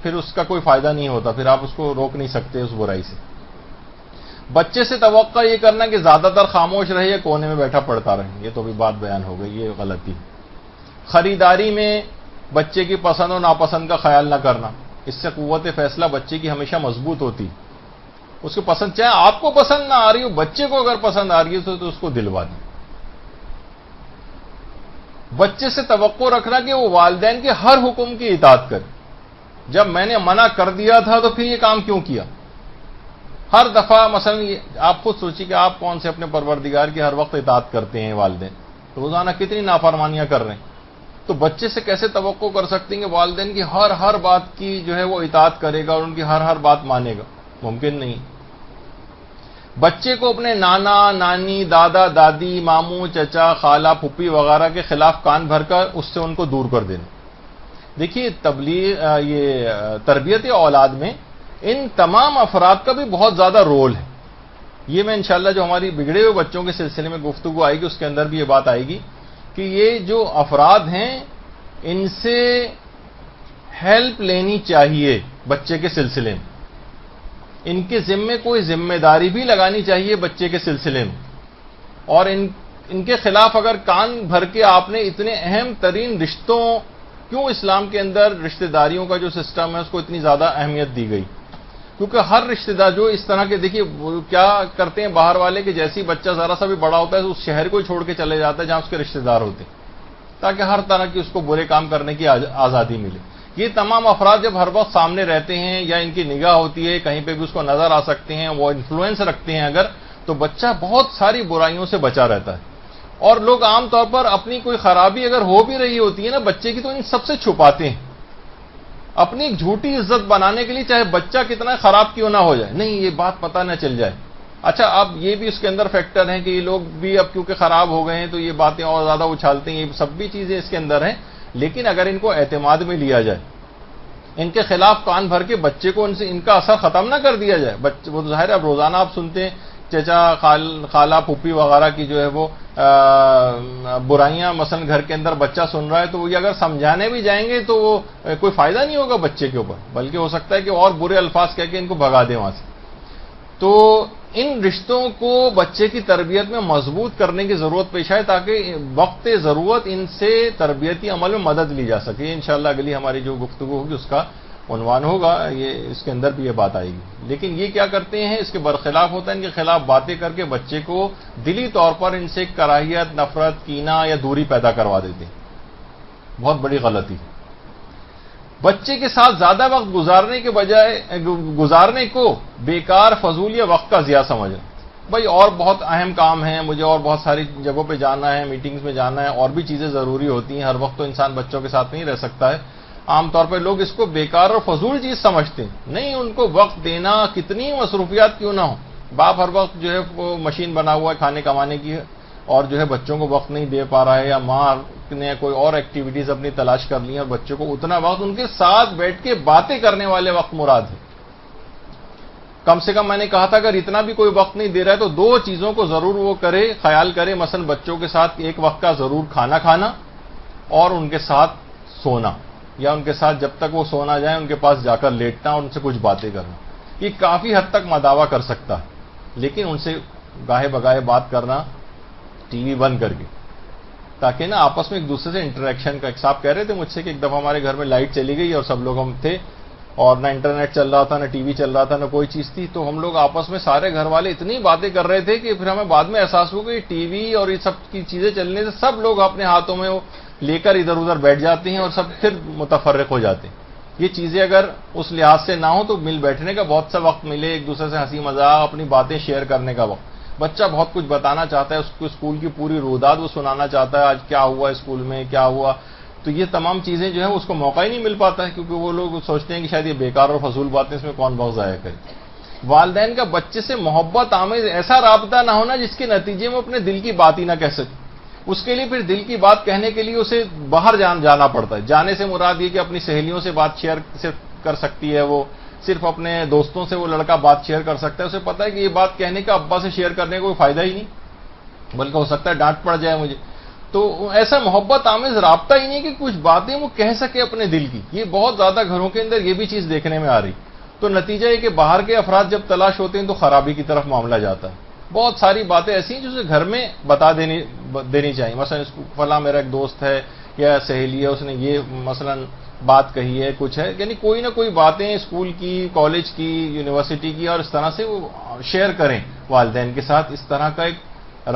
پھر اس کا کوئی فائدہ نہیں ہوتا, پھر آپ اس کو روک نہیں سکتے اس برائی سے. بچے سے توقع یہ کرنا کہ زیادہ تر خاموش رہے یا کونے میں بیٹھا پڑتا رہے, یہ تو بھی بات بیان ہو گئی, یہ غلطی. خریداری میں بچے کی پسند اور ناپسند کا خیال نہ کرنا, اس سے قوت فیصلہ بچے کی ہمیشہ مضبوط ہوتی. اس کو پسند چاہے آپ کو پسند نہ آ رہی ہو, بچے کو اگر پسند آ رہی ہے تو اس کو دلوا دیں. بچے سے توقع رکھنا کہ وہ والدین کے ہر حکم کی اطاعت کرے. جب میں نے منع کر دیا تھا تو پھر یہ کام کیوں کیا؟ ہر دفعہ مثلا آپ خود سوچیے کہ آپ کون سے اپنے پروردگار کی ہر وقت اطاعت کرتے ہیں, والدین روزانہ کتنی نافرمانیاں کر رہے ہیں. تو بچے سے کیسے توقع کر سکتے ہیں کہ والدین کی ہر بات کی جو ہے وہ اطاعت کرے گا اور ان کی ہر بات مانے گا؟ ممکن نہیں. بچے کو اپنے نانا نانی دادا دادی ماموں چچا خالہ پھپھی وغیرہ کے خلاف کان بھر کر اس سے ان کو دور کر دینا. دیکھیے یہ تربیت اولاد میں ان تمام افراد کا بھی بہت زیادہ رول ہے. یہ میں انشاءاللہ جو ہماری بگڑے ہوئے بچوں کے سلسلے میں گفتگو آئے گی اس کے اندر بھی یہ بات آئے گی کہ یہ جو افراد ہیں ان سے ہیلپ لینی چاہیے بچے کے سلسلے میں. ان کے ذمے کوئی ذمہ داری بھی لگانی چاہیے بچے کے سلسلے میں. اور ان کے خلاف اگر کان بھر کے آپ نے اتنے اہم ترین رشتوں, کیوں اسلام کے اندر رشتہ داریوں کا جو سسٹم ہے اس کو اتنی زیادہ اہمیت دی گئی؟ کیونکہ ہر رشتہ دار جو اس طرح کے دیکھیے کیا کرتے ہیں باہر والے کہ جیسی بچہ ذرا سا بھی بڑا ہوتا ہے اس شہر کو ہی چھوڑ کے چلے جاتا ہے جہاں اس کے رشتہ دار ہوتے ہیں تاکہ ہر طرح کی اس کو برے کام کرنے کی آزادی ملے. یہ تمام افراد جب ہر وقت سامنے رہتے ہیں یا ان کی نگاہ ہوتی ہے کہیں پہ بھی اس کو نظر آ سکتے ہیں, وہ انفلوئنس رکھتے ہیں اگر, تو بچہ بہت ساری برائیوں سے بچا رہتا ہے. اور لوگ عام طور پر اپنی کوئی خرابی اگر ہو بھی رہی ہوتی ہے نا بچے کی, تو ان سب سے چھپاتے ہیں اپنی ایک جھوٹی عزت بنانے کے لیے, چاہے بچہ کتنا خراب کیوں نہ ہو جائے, نہیں یہ بات پتہ نہ چل جائے. اچھا اب یہ بھی اس کے اندر فیکٹر ہیں کہ یہ لوگ بھی اب کیونکہ خراب ہو گئے ہیں تو یہ باتیں اور زیادہ اچھالتے ہیں, یہ سب بھی چیزیں اس کے اندر ہیں. لیکن اگر ان کو اعتماد میں لیا جائے, ان کے خلاف کان بھر کے بچے کو ان کا اثر ختم نہ کر دیا جائے, وہ ظاہر ہے اب روزانہ آپ سنتے ہیں چچا خالہ پھوپھی وغیرہ کی جو ہے وہ برائیاں مثلا گھر کے اندر بچہ سن رہا ہے تو وہ اگر سمجھانے بھی جائیں گے تو وہ کوئی فائدہ نہیں ہوگا بچے کے اوپر، بلکہ ہو سکتا ہے کہ اور برے الفاظ کہہ کے ان کو بھگا دیں وہاں سے۔ تو ان رشتوں کو بچے کی تربیت میں مضبوط کرنے کی ضرورت پیش آئے تاکہ وقت ضرورت ان سے تربیتی عمل میں مدد لی جا سکے۔ انشاءاللہ اگلی ہماری جو گفتگو ہوگی اس کا عنوان ہوگا، اس کے اندر بھی یہ بات آئے گی۔ لیکن یہ کیا کرتے ہیں، اس کے برخلاف ہوتا ہے، ان کے خلاف باتیں کر کے بچے کو دلی طور پر ان سے کراہیت، نفرت، کینہ یا دوری پیدا کروا دیتے ہیں۔ بہت بڑی غلطی۔ بچے کے ساتھ زیادہ وقت گزارنے کو بیکار، فضول یا وقت کا ضیاع سمجھنا۔ بھائی اور بہت اہم کام ہیں، مجھے اور بہت ساری جگہوں پہ جانا ہے، میٹنگز میں جانا ہے، اور بھی چیزیں ضروری ہوتی ہیں، ہر وقت تو انسان بچوں کے ساتھ نہیں رہ سکتا ہے۔ عام طور پہ لوگ اس کو بیکار اور فضول چیز سمجھتے ہیں۔ نہیں، ان کو وقت دینا، کتنی مصروفیات کیوں نہ ہو، باپ ہر وقت جو ہے وہ مشین بنا ہوا ہے کھانے کمانے کی اور جو ہے بچوں کو وقت نہیں دے پا رہا ہے، یا ماں نے کوئی اور ایکٹیویٹیز اپنی تلاش کر لی ہیں اور بچوں کو اتنا وقت ان کے ساتھ بیٹھ کے باتیں کرنے والے وقت مراد ہے۔ کم سے کم میں نے کہا تھا اگر اتنا بھی کوئی وقت نہیں دے رہا ہے تو دو چیزوں کو ضرور وہ کرے، خیال کرے، مثلا بچوں کے ساتھ ایک وقت کا ضرور کھانا کھانا اور ان کے ساتھ سونا، یا ان کے ساتھ جب تک وہ سونا جائیں ان کے پاس جا کر لیٹنا اور ان سے کچھ باتیں کرنا۔ یہ کافی حد تک مداوا کر سکتا ہے، لیکن ان سے گاہے بگاہے بات کرنا ٹی وی بند کر کے، تاکہ نا آپس میں ایک دوسرے سے انٹریکشن کا۔ ایک صاحب کہہ رہے تھے مجھ سے کہ ایک دفعہ ہمارے گھر میں لائٹ چلی گئی اور سب لوگ ہم تھے اور نہ انٹرنیٹ چل رہا تھا، نہ ٹی وی چل رہا تھا، نہ کوئی چیز تھی، تو ہم لوگ آپس میں سارے گھر والے اتنی باتیں کر رہے تھے کہ پھر ہمیں بعد میں احساس ہوا کہ ٹی وی اور یہ سب کی چیزیں چلنے سے سب لوگ اپنے ہاتھوں میں وہ لے کر ادھر ادھر بیٹھ جاتے ہیں اور سب پھر متفرق ہو جاتے ہیں۔ یہ چیزیں اگر اس لحاظ سے نہ ہو تو مل بیٹھنے کا بہت سا وقت ملے، ایک دوسرے سے ہنسی مذاق، اپنی باتیں شیئر کرنے کا وقت۔ بچہ بہت کچھ بتانا چاہتا ہے، اس کو اسکول کی پوری روداد وہ سنانا چاہتا ہے، آج کیا ہوا اسکول میں، کیا ہوا، تو یہ تمام چیزیں جو ہیں اس کو موقع ہی نہیں مل پاتا ہے، کیونکہ وہ لوگ سوچتے ہیں کہ شاید یہ بیکار اور فضول باتیں، اس میں کون وقت ضائع کرے۔ والدین کا بچے سے محبت آمیز ایسا رابطہ نہ ہونا جس کے نتیجے میں اپنے دل کی بات ہی نہ کہہ سکے۔ اس کے لیے پھر دل کی بات کہنے کے لیے اسے باہر جانا پڑتا ہے۔ جانے سے مراد یہ کہ اپنی سہیلیوں سے بات شیئر کر سکتی ہے، وہ صرف اپنے دوستوں سے وہ لڑکا بات شیئر کر سکتا ہے، اسے پتا ہے کہ یہ بات کہنے کا ابا سے شیئر کرنے کا کوئی فائدہ ہی نہیں، بلکہ ہو سکتا ہے ڈانٹ پڑ جائے مجھے۔ تو ایسا محبت آمیز رابطہ ہی نہیں کہ کچھ باتیں وہ کہہ سکے اپنے دل کی۔ یہ بہت زیادہ گھروں کے اندر یہ بھی چیز دیکھنے میں آ رہی۔ تو نتیجہ یہ کہ باہر کے افراد جب تلاش ہوتے ہیں تو خرابی کی طرف معاملہ جاتا ہے۔ بہت ساری باتیں ایسی ہیں جو اسے گھر میں بتا دینی چاہیے۔ مثلا فلاں میرا ایک دوست ہے یا سہیلی ہے، اس نے یہ مثلا بات کہی ہے، کچھ ہے، یعنی کوئی نہ کوئی باتیں اسکول کی، کالج کی، یونیورسٹی کی، اور اس طرح سے وہ شیئر کریں والدین کے ساتھ۔ اس طرح کا ایک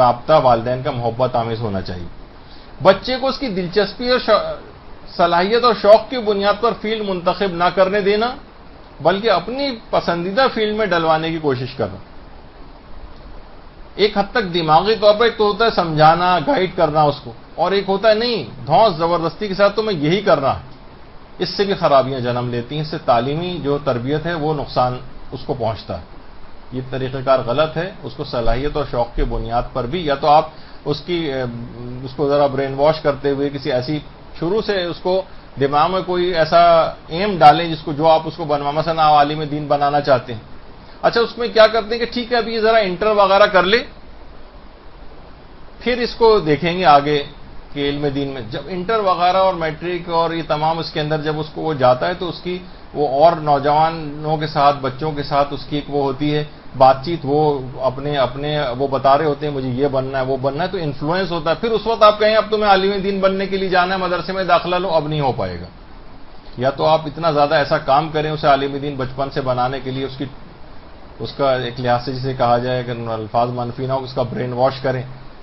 رابطہ والدین کا محبت آمیز ہونا چاہیے۔ بچے کو اس کی دلچسپی اور صلاحیت اور شوق کی بنیاد پر فیلڈ منتخب نہ کرنے دینا، بلکہ اپنی پسندیدہ فیلڈ میں ڈلوانے کی کوشش کرنا۔ ایک حد تک دماغی طور پر ایک تو ہوتا ہے سمجھانا، گائیڈ کرنا اس کو، اور ایک ہوتا ہے نہیں دھونس زبردستی کے ساتھ تو میں یہی کرنا ہے۔ اس سے بھی خرابیاں جنم لیتی ہیں، اس سے تعلیمی جو تربیت ہے وہ نقصان اس کو پہنچتا ہے۔ یہ طریقہ کار غلط ہے۔ اس کو صلاحیت اور شوق کی بنیاد پر بھی، یا تو آپ اس کو ذرا برین واش کرتے ہوئے کسی ایسی شروع سے اس کو دماغ میں کوئی ایسا ایم ڈالیں جس کو جو آپ اس کو مثلا آپ عالم دین بنانا چاہتے ہیں۔ اچھا، اس میں کیا کرتے ہیں کہ ٹھیک ہے ابھی ذرا انٹر وغیرہ کر لے، پھر اس کو دیکھیں گے آگے کہ علم دین میں جب انٹر وغیرہ اور میٹرک اور یہ تمام اس کے اندر جب اس کو وہ جاتا ہے تو اس کی وہ اور نوجوانوں کے ساتھ، بچوں کے ساتھ اس کی ایک وہ ہوتی ہے بات چیت، وہ اپنے وہ بتا رہے ہوتے ہیں مجھے یہ بننا ہے وہ بننا ہے، تو انفلوئنس ہوتا ہے۔ پھر اس وقت آپ کہیں اب تمہیں عالم دین بننے کے لیے جانا ہے، مدرسے میں داخلہ لو، اب نہیں ہو پائے گا۔ یا تو آپ اتنا زیادہ ایسا کام کریں اسے عالم دین بچپن سے بنانے کے لیے، اس کا ایک لحاظ سے جسے کہا جائے کہ الفاظ منفی نہ ہو، اس کا برین واش کریں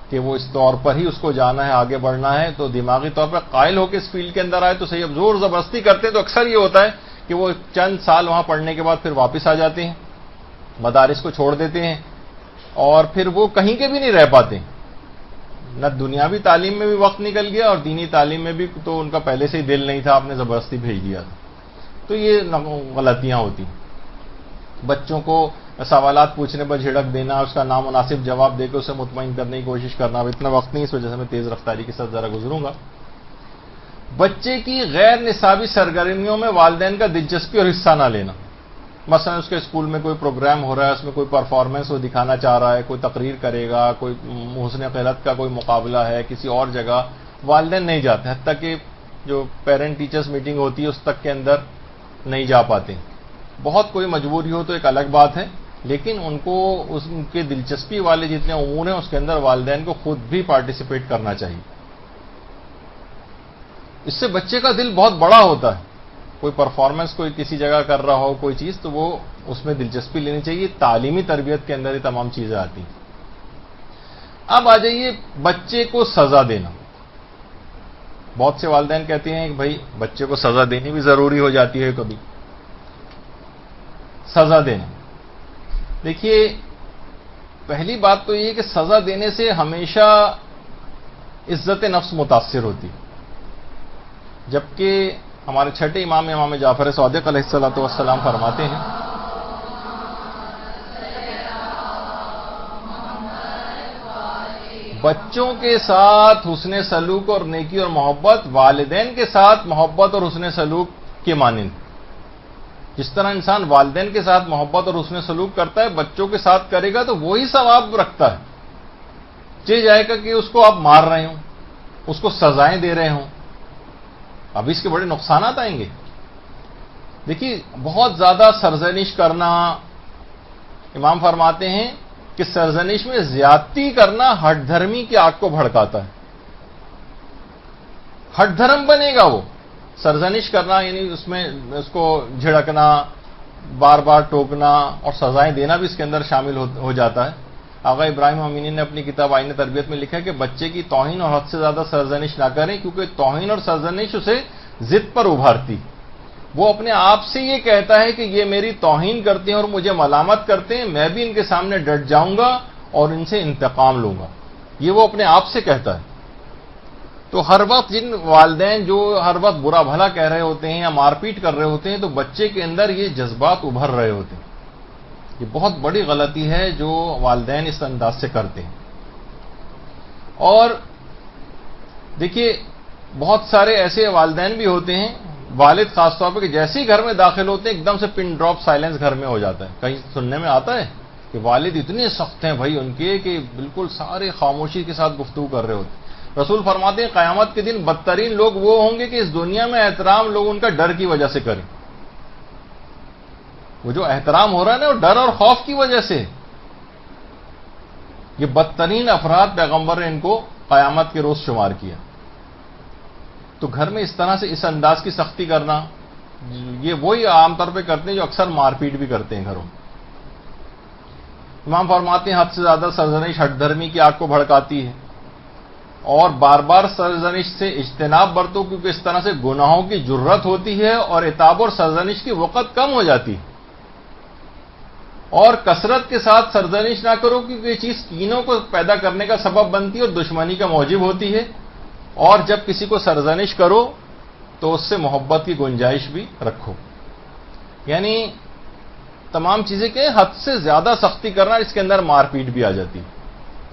کہ وہ اس طور پر ہی اس کو جانا ہے، آگے بڑھنا ہے، تو دماغی طور پر قائل ہو کے اس فیلڈ کے اندر آئے تو صحیح۔ اب زور زبردستی کرتے ہیں تو اکثر یہ ہوتا ہے کہ وہ چند سال وہاں پڑھنے کے بعد پھر واپس آ جاتے ہیں، مدارس کو چھوڑ دیتے ہیں، اور پھر وہ کہیں کے بھی نہیں رہ پاتے۔ نہ دنیاوی تعلیم میں بھی وقت نکل گیا اور دینی تعلیم میں بھی تو ان کا پہلے سے ہی دل نہیں تھا، آپ نے زبردستی بھیج دیا تھا۔ تو یہ غلطیاں ہوتی ہیں۔ بچوں کو سوالات پوچھنے پر جھڑک دینا، اس کا نامناسب جواب دے کے اسے مطمئن کرنے کی کوشش کرنا۔ اب اتنا وقت نہیں، اس وجہ سے میں تیز رفتاری کے ساتھ ذرا گزروں گا۔ بچے کی غیر نصابی سرگرمیوں میں والدین کا دلچسپی اور حصہ نہ لینا۔ مثلا اس کے اسکول میں کوئی پروگرام ہو رہا ہے، اس میں کوئی پرفارمنس وہ دکھانا چاہ رہا ہے، کوئی تقریر کرے گا، کوئی حسن خلقت کا کوئی مقابلہ ہے کسی اور جگہ، والدین نہیں جاتے، حتیٰ کہ جو پیرنٹ ٹیچرز میٹنگ ہوتی ہے اس تک کے اندر نہیں جا پاتے. بہت کوئی مجبوری ہو تو ایک الگ بات ہے، لیکن ان کو ان کے دلچسپی والے جتنے امور ہیں اس کے اندر والدین کو خود بھی پارٹیسپیٹ کرنا چاہیے. اس سے بچے کا دل بہت بڑا ہوتا ہے. کوئی پرفارمنس کوئی کسی جگہ کر رہا ہو کوئی چیز، تو وہ اس میں دلچسپی لینی چاہیے. تعلیمی تربیت کے اندر یہ تمام چیزیں آتی ہیں. اب آ جائیے بچے کو سزا دینا. بہت سے والدین کہتے ہیں کہ بھائی بچے کو سزا دینی بھی ضروری ہو جاتی ہے کبھی. سزا دینا، دیکھیے پہلی بات تو یہ کہ سزا دینے سے ہمیشہ عزت نفس متاثر ہوتی، جبکہ ہمارے چھٹے امام جعفر صادق علیہ الصلوۃ والسلام فرماتے ہیں بچوں کے ساتھ حسن سلوک اور نیکی اور محبت والدین کے ساتھ محبت اور حسن سلوک کے مانند. جس طرح انسان والدین کے ساتھ محبت اور حسن سلوک کرتا ہے بچوں کے ساتھ کرے گا تو وہی ثواب رکھتا ہے. چاہے جائے گا کہ اس کو آپ مار رہے ہوں، اس کو سزائیں دے رہے ہوں، اب اس کے بڑے نقصانات آئیں گے. دیکھیے بہت زیادہ سرزنش کرنا، امام فرماتے ہیں کہ سرزنش میں زیادتی کرنا ہٹ دھرمی کی آگ کو بھڑکاتا ہے. ہٹ دھرم بنے گا وہ. سرزنش کرنا یعنی اس میں اس کو جھڑکنا، بار بار ٹوکنا اور سزائیں دینا بھی اس کے اندر شامل ہو جاتا ہے. آغا ابراہیم امینی نے اپنی کتاب آئین تربیت میں لکھا ہے کہ بچے کی توہین اور حد سے زیادہ سرزنش نہ کریں، کیونکہ توہین اور سرزنش اسے ضد پر ابھارتی. وہ اپنے آپ سے یہ کہتا ہے کہ یہ میری توہین کرتے ہیں اور مجھے ملامت کرتے ہیں، میں بھی ان کے سامنے ڈٹ جاؤں گا اور ان سے انتقام لوں گا. یہ وہ اپنے آپ سے کہتا ہے. تو ہر وقت جن والدین جو ہر وقت برا بھلا کہہ رہے ہوتے ہیں یا مار پیٹ کر رہے ہوتے ہیں تو بچے کے اندر یہ جذبات ابھر رہے ہوتے ہیں. یہ بہت بڑی غلطی ہے جو والدین اس انداز سے کرتے ہیں. اور دیکھیے بہت سارے ایسے والدین بھی ہوتے ہیں، والد خاص طور پہ، کہ جیسے ہی گھر میں داخل ہوتے ہیں ایک دم سے پن ڈراپ سائلنس گھر میں ہو جاتا ہے. کہیں سننے میں آتا ہے کہ والد اتنے سخت ہیں بھائی ان کے کہ بالکل سارے خاموشی کے ساتھ گفتگو کر رہے ہوتے ہیں. رسول فرماتے ہیں قیامت کے دن بدترین لوگ وہ ہوں گے کہ اس دنیا میں احترام لوگ ان کا ڈر کی وجہ سے کریں. وہ جو احترام ہو رہا ہے نا وہ ڈر اور خوف کی وجہ سے. یہ بدترین افراد پیغمبر نے ان کو قیامت کے روز شمار کیا. تو گھر میں اس طرح سے اس انداز کی سختی کرنا، یہ وہی عام طور پہ کرتے ہیں جو اکثر مار پیٹ بھی کرتے ہیں گھروں. امام فرماتے ہیں حد سے زیادہ سرزنش ہٹ دھرمی کی آگ کو بھڑکاتی ہے، اور بار بار سرزنش سے اجتناب برتو، کیونکہ اس طرح سے گناہوں کی جرت ہوتی ہے اور عتاب اور سرزنش کی وقت کم ہو جاتی ہے. اور کثرت کے ساتھ سرزنش نہ کرو، کیونکہ یہ چیز کینوں کو پیدا کرنے کا سبب بنتی ہے اور دشمنی کا موجب ہوتی ہے. اور جب کسی کو سرزنش کرو تو اس سے محبت کی گنجائش بھی رکھو. یعنی تمام چیزیں کہ حد سے زیادہ سختی کرنا، اس کے اندر مار پیٹ بھی آ جاتی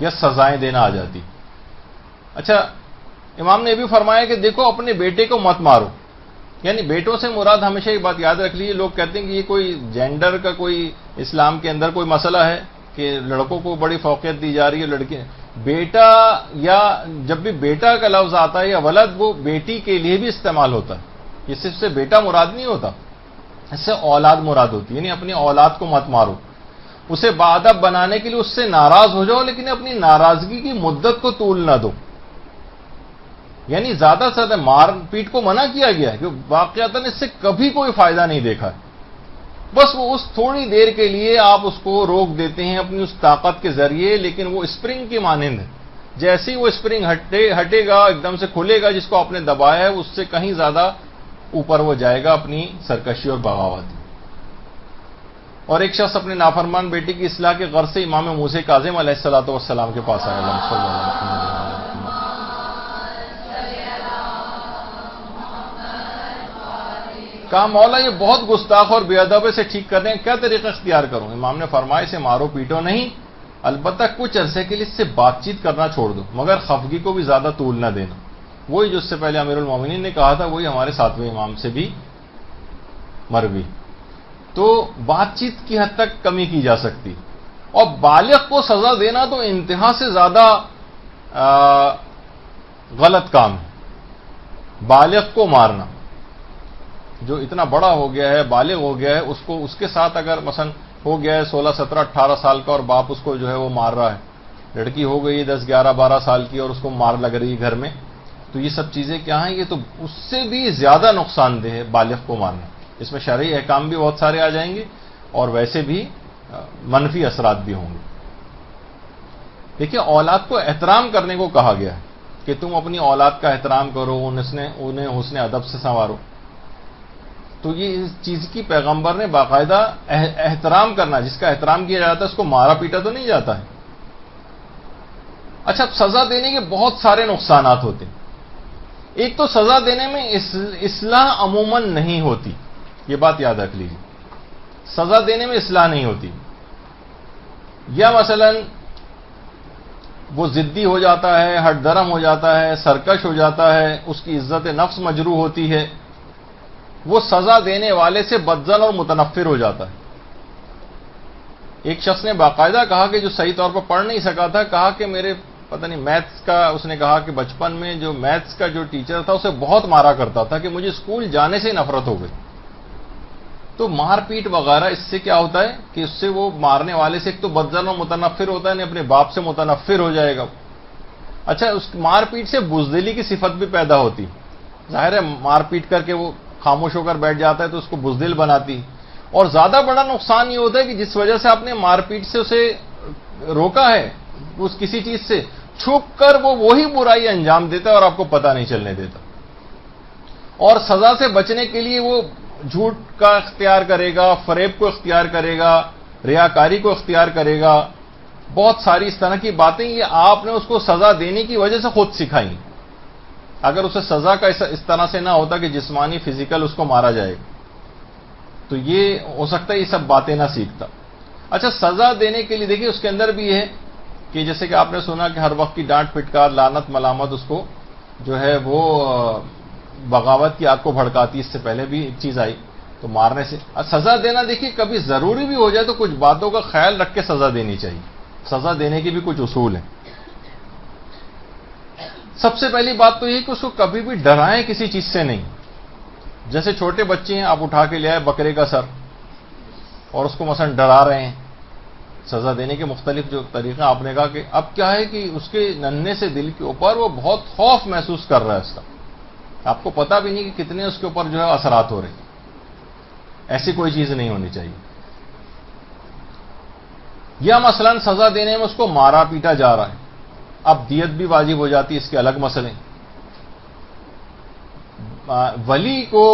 یا سزائیں دینا آ جاتی. اچھا امام نے یہ بھی فرمایا کہ دیکھو اپنے بیٹے کو مت مارو. یعنی بیٹوں سے مراد ہمیشہ یہ بات یاد رکھ لیجیے، لوگ کہتے ہیں کہ یہ کوئی جینڈر کا کوئی اسلام کے اندر کوئی مسئلہ ہے کہ لڑکوں کو بڑی فوقیت دی جا رہی ہے، لڑکے. بیٹا یا جب بھی بیٹا کا لفظ آتا ہے یا ولد، وہ بیٹی کے لیے بھی استعمال ہوتا ہے. یہ صرف سے بیٹا مراد نہیں ہوتا، اس سے اولاد مراد ہوتی ہے. یعنی اپنی اولاد کو مت مارو، اسے باادب بنانے کے لیے اس سے ناراض ہو جاؤ، لیکن اپنی ناراضگی کی مدت کو طول نہ دو. یعنی زیادہ سے زیادہ مار پیٹ کو منع کیا گیا ہے کہ واقعتاً اس سے کبھی کوئی فائدہ نہیں دیکھا ہے. بس وہ اس تھوڑی دیر کے لیے آپ اس کو روک دیتے ہیں اپنی اس طاقت کے ذریعے، لیکن وہ اسپرنگ کی مانند ہے. جیسے ہی وہ اسپرنگ ہٹے گا، ایک دم سے کھلے گا، جس کو آپ نے دبایا ہے اس سے کہیں زیادہ اوپر وہ جائے گا اپنی سرکشی اور بغاوت. اور ایک شخص اپنے نافرمان بیٹی کی اصلاح کے غرض سے امام موسیٰ کاظم علیہ الصلوۃ والسلام کے پاس آیا. کہا مولا یہ بہت گستاخ اور بے ادب سے ٹھیک کرنے کا کیا طریقہ اختیار کروں؟ امام نے فرمایا اسے مارو پیٹو نہیں، البتہ کچھ عرصے کے لیے اس سے بات چیت کرنا چھوڑ دو، مگر خفگی کو بھی زیادہ طول نہ دینا. وہی جو اس سے پہلے امیر المومنین نے کہا تھا وہی ہمارے 7ویں امام سے بھی مروی. تو بات چیت کی حد تک کمی کی جا سکتی. اور بالغ کو سزا دینا تو انتہا سے زیادہ غلط کام ہے. بالغ کو مارنا، جو اتنا بڑا ہو گیا ہے، بالغ ہو گیا ہے، اس کے ساتھ اگر مثلا ہو گیا ہے 16 17 18 سال کا اور باپ اس کو جو ہے وہ مار رہا ہے، لڑکی ہو گئی 10 11 12 سال کی اور اس کو مار لگ رہی ہے گھر میں، تو یہ سب چیزیں کیا ہیں؟ یہ تو اس سے بھی زیادہ نقصان دہ ہے بالغ کو مارنا. اس میں شرعی احکام بھی بہت سارے آ جائیں گے اور ویسے بھی منفی اثرات بھی ہوں گے. دیکھیے، اولاد کو احترام کرنے کو کہا گیا ہے کہ تم اپنی اولاد کا احترام کرو، انہیں حسن ادب سے سنوارو. تو یہ اس چیز کی پیغمبر نے باقاعدہ احترام کرنا، جس کا احترام کیا جاتا ہے اس کو مارا پیٹا تو نہیں جاتا ہے. اچھا، سزا دینے کے بہت سارے نقصانات ہوتے ہیں. ایک تو سزا دینے میں اصلاح عموماً نہیں ہوتی، یہ بات یاد رکھ لیجیے. سزا دینے میں اصلاح نہیں ہوتی. یا مثلا وہ ضدی ہو جاتا ہے، ہٹ درم ہو جاتا ہے، سرکش ہو جاتا ہے، اس کی عزت نفس مجروح ہوتی ہے، وہ سزا دینے والے سے بدظن اور متنفر ہو جاتا ہے. ایک شخص نے باقاعدہ کہا کہ جو صحیح طور پر پڑھ نہیں سکا تھا، کہا کہ میرے پتہ نہیں میتھس کا، اس نے کہا کہ بچپن میں جو میتھس کا جو ٹیچر تھا اسے بہت مارا کرتا تھا کہ مجھے اسکول جانے سے نفرت ہو گئی. تو مار پیٹ وغیرہ اس سے کیا ہوتا ہے کہ اس سے وہ مارنے والے سے ایک تو بدظن اور متنفر ہوتا ہے، نہیں اپنے باپ سے متنفر ہو جائے گا. اچھا، اس مار پیٹ سے بزدلی کی صفت بھی پیدا ہوتی. ظاہر ہے مار پیٹ کر کے وہ خاموش ہو کر بیٹھ جاتا ہے تو اس کو بزدل بناتی. اور زیادہ بڑا نقصان یہ ہوتا ہے کہ جس وجہ سے آپ نے مار پیٹ سے اسے روکا ہے، اس کسی چیز سے چھپ کر وہ وہی برائی انجام دیتا ہے اور آپ کو پتہ نہیں چلنے دیتا. اور سزا سے بچنے کے لیے وہ جھوٹ کا اختیار کرے گا، فریب کو اختیار کرے گا، ریاکاری کو اختیار کرے گا. بہت ساری اس طرح کی باتیں یہ آپ نے اس کو سزا دینے کی وجہ سے خود سکھائیں. اگر اسے سزا کا اس طرح سے نہ ہوتا کہ جسمانی فزیکل اس کو مارا جائے تو یہ ہو سکتا ہے یہ سب باتیں نہ سیکھتا. اچھا، سزا دینے کے لیے دیکھیے اس کے اندر بھی ہے کہ جیسے کہ آپ نے سنا کہ ہر وقت کی ڈانٹ پھٹکار، لعنت، ملامت اس کو جو ہے وہ بغاوت کی آگ کو بھڑکاتی. اس سے پہلے بھی ایک چیز آئی تو مارنے سے. سزا دینا دیکھیے کبھی ضروری بھی ہو جائے تو کچھ باتوں کا خیال رکھ کے سزا دینی چاہیے. سزا دینے کے بھی کچھ اصول ہیں. سب سے پہلی بات تو یہ کہ اس کو کبھی بھی ڈرائیں کسی چیز سے نہیں. جیسے چھوٹے بچے ہیں، آپ اٹھا کے لے آئے بکرے کا سر اور اس کو مثلا ڈرا رہے ہیں. سزا دینے کے مختلف جو طریقے آپ نے کہا کہ اب کیا ہے کہ اس کے ننھے سے دل کے اوپر وہ بہت خوف محسوس کر رہا ہے اس کا، آپ کو پتا بھی نہیں کہ کتنے اس کے اوپر جو ہے اثرات ہو رہے ہیں. ایسی کوئی چیز نہیں ہونی چاہیے. یا مثلا سزا دینے میں اس کو مارا پیٹا جا رہا ہے، اب دیت بھی واجب ہو جاتی ہے، اس کے الگ مسئلے. ولی کو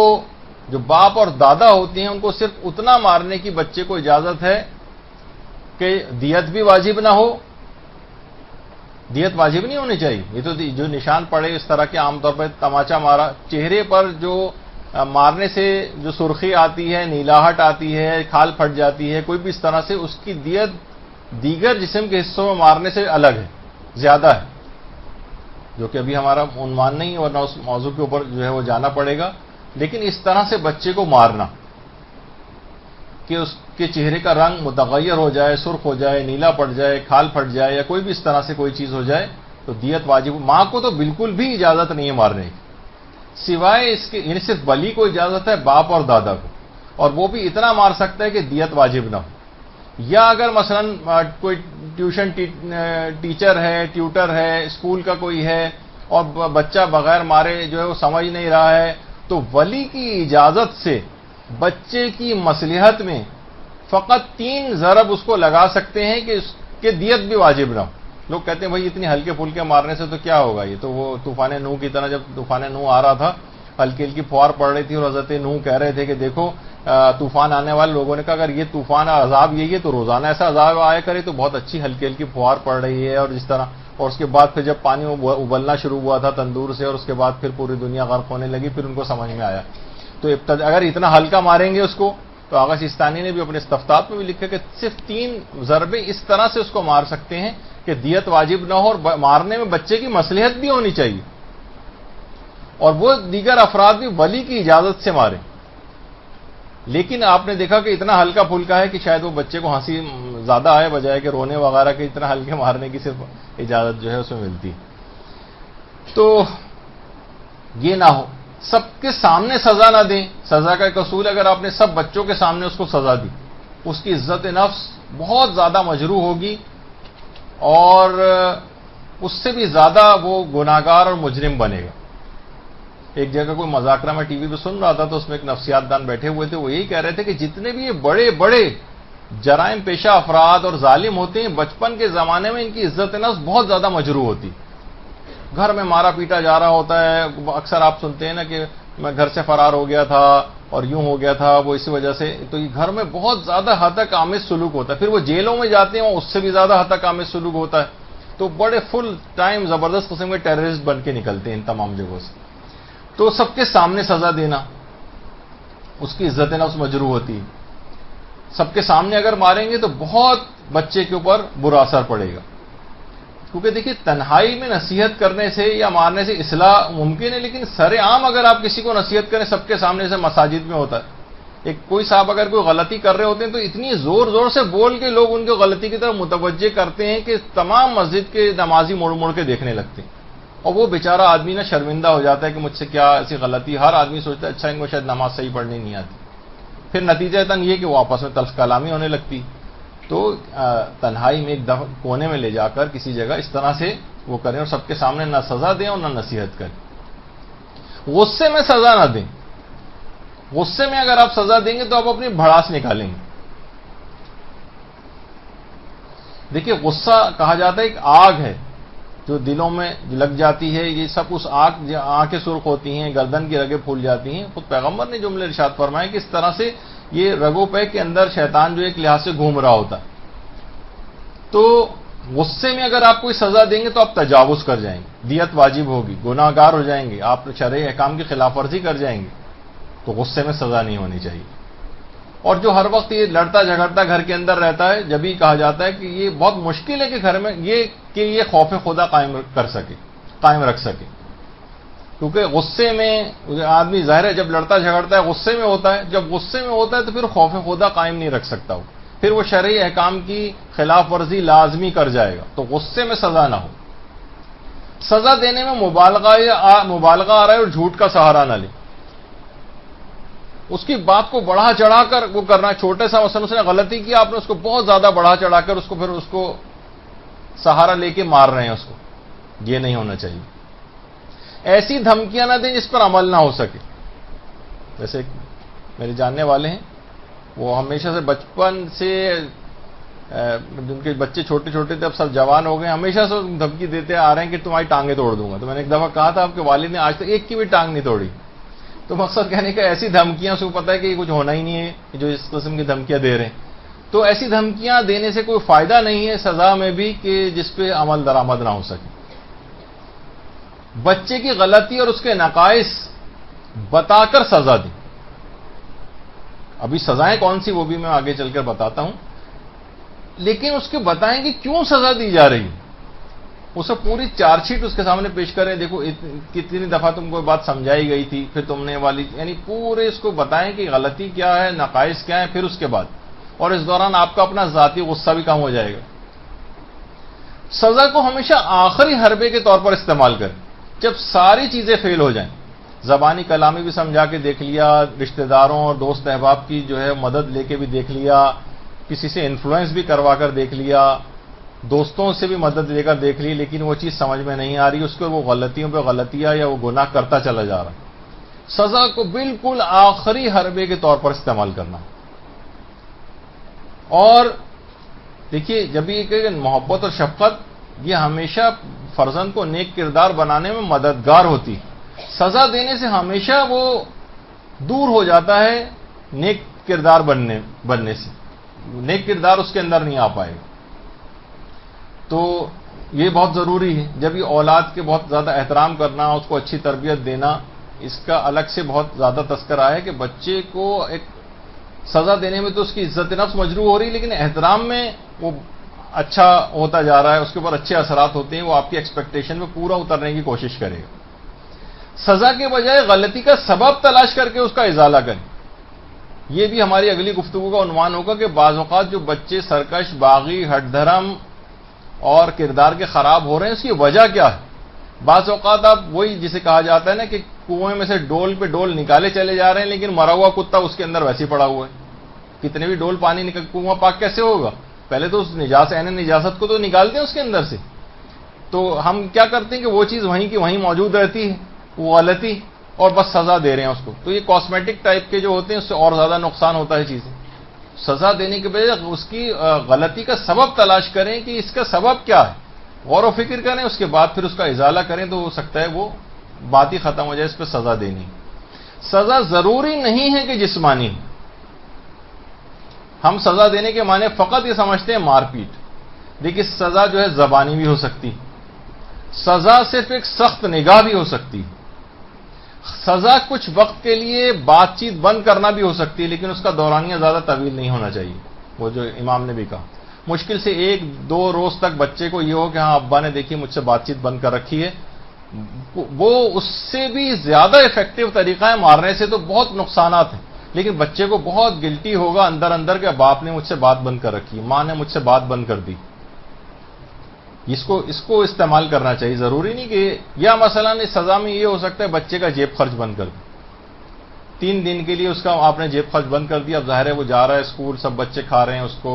جو باپ اور دادا ہوتے ہیں ان کو صرف اتنا مارنے کی بچے کو اجازت ہے کہ دیت بھی واجب نہ ہو. دیت واجب نہیں ہونی چاہیے. یہ تو جو نشان پڑے اس طرح کے، عام طور پہ تماچا مارا، چہرے پر جو مارنے سے جو سرخی آتی ہے، نیلاہٹ آتی ہے، کھال پھٹ جاتی ہے، کوئی بھی اس طرح سے، اس کی دیت دیگر جسم کے حصوں میں مارنے سے الگ ہے، زیادہ ہے، جو کہ ابھی ہمارا عنوان نہیں ہے ورنہ اس موضوع کے اوپر جو ہے وہ جانا پڑے گا. لیکن اس طرح سے بچے کو مارنا کہ اس کے چہرے کا رنگ متغیر ہو جائے، سرخ ہو جائے، نیلا پڑ جائے، کھال پھٹ جائے یا کوئی بھی اس طرح سے کوئی چیز ہو جائے تو دیت واجب. ماں کو تو بالکل بھی اجازت نہیں ہے مارنے کی، سوائے اس کے، یعنی صرف ولی کو اجازت ہے، باپ اور دادا کو، اور وہ بھی اتنا مار سکتا ہے کہ دیت واجب نہ ہو. یا اگر مثلا کوئی ٹیوشن ٹیچر ہے، ٹیوٹر ہے، اسکول کا کوئی ہے اور بچہ بغیر مارے جو ہے وہ سمجھ نہیں رہا ہے تو ولی کی اجازت سے بچے کی مصلحت میں فقط 3 ضرب اس کو لگا سکتے ہیں کہ اس کے دیت بھی واجب نہ ہو. لوگ کہتے ہیں بھائی اتنی ہلکے پھلکے مارنے سے تو کیا ہوگا، یہ تو وہ طوفان نوح کی طرح، جب طوفان نوح آ رہا تھا ہلکی ہلکی فوار پڑ رہی تھی اور حضرت نوح کہہ رہے تھے کہ دیکھو طوفان آنے والے لوگوں نے کہا اگر یہ طوفان عذاب یہی ہے تو روزانہ ایسا عذاب آیا کرے تو بہت اچھی ہلکی ہلکی فوار پڑ رہی ہے. اور جس طرح، اور اس کے بعد پھر جب پانی ابلنا شروع ہوا تھا تندور سے اور اس کے بعد پھر پوری دنیا غرق ہونے لگی، پھر ان کو سمجھ میں آیا تو اگر اتنا ہلکا ماریں گے اس کو تو آغا سیستانی نے بھی اپنے استفتاح میں بھی لکھا کہ صرف 3 ضربیں اس طرح سے اس کو مار سکتے ہیں کہ دیت واجب نہ ہو اور مارنے میں بچے کی مصلحت بھی ہونی چاہیے اور وہ دیگر افراد بھی ولی کی اجازت سے ماریں. لیکن آپ نے دیکھا کہ اتنا ہلکا پھلکا ہے کہ شاید وہ بچے کو ہنسی زیادہ آئے بجائے کہ رونے وغیرہ کے اتنا ہلکے مارنے کی صرف اجازت جو ہے اس میں ملتی. تو یہ نہ ہو، سب کے سامنے سزا نہ دیں. سزا کا ایک اصول، اگر آپ نے سب بچوں کے سامنے اس کو سزا دی، اس کی عزت نفس بہت زیادہ مجروح ہوگی اور اس سے بھی زیادہ وہ گناہگار اور مجرم بنے گا. ایک جگہ کوئی مذاکرہ میں ٹی وی پہ سن رہا تھا تو اس میں ایک نفسیات دان بیٹھے ہوئے تھے، وہ یہی کہہ رہے تھے کہ جتنے بھی یہ بڑے بڑے جرائم پیشہ افراد اور ظالم ہوتے ہیں، بچپن کے زمانے میں ان کی عزت نفس بہت زیادہ مجروح ہوتی. گھر میں مارا پیٹا جا رہا ہوتا ہے. اکثر آپ سنتے ہیں نا کہ میں گھر سے فرار ہو گیا تھا اور یوں ہو گیا تھا، وہ اسی وجہ سے. تو یہ گھر میں بہت زیادہ حد تک آمیز سلوک ہوتا ہے. پھر وہ جیلوں میں جاتے ہیں، اس سے بھی زیادہ حد تک آمیز سلوک ہوتا ہے. تو بڑے فل ٹائم زبردست قسم کے ٹیررسٹ بن کے نکلتے ہیں ان تمام جگہوں سے. تو سب کے سامنے سزا دینا، اس کی عزت نفس مجروح ہوتی ہے. سب کے سامنے اگر ماریں گے تو بہت بچے کے اوپر برا اثر پڑے گا. کیونکہ دیکھیے تنہائی میں نصیحت کرنے سے یا مارنے سے اصلاح ممکن ہے، لیکن سر عام اگر آپ کسی کو نصیحت کریں سب کے سامنے سے، مساجد میں ہوتا ہے. ایک کوئی صاحب اگر کوئی غلطی کر رہے ہوتے ہیں تو اتنی زور زور سے بول کے لوگ ان کی غلطی کی طرف متوجہ کرتے ہیں کہ تمام مسجد کے نمازی مڑ مڑ کے دیکھنے لگتے ہیں. اور وہ بیچارہ آدمی نا شرمندہ ہو جاتا ہے کہ مجھ سے کیا ایسی غلطی. ہر آدمی سوچتا ہے اچھا ان کو شاید نماز صحیح پڑھنی نہیں آتی. پھر نتیجہ یہ کہ وہ آپس میں تلخ کلامی ہونے لگتی. تو تنہائی میں ایک دفعہ کونے میں لے جا کر کسی جگہ اس طرح سے وہ کریں اور سب کے سامنے نہ سزا دیں اور نہ نصیحت کریں. غصے میں سزا نہ دیں. غصے میں اگر آپ سزا دیں گے تو آپ اپنی بھڑاس نکالیں گے. دیکھیے غصہ کہا جاتا ہے ایک آگ ہے جو دلوں میں لگ جاتی ہے. یہ سب اس آنکھیں سرخ ہوتی ہیں، گردن کی رگیں پھول جاتی ہیں. خود پیغمبر نے جملے ارشاد فرمائے کہ اس طرح سے یہ رگوں پہ کے اندر شیطان جو ایک لحاظ سے گھوم رہا ہوتا ہے. تو غصے میں اگر آپ کوئی سزا دیں گے تو آپ تجاوز کر جائیں گے، دیت واجب ہوگی، گناہ گار ہو جائیں گے، آپ شرعی احکام کی خلاف ورزی کر جائیں گے. تو غصے میں سزا نہیں ہونی چاہیے. اور جو ہر وقت یہ لڑتا جھگڑتا گھر کے اندر رہتا ہے، جب ہی کہا جاتا ہے کہ یہ بہت مشکل ہے کہ گھر میں یہ خوف خدا قائم رکھ سکے. کیونکہ غصے میں آدمی ظاہر ہے جب لڑتا جھگڑتا ہے غصے میں ہوتا ہے. جب غصے میں ہوتا ہے تو پھر خوف خدا قائم نہیں رکھ سکتا. پھر وہ شرعی احکام کی خلاف ورزی لازمی کر جائے گا. تو غصے میں سزا نہ ہو. سزا دینے میں مبالغہ آ رہا ہے اور جھوٹ کا سہارا نہ لے. اس کی بات کو بڑھا چڑھا کر وہ کرنا. چھوٹے سا مثلا اس نے غلطی کی، آپ نے اس کو بہت زیادہ بڑھا چڑھا کر پھر اس کو سہارا لے کے مار رہے ہیں اس کو. یہ نہیں ہونا چاہیے. ایسی دھمکیاں نہ دیں جس پر عمل نہ ہو سکے. جیسے میرے جاننے والے ہیں، وہ ہمیشہ سے بچپن سے جن کے بچے چھوٹے چھوٹے تھے اب سب جوان ہو گئے، ہمیشہ سے دھمکی دیتے آ رہے ہیں کہ تمہاری ٹانگیں توڑ دوں گا. تو میں نے ایک دفعہ کہا تھا آپ کے والد نے آج تک ایک کی بھی ٹانگ نہیں توڑی. تو مقصد کہنے کا ایسی دھمکیاں سے پتہ ہے کہ یہ کچھ ہونا ہی نہیں ہے جو اس قسم کی دھمکیاں دے رہے ہیں. تو ایسی دھمکیاں دینے سے کوئی فائدہ نہیں ہے سزا میں بھی کہ جس پہ عمل درآمد نہ ہو سکے. بچے کی غلطی اور اس کے نقائص بتا کر سزا دیں. ابھی سزائیں کون سی وہ بھی میں آگے چل کر بتاتا ہوں، لیکن اس کے بتائیں کہ کیوں سزا دی جا رہی. اسے پوری چارج شیٹ اس کے سامنے پیش کریں. دیکھو کتنی دفعہ تم کو بات سمجھائی گئی تھی، پھر تم نے والی، یعنی پورے اس کو بتائیں کہ غلطی کیا ہے، نقائص کیا ہے. پھر اس کے بعد، اور اس دوران آپ کا اپنا ذاتی غصہ بھی کم ہو جائے گا. سزا کو ہمیشہ آخری حربے کے طور پر استعمال کریں جب ساری چیزیں فیل ہو جائیں. زبانی کلامی بھی سمجھا کے دیکھ لیا، رشتہ داروں اور دوست احباب کی جو ہے مدد لے کے بھی دیکھ لیا، کسی سے انفلوئنس بھی کروا کر دیکھ لیا، دوستوں سے بھی مدد لے کر دیکھ لی، لیکن وہ چیز سمجھ میں نہیں آ رہی. اس کو وہ غلطیوں پہ غلطیاں یا وہ گناہ کرتا چلا جا رہا ہے. سزا کو بالکل آخری حربے کے طور پر استعمال کرنا. اور دیکھیے جب یہ کہ محبت اور شفقت یہ ہمیشہ فرزند کو نیک کردار بنانے میں مددگار ہوتی. سزا دینے سے ہمیشہ وہ دور ہو جاتا ہے نیک کردار بننے سے. نیک کردار اس کے اندر نہیں آ پائے گا. تو یہ بہت ضروری ہے. جب یہ اولاد کے بہت زیادہ احترام کرنا، اس کو اچھی تربیت دینا، اس کا الگ سے بہت زیادہ تذکرہ ہے کہ بچے کو ایک سزا دینے میں تو اس کی عزت نفس مجروح ہو رہی، لیکن احترام میں وہ اچھا ہوتا جا رہا ہے، اس کے اوپر اچھے اثرات ہوتے ہیں. وہ آپ کی ایکسپیکٹیشن میں پورا اترنے کی کوشش کرے گا. سزا کے بجائے غلطی کا سبب تلاش کر کے اس کا ازالہ کریں. یہ بھی ہماری اگلی گفتگو کا عنوان ہوگا کہ بعض اوقات جو بچے سرکش، باغی، ہٹ دھرم اور کردار کے خراب ہو رہے ہیں، اس کی وجہ کیا ہے؟ بعض اوقات آپ وہی جسے کہا جاتا ہے نا کہ کنویں میں سے ڈول پہ ڈول نکالے چلے جا رہے ہیں، لیکن مرا ہوا کتا اس کے اندر ویسے ہی پڑا ہوا ہے. کتنے بھی ڈول پانی نکل، کنواں پاک کیسے ہوگا؟ پہلے تو اس نجاست کو تو نکالتے ہیں اس کے اندر سے. تو ہم کیا کرتے ہیں کہ وہ چیز وہیں کی وہیں موجود رہتی ہے، وہ غلطی، اور بس سزا دے رہے ہیں اس کو. تو یہ کاسمیٹک ٹائپ کے جو ہوتے ہیں اس سے اور زیادہ نقصان ہوتا ہے چیزیں. سزا دینے کے بجائے اس کی غلطی کا سبب تلاش کریں کہ اس کا سبب کیا ہے، غور و فکر کریں، اس کے بعد پھر اس کا ازالہ کریں تو ہو سکتا ہے وہ بات ہی ختم ہو جائے. اس پہ سزا دینی، سزا ضروری نہیں ہے کہ جسمانی. ہم سزا دینے کے معنی فقط یہ سمجھتے ہیں مار پیٹ. دیکھیے سزا جو ہے زبانی بھی ہو سکتی، سزا صرف ایک سخت نگاہ بھی ہو سکتی، سزا کچھ وقت کے لیے بات چیت بند کرنا بھی ہو سکتی ہے، لیکن اس کا دورانیہ زیادہ طویل نہیں ہونا چاہیے. وہ جو امام نے بھی کہا مشکل سے 1-2 روز تک بچے کو یہ ہو کہ ہاں ابا نے دیکھی مجھ سے بات چیت بند کر رکھی ہے. وہ اس سے بھی زیادہ افیکٹو طریقہ ہے مارنے سے. تو بہت نقصانات ہیں، لیکن بچے کو بہت گلٹی ہوگا اندر اندر کہ باپ نے مجھ سے بات بند کر رکھی، ماں نے مجھ سے بات بند کر دی. اس کو استعمال کرنا چاہیے. ضروری نہیں کہ یا مثلا اس سزا میں یہ ہو سکتا ہے بچے کا جیب خرچ بند کر دیں. 3 دن کے لیے اس کا آپ نے جیب خرچ بند کر دیا. اب ظاہر ہے وہ جا رہا ہے اسکول، سب بچے کھا رہے ہیں اس کو،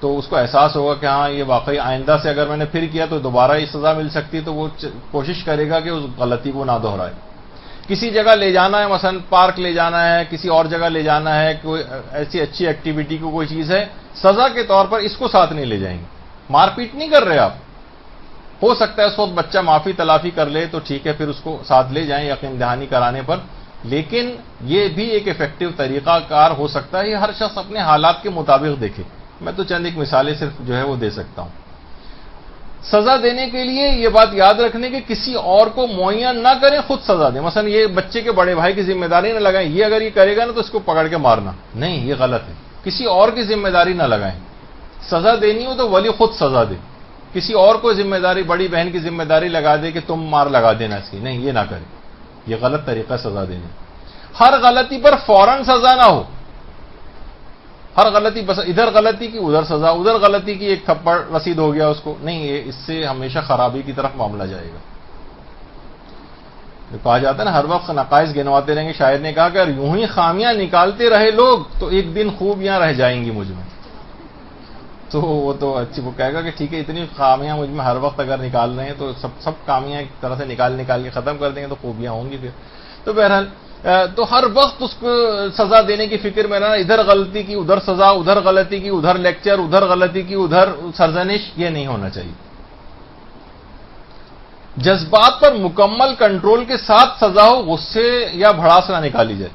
تو اس کو احساس ہوگا کہ ہاں یہ واقعی آئندہ سے اگر میں نے پھر کیا تو دوبارہ یہ سزا مل سکتی ہے. تو وہ کوشش کرے گا کہ اس غلطی کو نہ دہرائے. کسی جگہ لے جانا ہے، مثلا پارک لے جانا ہے، کسی اور جگہ لے جانا ہے، کوئی ایسی اچھی ایکٹیویٹی کو کوئی چیز ہے، سزا کے طور پر اس کو ساتھ نہیں لے جائیں گے. مار پیٹ نہیں کر رہے آپ. ہو سکتا ہے اس وقت بچہ معافی تلافی کر لے تو ٹھیک ہے، پھر اس کو ساتھ لے جائیں یقین دہانی کرانے پر. لیکن یہ بھی ایک افیکٹو طریقہ کار ہو سکتا ہے. یہ ہر شخص اپنے حالات کے مطابق دیکھے. میں تو چند ایک مثالیں صرف جو ہے وہ دے سکتا ہوں. سزا دینے کے لیے یہ بات یاد رکھنے کہ کسی اور کو معین نہ کریں، خود سزا دیں. مثلا یہ بچے کے بڑے بھائی کی ذمہ داری نہ لگائیں، یہ اگر یہ کرے گا نا تو اس کو پکڑ کے مارنا، نہیں، یہ غلط ہے. کسی اور کی ذمہ داری نہ لگائیں. سزا دینی ہو تو ولی خود سزا دے. کسی اور کو ذمہ داری، بڑی بہن کی ذمہ داری لگا دے کہ تم مار لگا دینا اس کی، نہیں، یہ نہ کرے. یہ غلط طریقہ سزا دینے. ہر غلطی پر فوراً سزا نہ ہو. ہر غلطی بس ادھر غلطی کی ادھر سزا، ادھر غلطی کی ایک تھپڑ رسید ہو گیا اس کو، نہیں، یہ اس سے ہمیشہ خرابی کی طرف معاملہ جائے گا. جو کہا جاتا ہے نا ہر وقت نقائص گنواتے رہیں گے. شاعر نے کہا کہ اگر یوں ہی خامیاں نکالتے رہے لوگ تو ایک دن خوبیاں رہ جائیں گی مجھ میں. تو وہ تو اچھی، وہ کہے گا کہ ٹھیک ہے اتنی خامیاں مجھ میں ہر وقت اگر نکال رہے ہیں تو سب خامیاں ایک طرح سے نکال کے ختم کر دیں گے تو خوبیاں ہوں گی پھر. تو بہرحال تو ہر وقت اس کو سزا دینے کی فکر میں رہنا، ادھر غلطی کی ادھر سزا، ادھر غلطی کی ادھر لیکچر، ادھر غلطی کی ادھر سرزنش، یہ نہیں ہونا چاہیے. جذبات پر مکمل کنٹرول کے ساتھ سزا ہو، غصے یا بھڑاس نہ نکالی جائے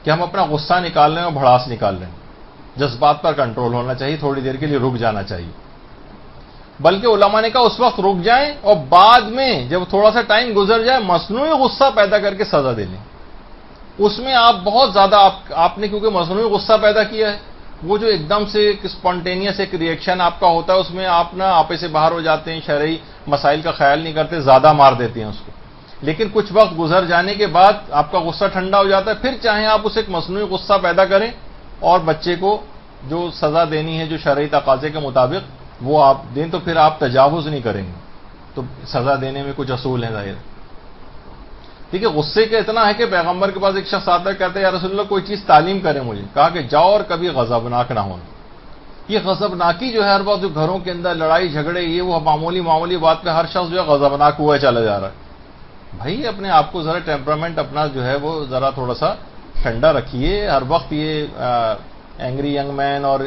کہ ہم اپنا غصہ نکال رہے ہیں اور بھڑاس نکال رہے ہیں. جذبات پر کنٹرول ہونا چاہیے، تھوڑی دیر کے لیے رک جانا چاہیے. بلکہ علماء نے کہا اس وقت رک جائیں اور بعد میں جب تھوڑا سا ٹائم گزر جائے مصنوعی غصہ پیدا کر کے سزا دے لیں. اس میں آپ بہت زیادہ آپ نے کیونکہ مصنوعی غصہ پیدا کیا ہے، وہ جو ایک دم سے ایک اسپونٹینیس ایک ری ایکشن آپ کا ہوتا ہے، اس میں آپ نا آپے سے باہر ہو جاتے ہیں، شرعی مسائل کا خیال نہیں کرتے، زیادہ مار دیتے ہیں اس کو. لیکن کچھ وقت گزر جانے کے بعد آپ کا غصہ ٹھنڈا ہو جاتا ہے، پھر چاہیں آپ اسے ایک مصنوعی غصہ پیدا کریں اور بچے کو جو سزا دینی ہے جو شرعی تقاضے کے مطابق وہ آپ دیں، تو پھر آپ تجاوز نہیں کریں گے. تو سزا دینے میں کچھ اصول ہیں ظاہر. ٹھیک ہے، غصے کا اتنا ہے کہ پیغمبر کے پاس ایک شخص آتا ہے، کہتا ہے یا رسول اللہ کوئی چیز تعلیم کرے مجھے. کہا کہ جاؤ اور کبھی غضبناک نہ ہونا. یہ غضبناکی جو ہے ہر وقت جو گھروں کے اندر لڑائی جھگڑے، یہ وہ معمولی بات پہ ہر شخص جو ہے غضبناک ہوا چلا جا رہا ہے. بھائی اپنے آپ کو ذرا ٹیمپرامنٹ اپنا جو ہے وہ ذرا تھوڑا سا ٹھنڈا رکھیے. ہر وقت یہ اینگری ینگ مین اور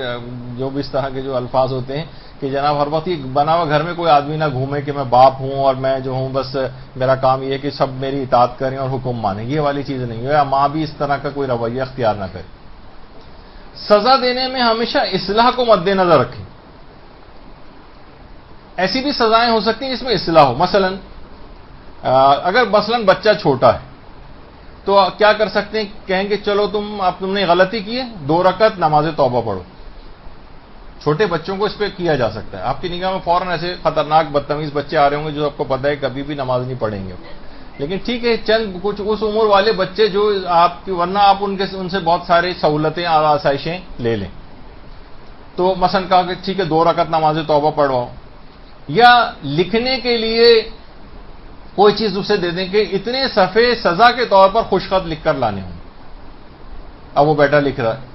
جو بھی اس طرح کے جو الفاظ ہوتے ہیں کہ جناب ہر وقت یہ بنا ہوا گھر میں کوئی آدمی نہ گھومے کہ میں باپ ہوں اور میں جو ہوں بس میرا کام یہ ہے کہ سب میری اطاعت کریں اور حکم مانیں. یہ والی چیز نہیں ہے. ماں بھی اس طرح کا کوئی رویہ اختیار نہ کرے. سزا دینے میں ہمیشہ اصلاح کو مد نظر رکھیں. ایسی بھی سزائیں ہو سکتی ہیں جس میں اصلاح ہو. اگر مثلا بچہ چھوٹا ہے تو کیا کر سکتے ہیں، کہیں گے چلو تم نے غلطی کی ہے، 2 رکعت نماز توبہ پڑھو. چھوٹے بچوں کو اس پہ کیا جا سکتا ہے. آپ کی نگاہ میں فوراً ایسے خطرناک بدتمیز بچے آ رہے ہوں گے جو آپ کو پتہ ہے کبھی بھی نماز نہیں پڑھیں گے، لیکن ٹھیک ہے چند کچھ اس عمر والے بچے جو آپ کی ورنہ آپ ان سے بہت ساری سہولتیں اور آسائشیں لے لیں. تو مثلا کہا کہ ٹھیک ہے 2 رکعت نماز توبہ پڑھواؤ, یا لکھنے کے لیے کوئی چیز اسے دے دیں کہ اتنے صفحے سزا کے طور پر خوش خط لکھ کر لانے ہوں. اب وہ بیٹا لکھ رہا ہے,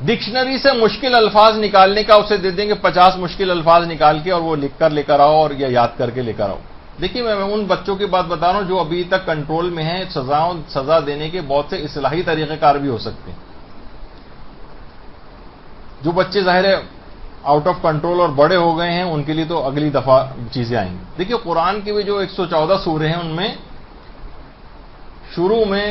ڈکشنری سے مشکل الفاظ نکالنے کا اسے دے دیں کہ 50 مشکل الفاظ نکال کے اور وہ لکھ کر لے کر آؤ اور یا یاد کر کے لے کر آؤ. دیکھیے میں ان بچوں کی بات بتا رہا ہوں جو ابھی تک کنٹرول میں ہیں. سزا دینے کے بہت سے اصلاحی طریقہ کار بھی ہو سکتے ہیں. جو بچے ظاہر ہے آؤٹ آف کنٹرول اور بڑے ہو گئے ہیں ان کے لیے تو اگلی دفعہ چیزیں آئیں گی. دیکھیے قرآن کی بھی جو 114 سورے ہیں ان میں شروع میں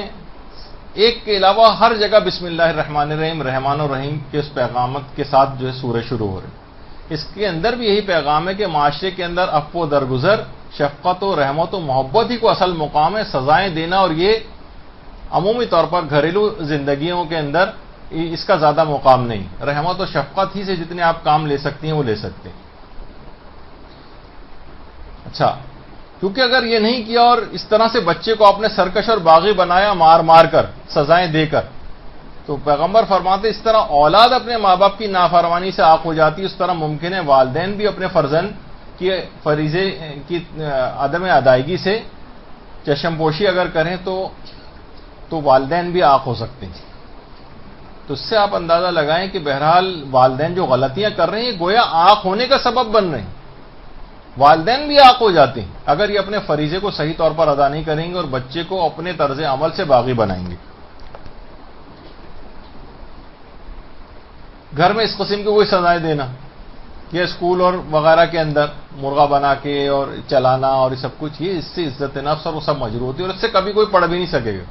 ایک کے علاوہ ہر جگہ بسم اللہ الرحمن الرحیم رحمان الرحیم کے اس پیغامت کے ساتھ جو ہے سورے شروع ہو رہے ہیں. اس کے اندر بھی یہی پیغام ہے کہ معاشرے کے اندر عفو و درگزر, شفقت و رحمت و محبت ہی کو اصل مقام ہے. سزائیں دینا اور یہ عمومی طور پر گھریلو زندگیوں کے اندر اس کا زیادہ مقام نہیں. رحمت و شفقت ہی سے جتنے آپ کام لے سکتی ہیں وہ لے سکتے ہیں. اچھا, کیونکہ اگر یہ نہیں کیا اور اس طرح سے بچے کو آپ نے سرکش اور باغی بنایا مار مار کر سزائیں دے کر, تو پیغمبر فرماتے اس طرح اولاد اپنے ماں باپ کی نافرمانی سے آگ ہو جاتی ہے. اس طرح ممکن ہے والدین بھی اپنے فرزند کی فریضے کی عدم ادائیگی سے چشم پوشی اگر کریں تو والدین بھی آگ ہو سکتے ہیں. تو اس سے آپ اندازہ لگائیں کہ بہرحال والدین جو غلطیاں کر رہے ہیں یہ گویا آگ ہونے کا سبب بن رہے ہیں. والدین بھی آگ ہو جاتے ہیں اگر یہ اپنے فریضے کو صحیح طور پر ادا نہیں کریں گے اور بچے کو اپنے طرز عمل سے باغی بنائیں گے. گھر میں اس قسم کی کوئی سزائیں دینا یا اسکول اور وغیرہ کے اندر مرغا بنا کے اور چلانا اور یہ سب کچھ, یہ اس سے عزت نفس اور وہ سب مجروح ہوتی ہے اور اس سے کبھی کوئی پڑھ بھی نہیں سکے گا.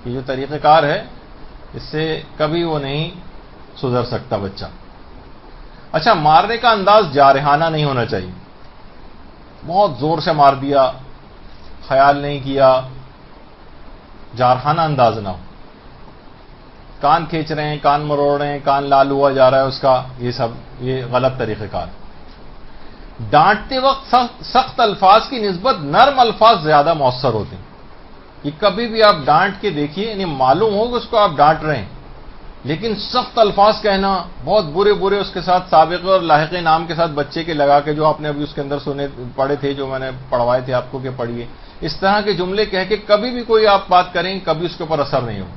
یہ جو طریقہ کار ہے اس سے کبھی وہ نہیں سدھر سکتا بچہ. اچھا, مارنے کا انداز جارحانہ نہیں ہونا چاہیے. بہت زور سے مار دیا, خیال نہیں کیا, جارحانہ انداز نہ ہو. کان کھینچ رہے ہیں, کان مروڑ رہے ہیں, کان لال ہوا جا رہا ہے اس کا, یہ غلط طریقہ کار. ڈانٹتے وقت سخت الفاظ کی نسبت نرم الفاظ زیادہ مؤثر ہوتے ہیں. یہ کبھی بھی آپ ڈانٹ کے دیکھیے, یعنی معلوم ہو کہ اس کو آپ ڈانٹ رہے ہیں لیکن سخت الفاظ کہنا, بہت برے برے اس کے ساتھ سابقے اور لاحقے نام کے ساتھ بچے کے لگا کے جو آپ نے ابھی اس کے اندر پڑھے تھے, جو میں نے پڑھوائے تھے آپ کو کہ پڑھیے, اس طرح کے جملے کہہ کے کبھی بھی کوئی آپ بات کریں کبھی اس کے اوپر اثر نہیں ہوگا.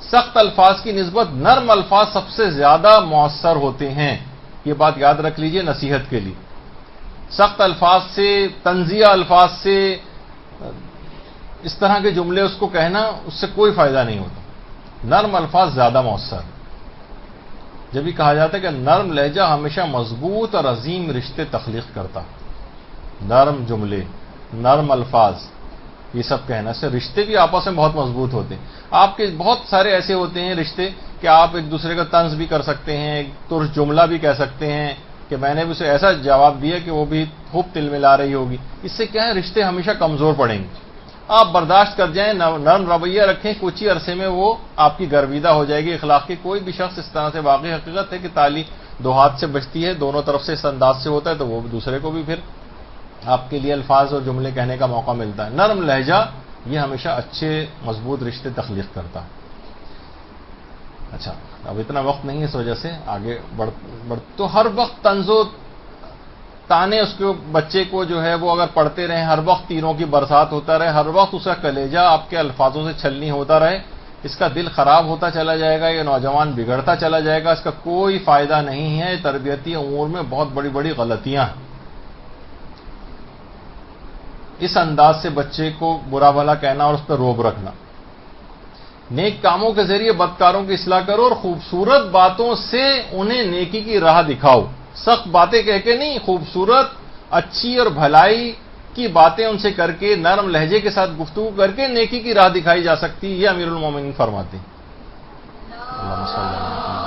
سخت الفاظ کی نسبت نرم الفاظ سب سے زیادہ مؤثر ہوتے ہیں. یہ بات یاد رکھ لیجئے نصیحت کے لیے. سخت الفاظ سے, تنزیہ الفاظ سے, اس طرح کے جملے اس کو کہنا اس سے کوئی فائدہ نہیں ہوتا. نرم الفاظ زیادہ مؤثر. جب یہ کہا جاتا ہے کہ نرم لہجہ ہمیشہ مضبوط اور عظیم رشتے تخلیق کرتا. نرم جملے, نرم الفاظ, یہ سب کہنا سے رشتے بھی آپس میں بہت مضبوط ہوتے ہیں. آپ کے بہت سارے ایسے ہوتے ہیں رشتے کہ آپ ایک دوسرے کا طنز بھی کر سکتے ہیں, ایک ترش جملہ بھی کہہ سکتے ہیں کہ میں نے بھی اسے ایسا جواب دیا کہ وہ بھی خوب تل ملا رہی ہوگی. اس سے کیا ہے, رشتے ہمیشہ کمزور پڑیں گے. آپ برداشت کر جائیں, نرم رویہ رکھیں, کچھ ہی عرصے میں وہ آپ کی گرویدہ ہو جائے گی اخلاق کی. کوئی بھی شخص اس طرح سے, واقعی حقیقت ہے کہ تالی دو ہاتھ سے بجتی ہے, دونوں طرف سے اس انداز سے ہوتا ہے تو وہ دوسرے کو بھی پھر آپ کے لیے الفاظ اور جملے کہنے کا موقع ملتا ہے. نرم لہجہ یہ ہمیشہ اچھے مضبوط رشتے تخلیق کرتا ہے. اچھا, اب اتنا وقت نہیں ہے اس وجہ سے آگے بڑھ تو ہر وقت طنز و تانے اس کے بچے کو جو ہے وہ اگر پڑھتے رہیں, ہر وقت تیروں کی برسات ہوتا رہے, ہر وقت اس کا کلیجہ آپ کے الفاظوں سے چھلنی ہوتا رہے, اس کا دل خراب ہوتا چلا جائے گا, یہ نوجوان بگڑتا چلا جائے گا. اس کا کوئی فائدہ نہیں ہے. تربیتی امور میں بہت بڑی بڑی غلطیاں ہیں. اس انداز سے بچے کو برا بھلا کہنا اور اس پہ روب رکھنا. نیک کاموں کے ذریعے بدکاروں کی اصلاح کرو اور خوبصورت باتوں سے انہیں نیکی کی راہ دکھاؤ. سخت باتیں کہہ کے نہیں, خوبصورت اچھی اور بھلائی کی باتیں ان سے کر کے, نرم لہجے کے ساتھ گفتگو کر کے نیکی کی راہ دکھائی جا سکتی. یہ امیر المومنین فرماتے ہیں. اللہم صلی اللہ علیہ وسلم.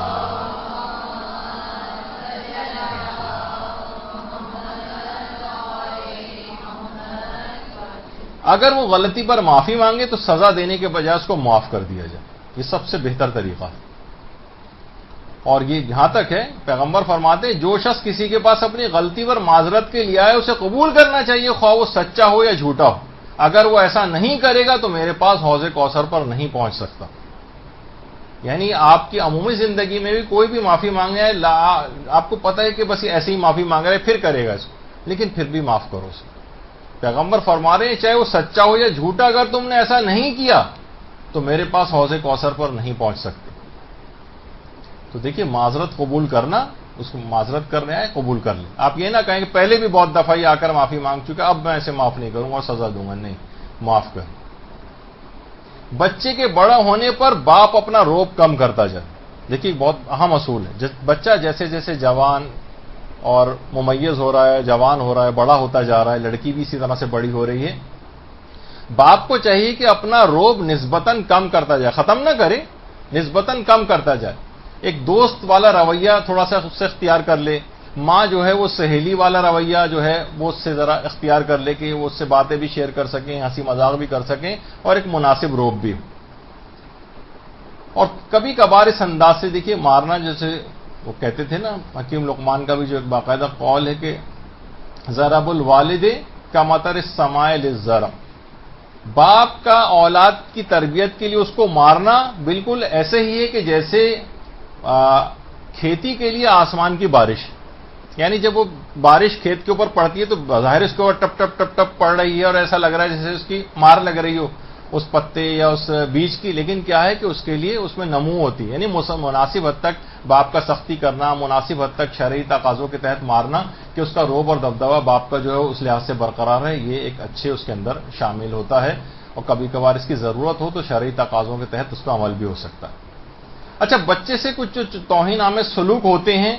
اگر وہ غلطی پر معافی مانگے تو سزا دینے کے بجائے اس کو معاف کر دیا جائے. یہ سب سے بہتر طریقہ ہے. اور یہ یہاں تک ہے, پیغمبر فرماتے ہیں جو شخص کسی کے پاس اپنی غلطی پر معذرت کے لیے آئے اسے قبول کرنا چاہیے, خواہ وہ سچا ہو یا جھوٹا ہو. اگر وہ ایسا نہیں کرے گا تو میرے پاس حوض کوثر پر نہیں پہنچ سکتا. یعنی آپ کی عمومی زندگی میں بھی کوئی بھی معافی مانگے ہے، آپ کو پتہ ہے کہ بس یہ ایسے ہی معافی مانگ رہا ہے، پھر کرے گا اس کو، لیکن پھر بھی معاف کرو اسے. پیغمبر فرما رہے ہیں چاہے وہ سچا ہو یا جھوٹا، اگر تم نے ایسا نہیں کیا تو میرے پاس حوض کوثر پر نہیں پہنچ سکتے. تو دیکھیے معذرت قبول کرنا، اس کو معذرت کرنے آئے قبول کر لیں. آپ یہ نہ کہیں کہ پہلے بھی بہت دفعہ آ کر معافی مانگ چکا، اب میں ایسے معاف نہیں کروں گا اور سزا دوں گا. نہیں، معاف کر. بچے کے بڑا ہونے پر باپ اپنا روب کم کرتا جائے. دیکھیے بہت اہم اصول ہے. بچہ جیسے جیسے جوان اور ممیز ہو رہا ہے، جوان ہو رہا ہے، بڑا ہوتا جا رہا ہے، لڑکی بھی اسی طرح سے بڑی ہو رہی ہے، باپ کو چاہیے کہ اپنا روب نسبتاً کم کرتا جائے. ختم نہ کرے، نسبتاً کم کرتا جائے. ایک دوست والا رویہ تھوڑا سا خود سے اختیار کر لے. ماں جو ہے وہ سہیلی والا رویہ جو ہے وہ اس سے ذرا اختیار کر لے کہ وہ اس سے باتیں بھی شیئر کر سکیں، ہنسی مذاق بھی کر سکیں اور ایک مناسب روب بھی ہو. اور کبھی کبھار اس انداز سے دیکھیے مارنا، جیسے وہ کہتے تھے نا، حکیم لقمان کا بھی جو ایک باقاعدہ قول ہے کہ ضرب الوالد کا مطر السماء للزرع، باپ کا اولاد کی تربیت کے لیے اس کو مارنا بالکل ایسے ہی ہے کہ جیسے کھیتی کے لیے آسمان کی بارش. یعنی جب وہ بارش کھیت کے اوپر پڑتی ہے تو ظاہر اس کے اوپر ٹپ ٹپ ٹپ ٹپ پڑ رہی ہے اور ایسا لگ رہا ہے جیسے اس کی مار لگ رہی ہو اس پتے یا اس بیج کی، لیکن کیا ہے کہ اس کے لیے اس میں نمو ہوتی ہے. یعنی مناسب حد تک باپ کا سختی کرنا، مناسب حد تک شرعی تقاضوں کے تحت مارنا کہ اس کا روب اور دبدبہ باپ کا جو ہے اس لحاظ سے برقرار ہے، یہ ایک اچھے اس کے اندر شامل ہوتا ہے. اور کبھی کبھار اس کی ضرورت ہو تو شرعی تقاضوں کے تحت اس کا عمل بھی ہو سکتا ہے. اچھا، بچے سے کچھ جو توہین آمیز سلوک ہوتے ہیں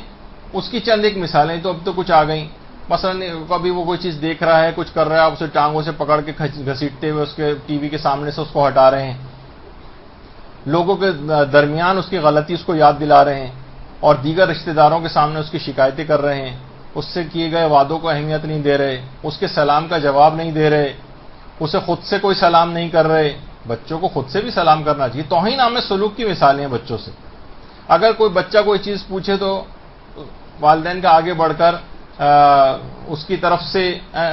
اس کی چند ایک مثالیں تو اب تو کچھ آ گئیں. مثلا کبھی وہ کوئی چیز دیکھ رہا ہے، کچھ کر رہا ہے، آپ اسے ٹانگوں سے پکڑ کے گھسیٹتے ہوئے اس کے ٹی وی کے سامنے سے اس کو ہٹا رہے ہیں، لوگوں کے درمیان اس کی غلطی اس کو یاد دلا رہے ہیں، اور دیگر رشتہ داروں کے سامنے اس کی شکایتیں کر رہے ہیں، اس سے کیے گئے وعدوں کو اہمیت نہیں دے رہے، اس کے سلام کا جواب نہیں دے رہے، اسے خود سے کوئی سلام نہیں کر رہے. بچوں کو خود سے بھی سلام کرنا چاہیے. توہین آمیز سلوک کی مثالیں ہیں بچوں سے. اگر کوئی بچہ کوئی چیز پوچھے تو والدین کا آگے بڑھ کر اس کی طرف سے،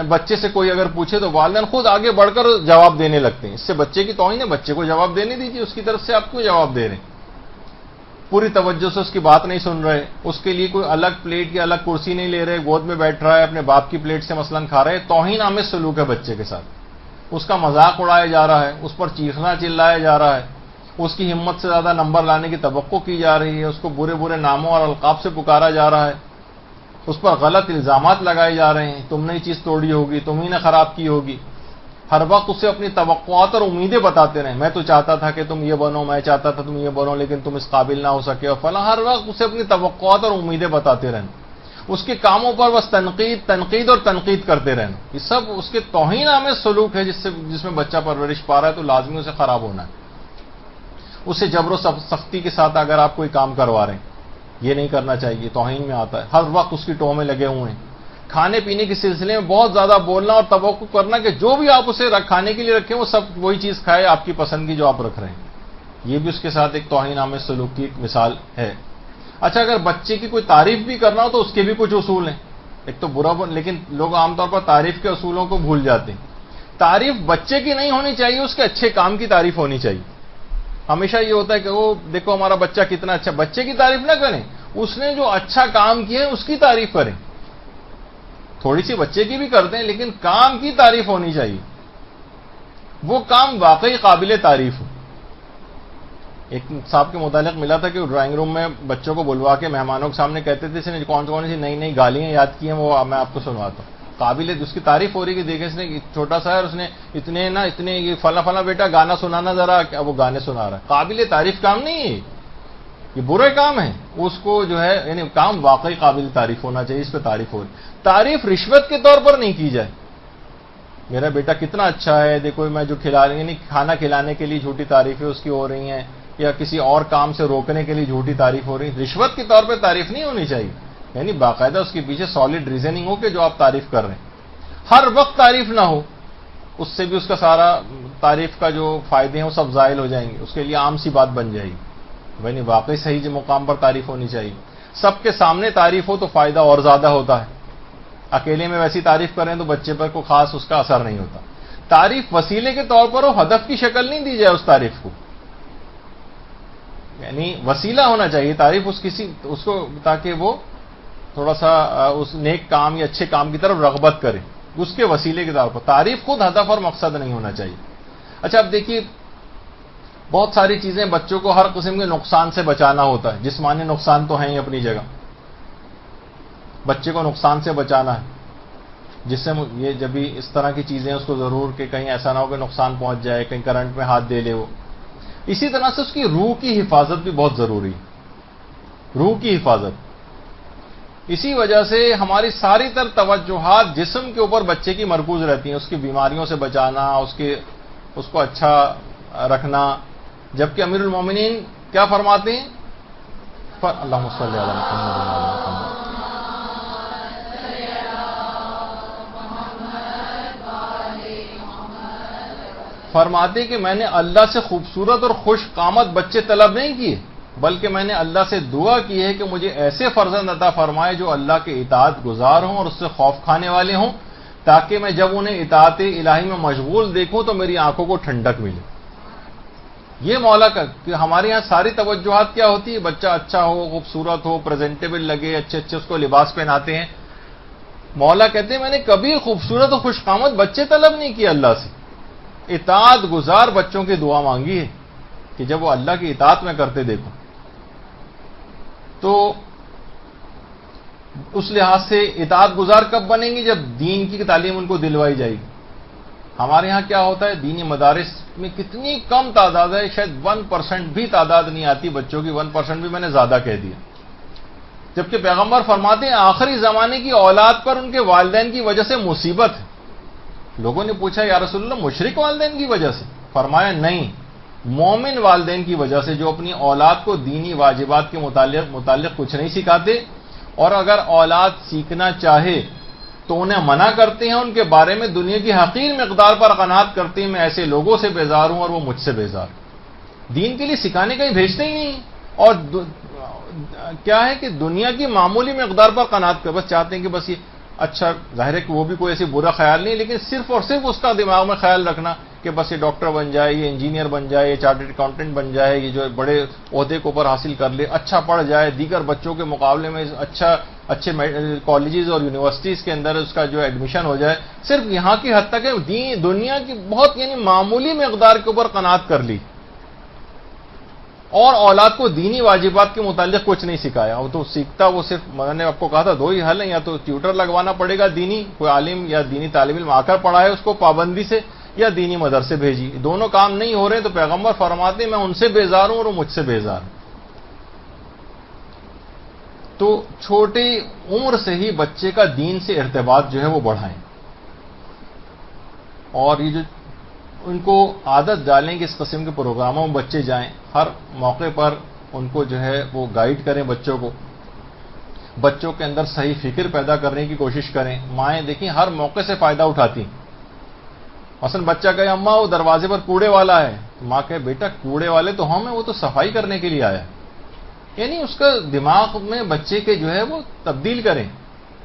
بچے سے کوئی اگر پوچھے تو والدین خود آگے بڑھ کر جواب دینے لگتے ہیں. اس سے بچے کی توہین ہے. بچے کو جواب دینے دیجیے، اس کی طرف سے آپ کیوں جواب دے رہے ہیں؟ پوری توجہ سے اس کی بات نہیں سن رہے، اس کے لیے کوئی الگ پلیٹ یا الگ کرسی نہیں لے رہے، گود میں بیٹھ رہا ہے، اپنے باپ کی پلیٹ سے مثلاً کھا رہے. توہین آمیز سلوک ہے بچے کے ساتھ. اس کا مذاق اڑایا جا رہا ہے، اس پر چیخنا چلایا جا رہا ہے، اس کی ہمت سے زیادہ نمبر لانے کی توقع کی جا رہی ہے، اس کو برے برے ناموں اور القاب سے پکارا جا رہا ہے، اس پر غلط الزامات لگائے جا رہے ہیں، تم نے یہ چیز توڑی ہوگی، تم ہی نے خراب کی ہوگی. ہر وقت اسے اپنی توقعات اور امیدیں بتاتے رہیں. میں تو چاہتا تھا کہ تم یہ بنو، میں چاہتا تھا تم یہ بنو، لیکن تم اس قابل نہ ہو سکے اور فلاں. ہر وقت اسے اپنی توقعات اور امیدیں بتاتے رہیں. اس کے کاموں پر بس تنقید اور تنقید کرتے رہنا. یہ سب اس کے توہین آمیز سلوک ہے جس میں بچہ پرورش پا رہا ہے، تو لازمی اسے خراب ہونا ہے. اسے جبر و سختی کے ساتھ اگر آپ کوئی کام کروا رہے ہیں، یہ نہیں کرنا چاہیے، توہین میں آتا ہے. ہر وقت اس کی ٹوہ میں لگے ہوئے ہیں. کھانے پینے کے سلسلے میں بہت زیادہ بولنا اور توقع کرنا کہ جو بھی آپ اسے کھانے کے لیے رکھیں وہ سب وہی چیز کھائے آپ کی پسند کی جو آپ رکھ رہے ہیں. یہ بھی اس کے ساتھ ایک توہین آمیز سلوک کی ایک مثال ہے. اچھا، اگر بچے کی کوئی تعریف بھی کرنا ہو تو اس کے بھی کچھ اصول ہیں. ایک تو برا، لیکن لوگ عام طور پر تعریف کے اصولوں کو بھول جاتے ہیں. تعریف بچے کی نہیں ہونی چاہیے، اس کے اچھے کام کی تعریف ہونی چاہیے. ہمیشہ یہ ہوتا ہے کہ وہ دیکھو ہمارا بچہ کتنا اچھا. بچے کی تعریف نہ کریں، اس نے جو اچھا کام کیا ہے اس کی تعریف کریں. تھوڑی سی بچے کی بھی کرتے ہیں، لیکن کام کی تعریف ہونی چاہیے، وہ کام واقعی قابل تعریف ہو. ایک صاحب کے متعلق ملا تھا کہ وہ ڈرائنگ روم میں بچوں کو بلوا کے مہمانوں کے سامنے کہتے تھے اس نے کون کون سی نئی نئی گالیاں یاد کی ہیں، وہ میں آپ کو سنواتا ہوں. قابل اس کی تعریف ہو رہی کہ دیکھیں اس نے چھوٹا سا ہے اور اس نے اتنے یہ فلاں بیٹا گانا سنانا ذرا، وہ گانے سنا رہا ہے. قابل تعریف کام نہیں ہے، یہ برے کام ہے. اس کو جو ہے یعنی کام واقعی قابل تعریف ہونا چاہیے، اس پہ تعریف ہو رہی. تعریف رشوت کے طور پر نہیں کی جائے. میرا بیٹا کتنا اچھا ہے، دیکھو میں جو کھلا رہی ہوں، کھانا کھلانے کے لیے جھوٹی تعریفیں اس کی ہو رہی ہیں، یا کسی اور کام سے روکنے کے لیے جھوٹی تعریف ہو رہی ہے. رشوت کے طور پہ تعریف نہیں ہونی چاہیے. یعنی باقاعدہ اس کے پیچھے سالڈ ریزننگ ہو کہ جو آپ تعریف کر رہے ہیں. ہر وقت تعریف نہ ہو، اس سے بھی اس کا سارا تعریف کا جو فائدے ہیں وہ سب زائل ہو جائیں گے، اس کے لیے عام سی بات بن جائے گی. یعنی واقعی صحیح مقام پر تعریف ہونی چاہیے. سب کے سامنے تعریف ہو تو فائدہ اور زیادہ ہوتا ہے. اکیلے میں ویسی تعریف کریں تو بچے پر کوئی خاص اس کا اثر نہیں ہوتا. تعریف وسیلے کے طور پر ہو، ہدف کی شکل نہیں دی جائے اس تعریف کو. یعنی وسیلہ ہونا چاہیے تعریف اس کو، تاکہ وہ تھوڑا سا اس نیک کام یا اچھے کام کی طرف رغبت کرے، اس کے وسیلے کے طور پر. تعریف خود ہدف اور مقصد نہیں ہونا چاہیے. اچھا اب دیکھیے، بہت ساری چیزیں بچوں کو ہر قسم کے نقصان سے بچانا ہوتا ہے. جسمانی نقصان تو ہیں ہی اپنی جگہ، بچے کو نقصان سے بچانا ہے، جس سے یہ جب بھی اس طرح کی چیزیں اس کو ضرور کہ کہیں ایسا نہ ہو کہ نقصان پہنچ جائے، کہیں کرنٹ میں ہاتھ دے لے وہ. اسی طرح سے اس کی روح کی حفاظت بھی بہت ضروری ہے، روح کی حفاظت. اسی وجہ سے ہماری ساری تر توجہات جسم کے اوپر بچے کی مرکوز رہتی ہیں، اس کی بیماریوں سے بچانا، اس کو اچھا رکھنا. جبکہ امیر المومنین کیا فرماتے ہیں؟ اللہم صلی علی محمد وعلی آل محمد. فرماتے کہ میں نے اللہ سے خوبصورت اور خوش قامت بچے طلب نہیں کیے، بلکہ میں نے اللہ سے دعا کی ہے کہ مجھے ایسے فرزند عطا فرمائے جو اللہ کے اطاعت گزار ہوں اور اس سے خوف کھانے والے ہوں، تاکہ میں جب انہیں اطاعت الہی میں مشغول دیکھوں تو میری آنکھوں کو ٹھنڈک ملے. یہ مولا کا کہ ہمارے یہاں ساری توجہات کیا ہوتی ہے؟ بچہ اچھا ہو، خوبصورت ہو، پریزنٹیبل لگے، اچھے اچھے اس کو لباس پہناتے ہیں. مولا کہتے ہیں میں نے کبھی خوبصورت اور خوش قامت بچے طلب نہیں کیے، اللہ سے اطاعت گزار بچوں کی دعا مانگی ہے کہ جب وہ اللہ کی اطاعت میں کرتے دیکھو. تو اس لحاظ سے اطاعت گزار کب بنیں گی؟ جب دین کی تعلیم ان کو دلوائی جائے گی. ہمارے ہاں کیا ہوتا ہے، دینی مدارس میں کتنی کم تعداد ہے، شاید 1% بھی تعداد نہیں آتی بچوں کی. 1% بھی میں نے زیادہ کہہ دیا. جبکہ پیغمبر فرماتے ہیں آخری زمانے کی اولاد پر ان کے والدین کی وجہ سے مصیبت ہے. لوگوں نے پوچھا یا رسول اللہ مشرک والدین کی وجہ سے؟ فرمایا نہیں، مومن والدین کی وجہ سے، جو اپنی اولاد کو دینی واجبات کے متعلق کچھ نہیں سکھاتے، اور اگر اولاد سیکھنا چاہے تو انہیں منع کرتے ہیں، ان کے بارے میں دنیا کی حقیر مقدار پر قناعت کرتے ہیں میں ایسے لوگوں سے بیزار ہوں اور وہ مجھ سے بیزار. دین کے لیے سکھانے کہیں بھیجتے ہی نہیں، اور کیا ہے کہ دنیا کی معمولی مقدار پر قناعت کر، بس چاہتے ہیں کہ بس یہ اچھا. ظاہر ہے کہ وہ بھی کوئی ایسی برا خیال نہیں، لیکن صرف اور صرف اس کا دماغ میں خیال رکھنا کہ بس یہ ڈاکٹر بن جائے، یہ انجینئر بن جائے، یہ چارٹرڈ اکاؤنٹنٹ بن جائے، یہ جو بڑے عہدے کو اوپر حاصل کر لے، اچھا پڑھ جائے، دیگر بچوں کے مقابلے میں اچھے کالجز اور یونیورسٹیز کے اندر اس کا جو ایڈمیشن ہو جائے. صرف یہاں کی حد تک ہے، دنیا کی بہت یعنی معمولی مقدار کے اوپر قناعت کر لی، اور اولاد کو دینی واجبات کے متعلق کچھ نہیں سکھایا. وہ تو سیکھتا، وہ صرف میں نے آپ کو کہا تھا 2 ہی حل ہیں، یا تو ٹیوٹر لگوانا پڑے گا دینی، کوئی عالم یا دینی طالب علم آ کر پڑھائے اس کو پابندی سے، یا دینی مدرسے بھیجی. دونوں کام نہیں ہو رہے تو پیغمبر فرماتے ہیں میں ان سے بیزار ہوں اور وہ مجھ سے بیزار ہوں. تو چھوٹی عمر سے ہی بچے کا دین سے ارتباط جو ہے وہ بڑھائیں، اور یہ جو ان کو عادت ڈالیں کہ اس قسم کے پروگراموں میں بچے جائیں، ہر موقع پر ان کو جو ہے وہ گائیڈ کریں بچوں کو، بچوں کے اندر صحیح فکر پیدا کرنے کی کوشش کریں. مائیں دیکھیں ہر موقع سے فائدہ اٹھاتی ہیں. مثلا بچہ کہے اماں وہ دروازے پر کوڑے والا ہے، ماں کہے بیٹا کوڑے والے تو ہم ہیں، وہ تو صفائی کرنے کے لیے آیا ہے. یعنی اس کا دماغ میں بچے کے جو ہے وہ تبدیل کریں،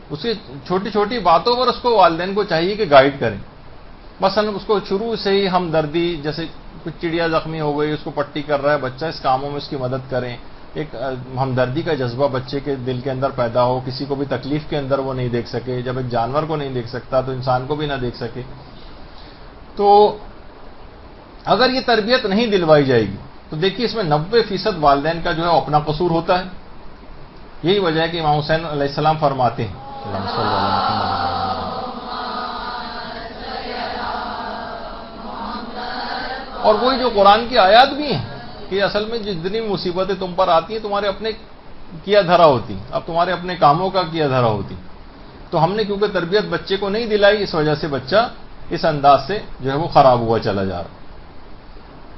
اس کی چھوٹی چھوٹی باتوں پر اس کو والدین کو چاہیے کہ گائیڈ کریں. مثلا اس کو شروع سے ہی ہمدردی، جیسے کچھ چڑیا زخمی ہو گئی، اس کو پٹی کر رہا ہے بچہ، اس کاموں میں اس کی مدد کریں. ایک ہمدردی کا جذبہ بچے کے دل کے اندر پیدا ہو، کسی کو بھی تکلیف کے اندر وہ نہیں دیکھ سکے. جب ایک جانور کو نہیں دیکھ سکتا تو انسان کو بھی نہ دیکھ سکے. تو اگر یہ تربیت نہیں دلوائی جائے گی تو دیکھیے اس میں 90% والدین کا جو ہے اپنا قصور ہوتا ہے. یہی وجہ ہے کہ امام حسین علیہ السلام فرماتے ہیں اور وہی جو قرآن کی آیات بھی ہیں کہ اصل میں جتنی مصیبتیں تم پر آتی ہیں تمہارے اپنے کیا دھرا ہوتی، اب تمہارے اپنے کاموں کا کیا دھرا ہوتی. تو ہم نے کیونکہ تربیت بچے کو نہیں دلائی، اس وجہ سے بچہ اس انداز سے جو ہے وہ خراب ہوا چلا جا رہا.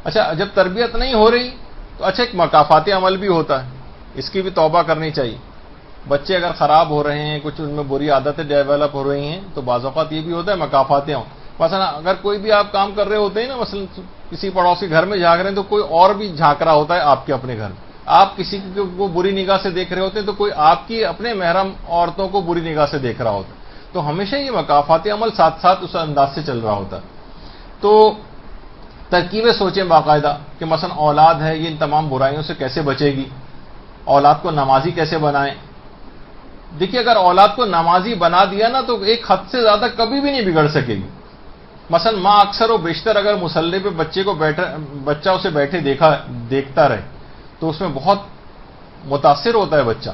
اچھا جب تربیت نہیں ہو رہی تو اچھا ایک مکافاتی عمل بھی ہوتا ہے، اس کی بھی توبہ کرنی چاہیے. بچے اگر خراب ہو رہے ہیں، کچھ ان میں بری عادتیں ڈیولپ ہو رہی ہیں تو بعض اوقات یہ بھی ہوتا ہے مکافاتیں ہوں. مثلا اگر کوئی بھی آپ کام کر رہے ہوتے ہیں نا، مثلا کسی پڑوسی گھر میں جھانک رہے ہیں تو کوئی اور بھی جھانک رہا ہوتا ہے آپ کے اپنے گھر میں. آپ کسی کو بری نگاہ سے دیکھ رہے ہوتے ہیں تو کوئی آپ کی اپنے محرم عورتوں کو بری نگاہ سے دیکھ رہا ہوتا ہے. تو ہمیشہ یہ مکافاتی عمل ساتھ ساتھ اس انداز سے چل رہا ہوتا ہے. تو ترکیبیں سوچیں باقاعدہ کہ مثلا اولاد ہے یہ ان تمام برائیوں سے کیسے بچے گی، اولاد کو نمازی کیسے بنائیں. دیکھیے اگر اولاد کو نمازی بنا دیا نا تو ایک حد سے زیادہ کبھی بھی نہیں بگڑ سکے گی. مثلا ماں اکثر و بیشتر اگر مصلی پہ بچہ اسے بیٹھے دیکھتا رہے تو اس میں بہت متاثر ہوتا ہے بچہ.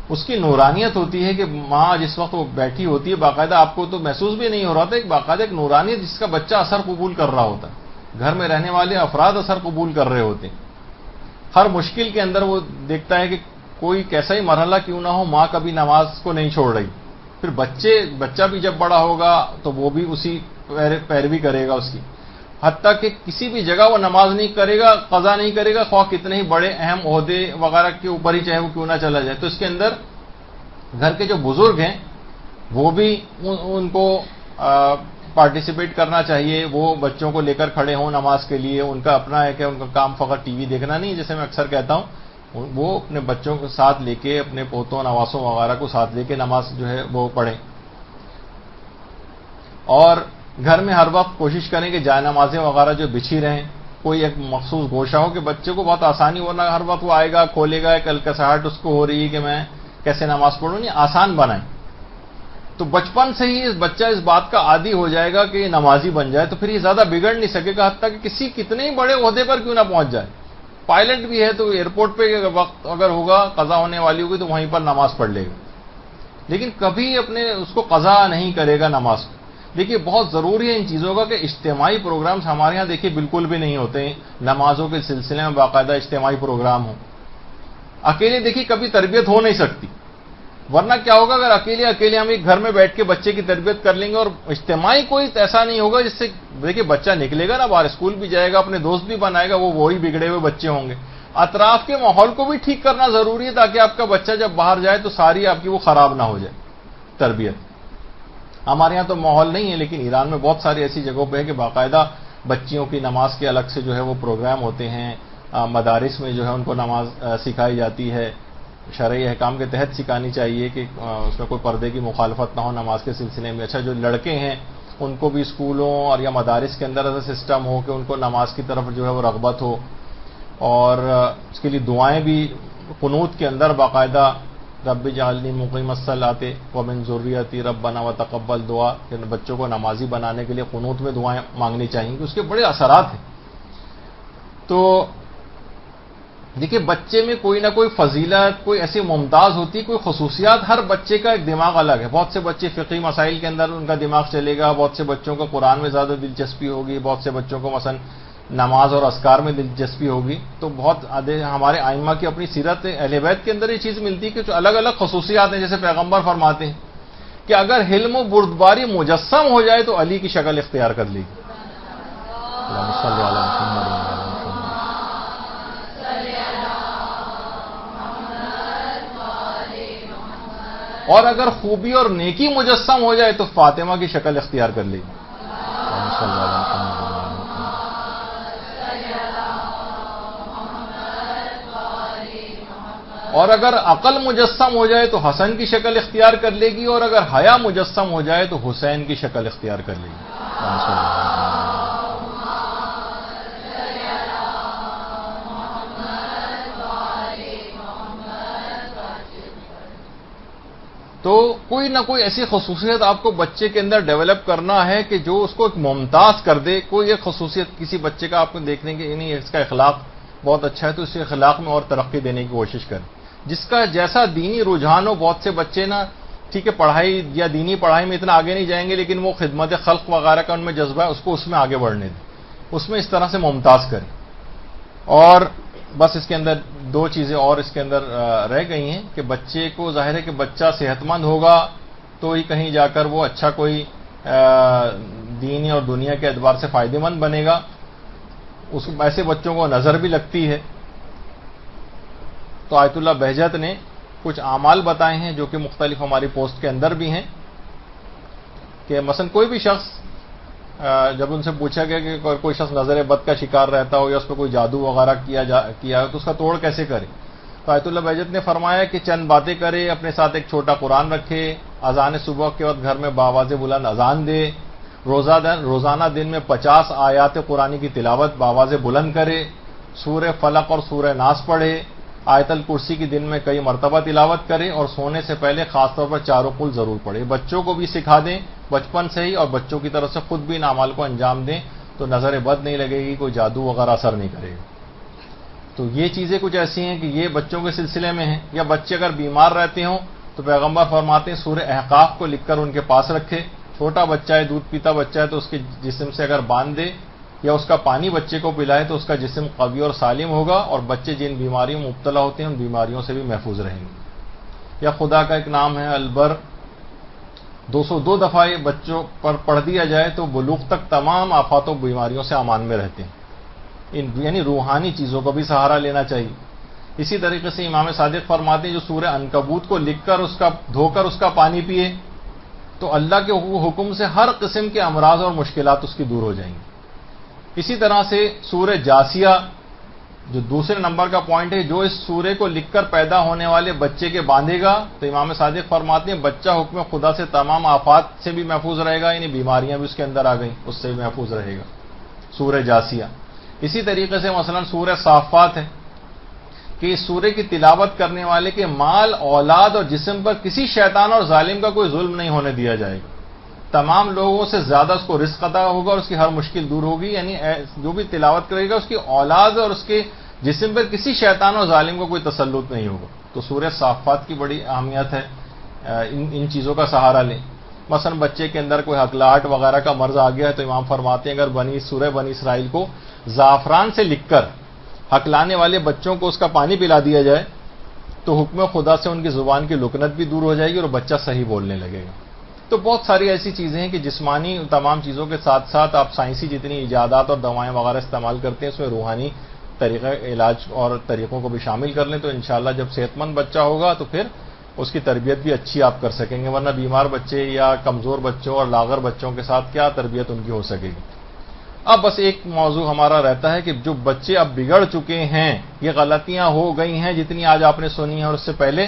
اس کی نورانیت ہوتی ہے کہ ماں جس وقت وہ بیٹھی ہوتی ہے باقاعدہ آپ کو تو محسوس بھی نہیں ہو رہا تھا، ایک باقاعدہ ایک نورانیت جس کا بچہ اثر قبول کر رہا ہوتا ہے. گھر میں رہنے والے افراد اثر قبول کر رہے ہوتے ہیں. ہر مشکل کے اندر وہ دیکھتا ہے کہ کوئی کیسا ہی مرحلہ کیوں نہ ہو ماں کبھی نماز کو نہیں چھوڑ رہی. پھر بچہ بھی جب بڑا ہوگا تو وہ بھی اسی پیروی کرے گا اس کی، حتیٰ کہ کسی بھی جگہ وہ نماز نہیں کرے گا، قضا نہیں کرے گا، خواہ کتنے ہی بڑے اہم عہدے وغیرہ کے اوپر ہی چاہے وہ کیوں نہ چلا جائے. تو اس کے اندر گھر کے جو بزرگ ہیں وہ بھی ان کو پارٹیسپیٹ کرنا چاہیے، وہ بچوں کو لے کر کھڑے ہوں نماز کے لیے. ان کا اپنا ہے کہ ان کا کام فقط ٹی وی دیکھنا نہیں، جیسے میں اکثر کہتا ہوں وہ اپنے بچوں کے ساتھ لے کے اپنے پوتوں نواسوں وغیرہ کو ساتھ لے کے نماز جو ہے وہ پڑھیں. اور گھر میں ہر وقت کوشش کریں کہ جائے نمازیں وغیرہ جو بچھی رہیں، کوئی ایک مخصوص گوشہ ہو کہ بچے کو بہت آسانی ہونا، ہر وقت وہ آئے گا کھولے گا، کل کساہٹ اس کو ہو رہی ہے کہ میں کیسے نماز پڑھوں. نہیں، آسان بنائیں. تو بچپن سے ہی بچہ اس بات کا عادی ہو جائے گا کہ یہ نمازی بن جائے تو پھر یہ زیادہ بگڑ نہیں سکے گا، حتیٰ کہ کسی کتنے ہی بڑے عہدے پر کیوں نہ پہنچ جائے. پائلٹ بھی ہے تو ایئرپورٹ پہ وقت اگر ہوگا قضا ہونے والی ہوگی تو وہیں پر نماز پڑھ لے گا، لیکن کبھی اپنے اس کو قضا نہیں کرے گا نماز کو. دیکھیے بہت ضروری ہے ان چیزوں کا کہ اجتماعی پروگرامز ہمارے ہاں دیکھیے بالکل بھی نہیں ہوتے ہیں. نمازوں کے سلسلے میں باقاعدہ اجتماعی پروگرام ہوں. اکیلے دیکھیے کبھی تربیت ہو نہیں سکتی، ورنہ کیا ہوگا اگر اکیلے ہم ایک گھر میں بیٹھ کے بچے کی تربیت کر لیں گے اور اجتماعی کوئی ایسا نہیں ہوگا جس سے دیکھیے بچہ نکلے گا نا باہر، اسکول بھی جائے گا، اپنے دوست بھی بنائے گا، وہی بگڑے ہوئے بچے ہوں گے. اطراف کے ماحول کو بھی ٹھیک کرنا ضروری ہے تاکہ آپ کا بچہ جب باہر جائے تو ساری آپ کی وہ خراب نہ ہو جائے تربیت. ہمارے یہاں تو ماحول نہیں ہے، لیکن ایران میں بہت ساری ایسی جگہوں پہ ہے کہ باقاعدہ بچیوں کی نماز کے الگ سے جو ہے وہ پروگرام ہوتے ہیں. مدارس میں جو ہے ان کو نماز سکھائی جاتی ہے، شرعی احکام کے تحت سکھانی چاہیے کہ اس میں کوئی پردے کی مخالفت نہ ہو نماز کے سلسلے میں. اچھا جو لڑکے ہیں ان کو بھی اسکولوں اور یا مدارس کے اندر ایسا سسٹم ہو کہ ان کو نماز کی طرف جو ہے وہ رغبت ہو، اور اس کے لیے دعائیں بھی قنوت کے اندر باقاعدہ رب اجعلنی مقیم الصلاۃ ومن ذریتی ربنا وتقبل دعا، کہ بچوں کو نمازی بنانے کے لیے قنوت میں دعائیں مانگنی چاہیے کہ اس کے بڑے اثرات ہیں. تو دیکھیے بچے میں کوئی نہ کوئی فضیلت، کوئی ایسی ممتاز ہوتی، کوئی خصوصیات. ہر بچے کا ایک دماغ الگ ہے. بہت سے بچے فقہی مسائل کے اندر ان کا دماغ چلے گا، بہت سے بچوں کو قرآن میں زیادہ دلچسپی ہوگی، بہت سے بچوں کو مثلا نماز اور اذکار میں دلچسپی ہوگی. تو بہت ہمارے ائمہ کی اپنی سیرت اہل بیت کے اندر یہ چیز ملتی ہے کہ جو الگ الگ خصوصیات ہیں. جیسے پیغمبر فرماتے ہیں کہ اگر حلم و بردباری مجسم ہو جائے تو علی کی شکل اختیار کر لے گی. اللہم صلی علی محمد. اور اگر خوبی اور نیکی مجسم ہو جائے تو فاطمہ کی شکل اختیار کر لے گی. اور اگر عقل مجسم ہو جائے تو حسن کی شکل اختیار کر لے گی، اور اگر حیا مجسم ہو جائے تو حسین کی شکل اختیار کر لے گی. تو کوئی نہ کوئی ایسی خصوصیت آپ کو بچے کے اندر ڈیولپ کرنا ہے کہ جو اس کو ایک ممتاز کر دے. کوئی ایک خصوصیت کسی بچے کا آپ کو دیکھنے کے نہیں اس کا اخلاق بہت اچھا ہے تو اس کے اخلاق میں اور ترقی دینے کی کوشش کریں. جس کا جیسا دینی رجحان ہو. بہت سے بچے نا ٹھیک ہے پڑھائی یا دینی پڑھائی میں اتنا آگے نہیں جائیں گے، لیکن وہ خدمت خلق وغیرہ کا ان میں جذبہ ہے، اس کو اس میں آگے بڑھنے دیں، اس میں اس طرح سے ممتاز کریں. اور بس اس کے اندر دو چیزیں اور اس کے اندر رہ گئی ہیں کہ بچے کو ظاہر ہے کہ بچہ صحت مند ہوگا تو ہی کہیں جا کر وہ اچھا کوئی دینی اور دنیا کے اعتبار سے فائدہ مند بنے گا. اس ایسے بچوں کو نظر بھی لگتی ہے. تو آیت اللہ بہجت نے کچھ اعمال بتائے ہیں جو کہ مختلف ہماری پوسٹ کے اندر بھی ہیں کہ مثلا کوئی بھی شخص جب ان سے پوچھا گیا کہ کوئی شخص نظر بد کا شکار رہتا ہو یا اس پہ کوئی جادو وغیرہ کیا ہو تو اس کا توڑ کیسے کرے. تو آیت اللہ بہجت نے فرمایا کہ چند باتیں کرے، اپنے ساتھ ایک چھوٹا قرآن رکھے، اذان صبح کے وقت گھر میں باواز بلند اذان دے، روزانہ دن میں 50 آیات قرآن کی تلاوت بآواز بلند کرے، سورہ فلق اور سورہ ناس پڑھے، آیت الکرسی کی دن میں کئی مرتبہ تلاوت کرے، اور سونے سے پہلے خاص طور پر چاروں قل ضرور پڑھے۔ بچوں کو بھی سکھا دیں بچپن سے ہی، اور بچوں کی طرف سے خود بھی ان اعمال کو انجام دیں، تو نظر بد نہیں لگے گی، کوئی جادو وغیرہ اثر نہیں کرے گا۔ تو یہ چیزیں کچھ ایسی ہیں کہ یہ بچوں کے سلسلے میں ہیں۔ یا بچے اگر بیمار رہتے ہوں تو پیغمبر فرماتے ہیں سورہ احقاف کو لکھ کر ان کے پاس رکھے۔ چھوٹا بچہ ہے، دودھ پیتا بچہ ہے، تو اس کے جسم سے اگر باندھ دے یا اس کا پانی بچے کو پلائے تو اس کا جسم قوی اور سالم ہوگا، اور بچے جن بیماریوں میں مبتلا ہوتے ہیں ان بیماریوں سے بھی محفوظ رہیں گے۔ یا خدا کا ایک نام ہے البر، 202 دفعہ یہ بچوں پر پڑھ دیا جائے تو بلوغ تک تمام آفات و بیماریوں سے امان میں رہتے ہیں۔ یعنی روحانی چیزوں کا بھی سہارا لینا چاہیے۔ اسی طریقے سے امام صادق فرماتے ہیں جو سورہ عنکبوت کو لکھ کر دھو کر اس کا پانی پیے تو اللہ کے حکم سے ہر قسم کے امراض اور مشکلات اس کی دور ہو جائیں گی۔ اسی طرح سے سورہ جاسیہ جو دوسرے نمبر کا پوائنٹ ہے، جو اس سورے کو لکھ کر پیدا ہونے والے بچے کے باندھے گا تو امام صادق فرماتے ہیں بچہ حکم خدا سے تمام آفات سے بھی محفوظ رہے گا، یعنی بیماریاں بھی اس کے اندر آ گئیں اس سے بھی محفوظ رہے گا۔ سورہ جاسیہ۔ اسی طریقے سے مثلا سورہ صافات ہے کہ اس سورے کی تلاوت کرنے والے کے مال، اولاد اور جسم پر کسی شیطان اور ظالم کا کوئی ظلم نہیں ہونے دیا جائے گا۔ تمام لوگوں سے زیادہ اس کو رزق عطا ہوگا اور اس کی ہر مشکل دور ہوگی، یعنی جو بھی تلاوت کرے گا اس کی اولاد اور اس کے جسم پر کسی شیطان اور ظالم کو کوئی تسلط نہیں ہوگا۔ تو سورہ صافات کی بڑی اہمیت ہے، ان چیزوں کا سہارا لیں۔ مثلا بچے کے اندر کوئی ہکلاہٹ وغیرہ کا مرض آ گیا ہے تو امام فرماتے ہیں اگر سورہ بنی اسرائیل کو زعفران سے لکھ کر ہکلانے والے بچوں کو اس کا پانی پلا دیا جائے تو حکم خدا سے ان کی زبان کی لکنت بھی دور ہو جائے گی اور بچہ صحیح بولنے لگے گا۔ تو بہت ساری ایسی چیزیں ہیں کہ جسمانی تمام چیزوں کے ساتھ ساتھ آپ سائنسی جتنی ایجادات اور دوائیں وغیرہ استعمال کرتے ہیں اس میں روحانی طریقہ علاج اور طریقوں کو بھی شامل کر لیں تو انشاءاللہ جب صحت مند بچہ ہوگا تو پھر اس کی تربیت بھی اچھی آپ کر سکیں گے، ورنہ بیمار بچے یا کمزور بچوں اور لاغر بچوں کے ساتھ کیا تربیت ان کی ہو سکے گی۔ اب بس ایک موضوع ہمارا رہتا ہے کہ جو بچے اب بگڑ چکے ہیں، یہ غلطیاں ہو گئی ہیں جتنی آج آپ نے سنی ہیں اور اس سے پہلے،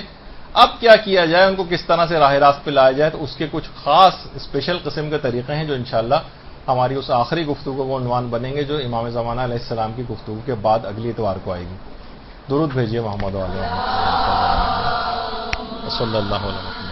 اب کیا کیا جائے، ان کو کس طرح سے راہ راست پہ لایا جائے، تو اس کے کچھ خاص اسپیشل قسم کے طریقے ہیں جو انشاءاللہ ہماری اس آخری گفتگو کو عنوان بنیں گے جو امام زمانہ علیہ السلام کی گفتگو کے بعد اگلی اتوار کو آئے گی۔ درود بھیجیے محمد علیہ صلی اللہ علیہ وسلم۔